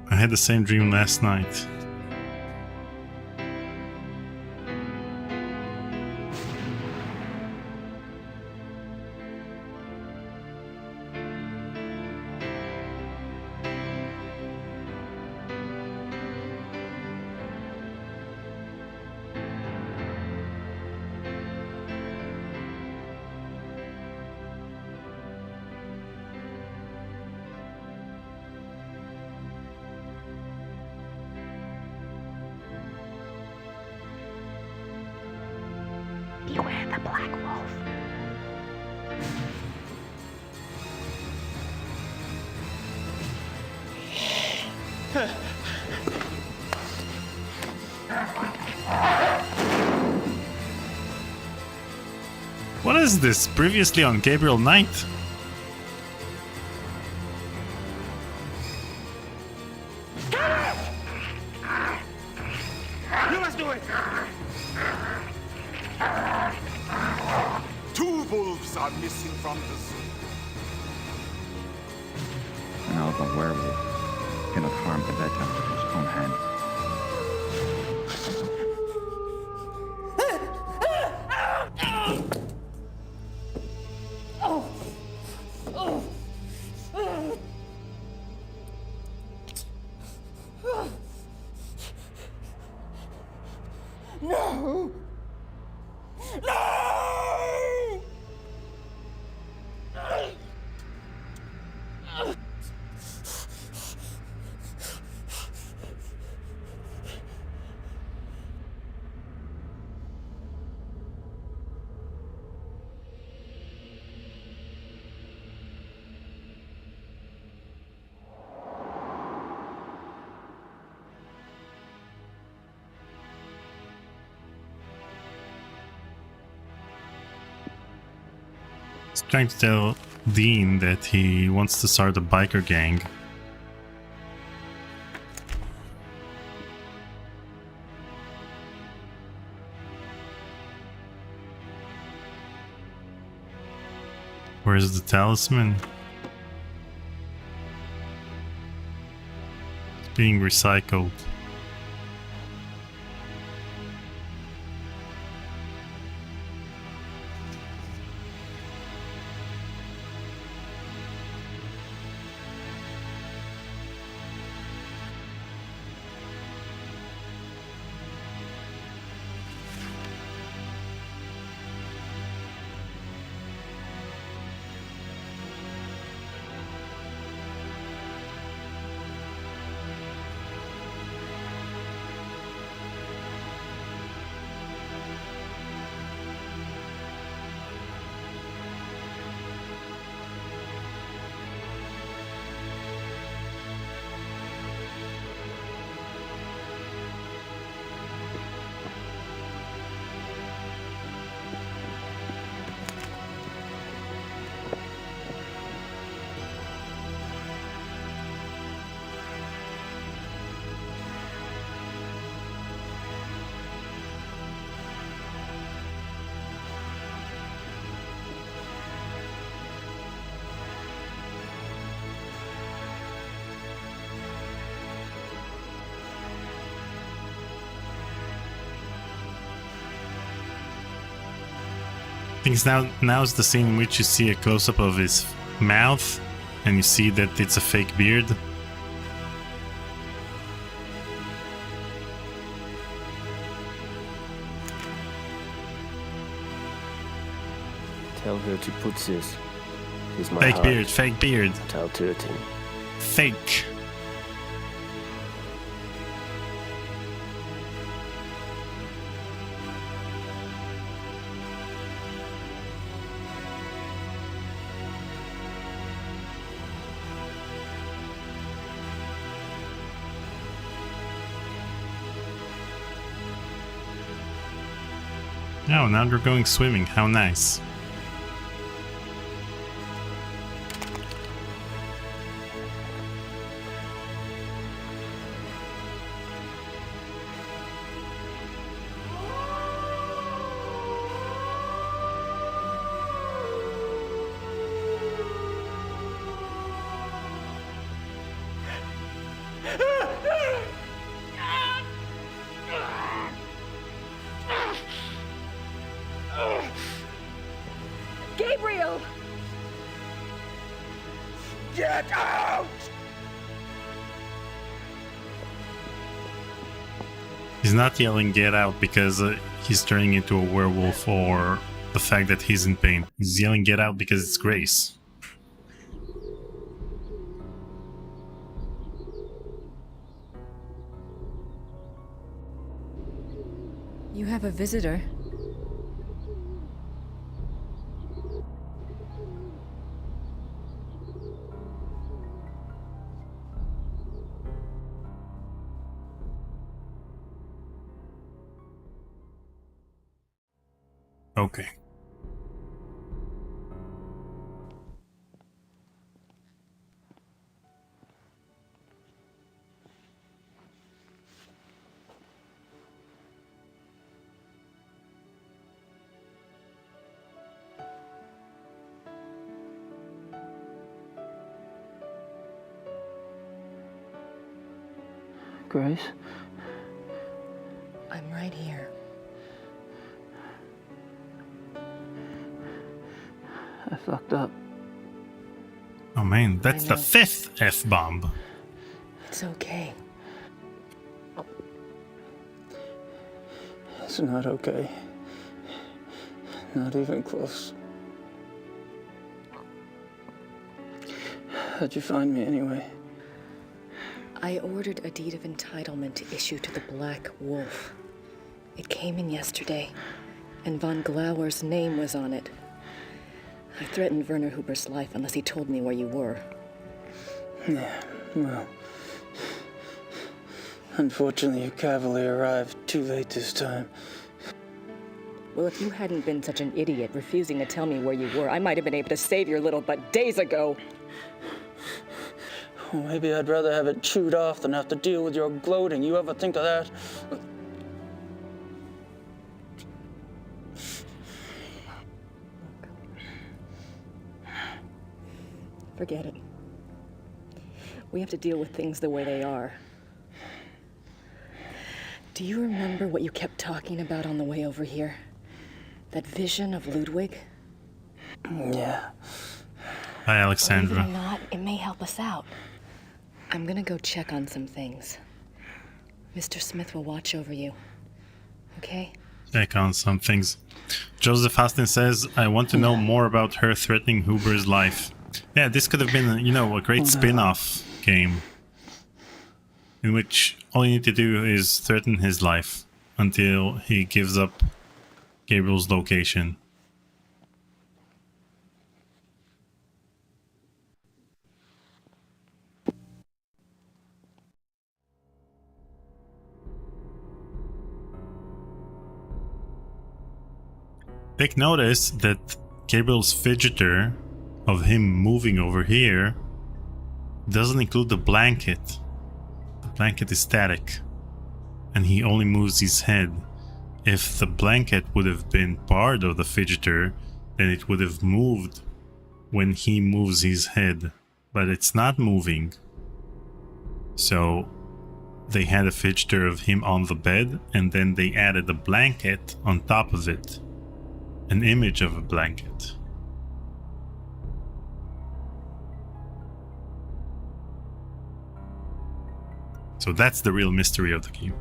I had the same dream last night.
the Black Wolf.
What is this? Previously on Gabriel Knight?
You must do it! Two wolves are missing from the zoo.
Now the werewolf cannot harm the better with his own hand.
No! No!
He's trying to tell Dean that he wants to start a biker gang. Where's the talisman? It's being recycled. I think now's the scene in which you see a close-up of his mouth and you see that it's a fake beard.
Tell her to put this. Is my
Fake
heart.
beard, fake beard.
Tell Töting.
Fake. Oh, now they're going swimming. How nice.
Gabriel!
Get out!
He's not yelling get out because he's turning into a werewolf or the fact that he's in pain. He's yelling get out because it's Grace.
You have a visitor.
Okay.
Grace?
I'm right here.
I fucked up.
Oh man, that's the 5th F-bomb.
It's okay.
It's not okay. Not even close. How'd you find me anyway?
I ordered a deed of entitlement issued to the Black Wolf. It came in yesterday, and von Glauer's name was on it. I threatened Werner Huber's life unless he told me where you were.
Yeah, well... Unfortunately, your cavalry arrived too late this time.
Well, if you hadn't been such an idiot refusing to tell me where you were, I might have been able to save your little butt days ago.
Well, maybe I'd rather have it chewed off than have to deal with your gloating. You ever think of that?
Forget it. We have to deal with things the way they are. Do you remember what you kept talking about on the way over here? That vision of Ludwig?
Yeah.
Hi, Alexandra.
Believe it or not, it may help us out. I'm gonna go check on some things. Mr. Smith will watch over you. Okay?
Check on some things. Joseph Hastin says, I want to know more about her threatening Huber's life. Yeah, this could have been, you know, a great spin-off game. In which all you need to do is threaten his life until he gives up Gabriel's location. Take notice that Gabriel's fidgeter of him moving over here doesn't include the blanket. The blanket is static, and he only moves his head. If the blanket would have been part of the fidgeter, then it would have moved when he moves his head, but it's not moving. So they had a fidgeter of him on the bed, and then they added a blanket on top of it, an image of a blanket. So that's the real mystery of the game.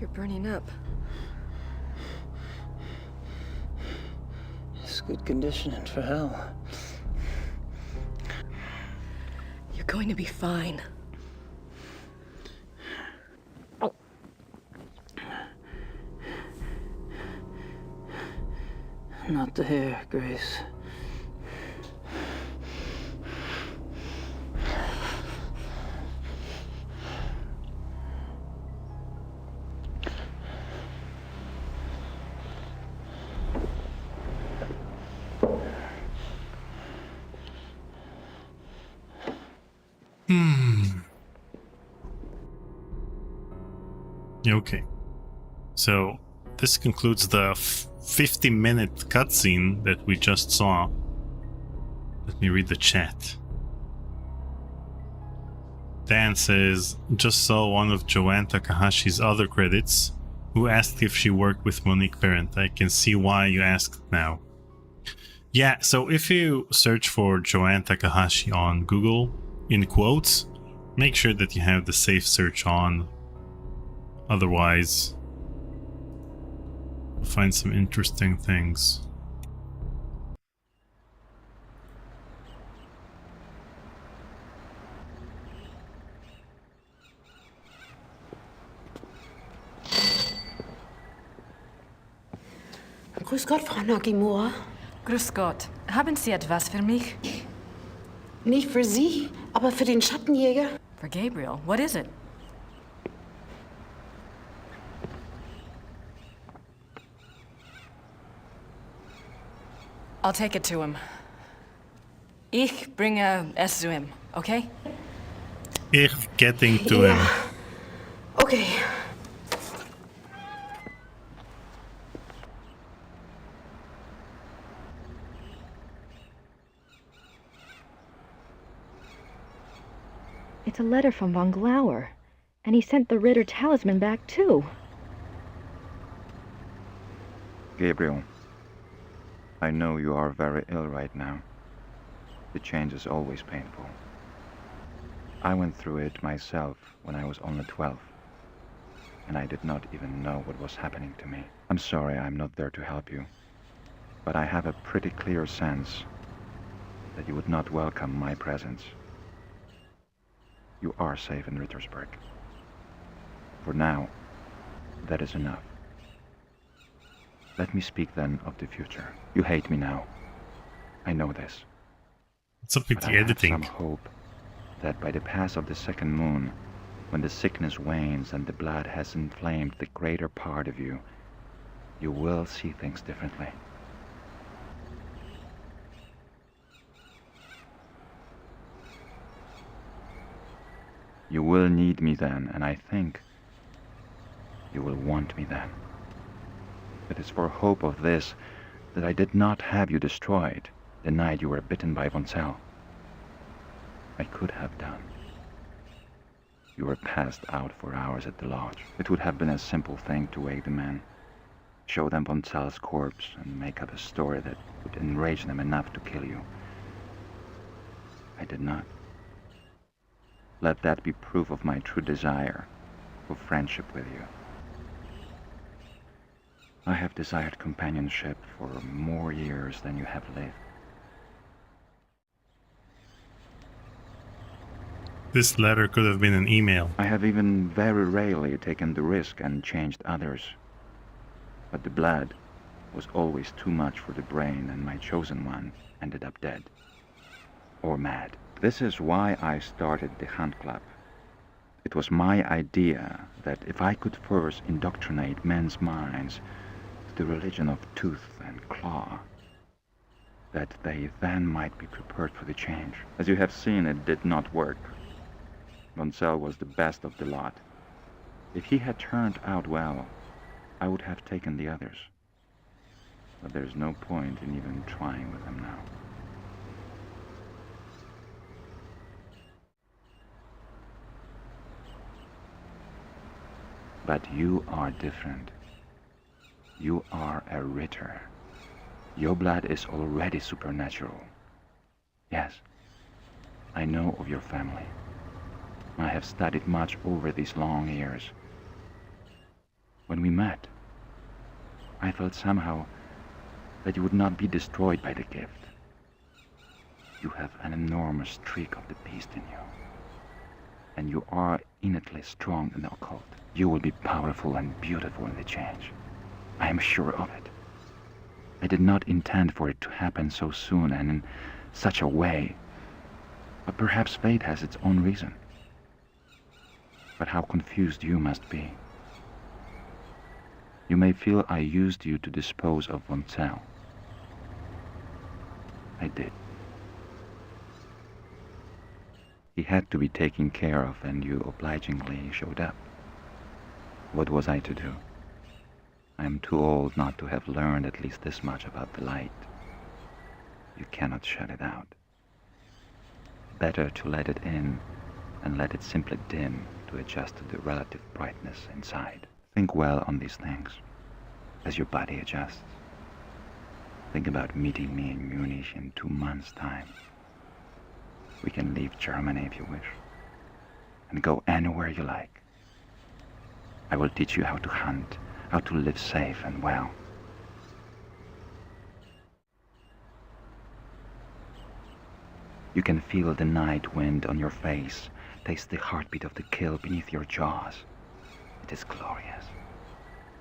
You're burning up.
It's good conditioning for hell.
You're going to be fine.
Not the hair, Grace.
Okay. So this concludes the 50-minute cutscene that we just saw. Let me read the chat. Dan says, just saw one of Joanne Takahashi's other credits, who asked if she worked with Monique Parent. I can see why you asked now. Yeah, so if you search for Joanne Takahashi on Google, in quotes, make sure that you have the safe search on. Otherwise, you'll find some interesting things.
Grüß Gott, Frau Nakamura.
Grüß Gott. Haben Sie etwas für mich?
Nicht für Sie, aber für den Schattenjäger.
For Gabriel. What is it? I'll take it to him. Ich bringe es zu ihm, okay?
Ich getting to him.
Okay.
It's a letter from von Glauer, and he sent the Ritter talisman back too.
Gabriel, I know you are very ill right now. The change is always painful. I went through it myself when I was only 12, and I did not even know what was happening to me. I'm sorry I'm not there to help you, but I have a pretty clear sense that you would not welcome my presence. You are safe in Rittersberg. For now, that is enough. Let me speak then of the future. You hate me now. I know this.
What's up with
But
the
I have
editing?
some hope that by the pass of the second moon, when the sickness wanes and the blood has inflamed the greater part of you, you will see things differently. You will need me then, and I think you will want me then. It is for hope of this that I did not have you destroyed the night you were bitten by von Zell. I could have done. You were passed out for hours at the lodge. It would have been a simple thing to wake the men, show them von Zell's corpse, and make up a story that would enrage them enough to kill you. I did not. Let that be proof of my true desire for friendship with you. I have desired companionship for more years than you have lived.
This letter could have been an email.
I have even very rarely taken the risk and changed others. But the blood was always too much for the brain, and my chosen one ended up dead. Or mad. This is why I started the Hunt Club. It was my idea that if I could first indoctrinate men's minds to the religion of tooth and claw, that they then might be prepared for the change. As you have seen, it did not work. Von Zell was the best of the lot. If he had turned out well, I would have taken the others. But there's no point in even trying with them now. But you are different. You are a Ritter. Your blood is already supernatural. Yes, I know of your family. I have studied much over these long years. When we met, I felt somehow that you would not be destroyed by the gift. You have an enormous streak of the beast in you, and you are innately strong in the occult. You will be powerful and beautiful in the change. I am sure of it. I did not intend for it to happen so soon and in such a way, but perhaps fate has its own reason. But how confused you must be. You may feel I used you to dispose of von Zell. I did. He had to be taken care of, and you obligingly showed up. What was I to do? I am too old not to have learned at least this much about the light. You cannot shut it out. Better to let it in and let it simply dim to adjust to the relative brightness inside. Think well on these things as your body adjusts. Think about meeting me in Munich in 2 months' time. We can leave Germany if you wish, and go anywhere you like. I will teach you how to hunt, how to live safe and well. You can feel the night wind on your face, taste the heartbeat of the kill beneath your jaws. It is glorious.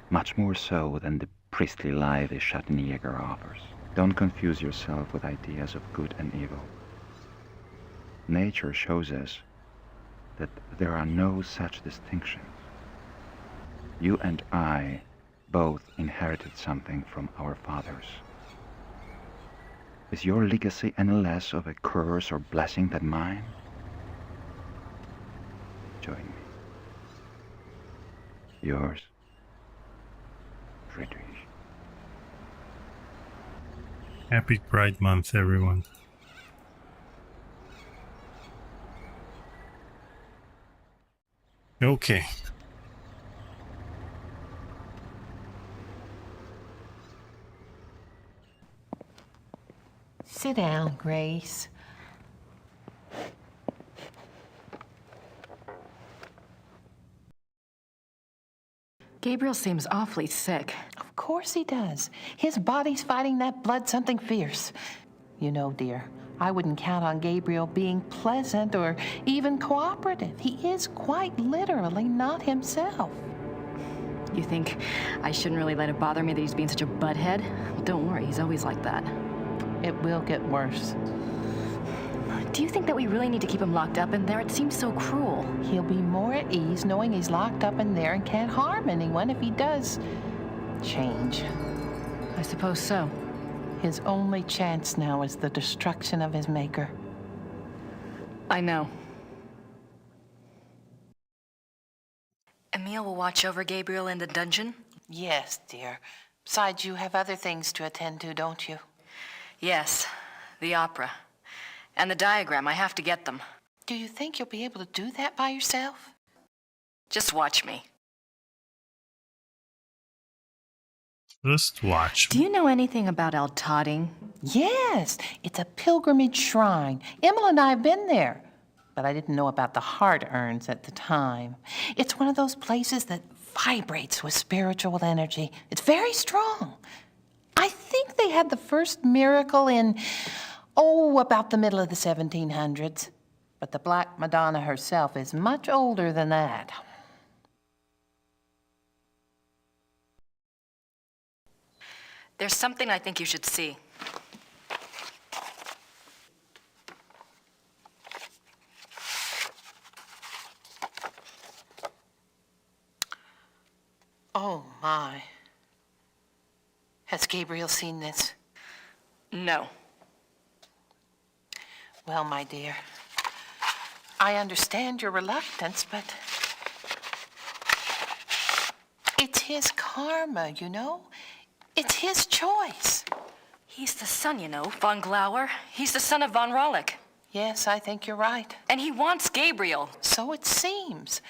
Much more so than the priestly lie the Schattenjäger offers. Don't confuse yourself with ideas of good and evil. Nature shows us that there are no such distinctions. You and I both inherited something from our fathers. Is your legacy any less of a curse or blessing than mine? Join me. Yours, Friedrich.
Happy Pride Month, everyone. Okay.
Sit down, Grace.
Gabriel seems awfully sick.
Of course he does. His body's fighting that blood something fierce. You know, dear, I wouldn't count on Gabriel being pleasant or even cooperative. He is quite literally not himself.
You think I shouldn't really let it bother me that he's being such a butthead? Don't worry, he's always like that.
It will get worse.
Do you think that we really need to keep him locked up in there? It seems so cruel.
He'll be more at ease knowing he's locked up in there and can't harm anyone if he does change.
I suppose so.
His only chance now is the destruction of his maker.
I know. Emile will watch over Gabriel in the dungeon?
Yes, dear. Besides, you have other things to attend to, don't you?
Yes, the opera. And the diagram, I have to get them.
Do you think you'll be able to do that by yourself?
Just watch me.
Just watch.
Do you know anything about Altading?
Yes, it's a pilgrimage shrine. Emma and I have been there, but I didn't know about the heart urns at the time. It's one of those places that vibrates with spiritual energy. It's very strong. I think they had the first miracle in, about the middle of the 1700s. But the Black Madonna herself is much older than that.
There's something I think you should see.
Oh, my. Has Gabriel seen this?
No.
Well, my dear, I understand your reluctance, but it's his karma, you know? It's his choice.
He's the son, you know, von Glauer. He's the son of von Rollick.
Yes, I think you're right.
And he wants Gabriel.
So it seems.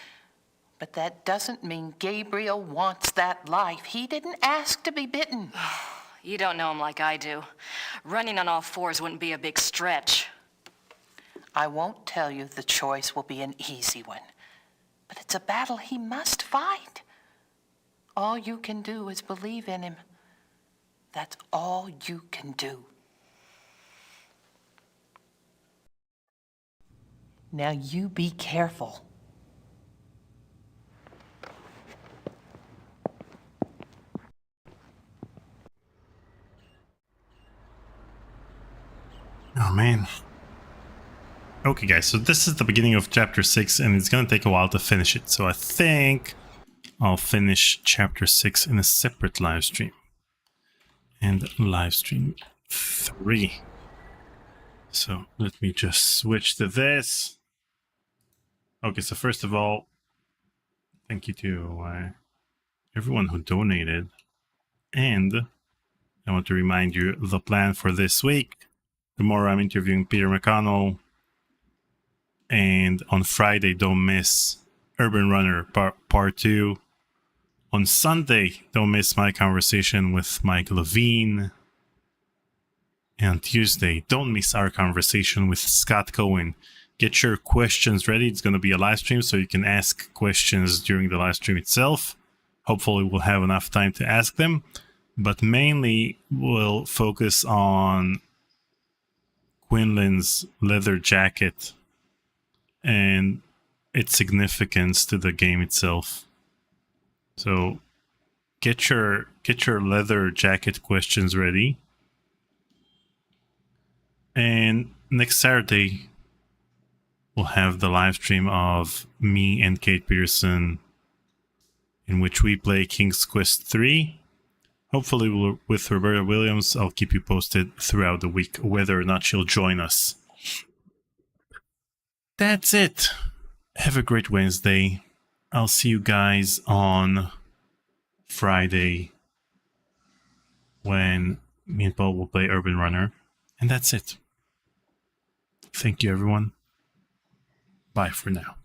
But that doesn't mean Gabriel wants that life. He didn't ask to be bitten.
You don't know him like I do. Running on all fours wouldn't be a big stretch.
I won't tell you the choice will be an easy one. But it's a battle he must fight. All you can do is believe in him. That's all you can do. Now you be careful.
Oh, man. Okay, guys, so this is the beginning of Chapter 6, and it's gonna take a while to finish it. So I think I'll finish Chapter 6 in a separate live stream. And live stream 3. So let me just switch to this. Okay, so first of all, thank you to everyone who donated. And I want to remind you the plan for this week. Tomorrow I'm interviewing Peter McConnell. And on Friday, don't miss Urban Runner Part 2. On Sunday, don't miss my conversation with Mike Levine. And on Tuesday, don't miss our conversation with Scott Cohen. Get your questions ready. It's going to be a live stream, so you can ask questions during the live stream itself. Hopefully, we'll have enough time to ask them. But mainly, we'll focus on Quinlan's leather jacket and its significance to the game itself. So get your leather jacket questions ready. And next Saturday, we'll have the live stream of me and Kate Pearson, in which we play King's Quest 3. Hopefully with Roberta Williams. I'll keep you posted throughout the week whether or not she'll join us. That's it. Have a great Wednesday. I'll see you guys on Friday when me and Paul will play Urban Runner. And that's it. Thank you, everyone. Bye for now.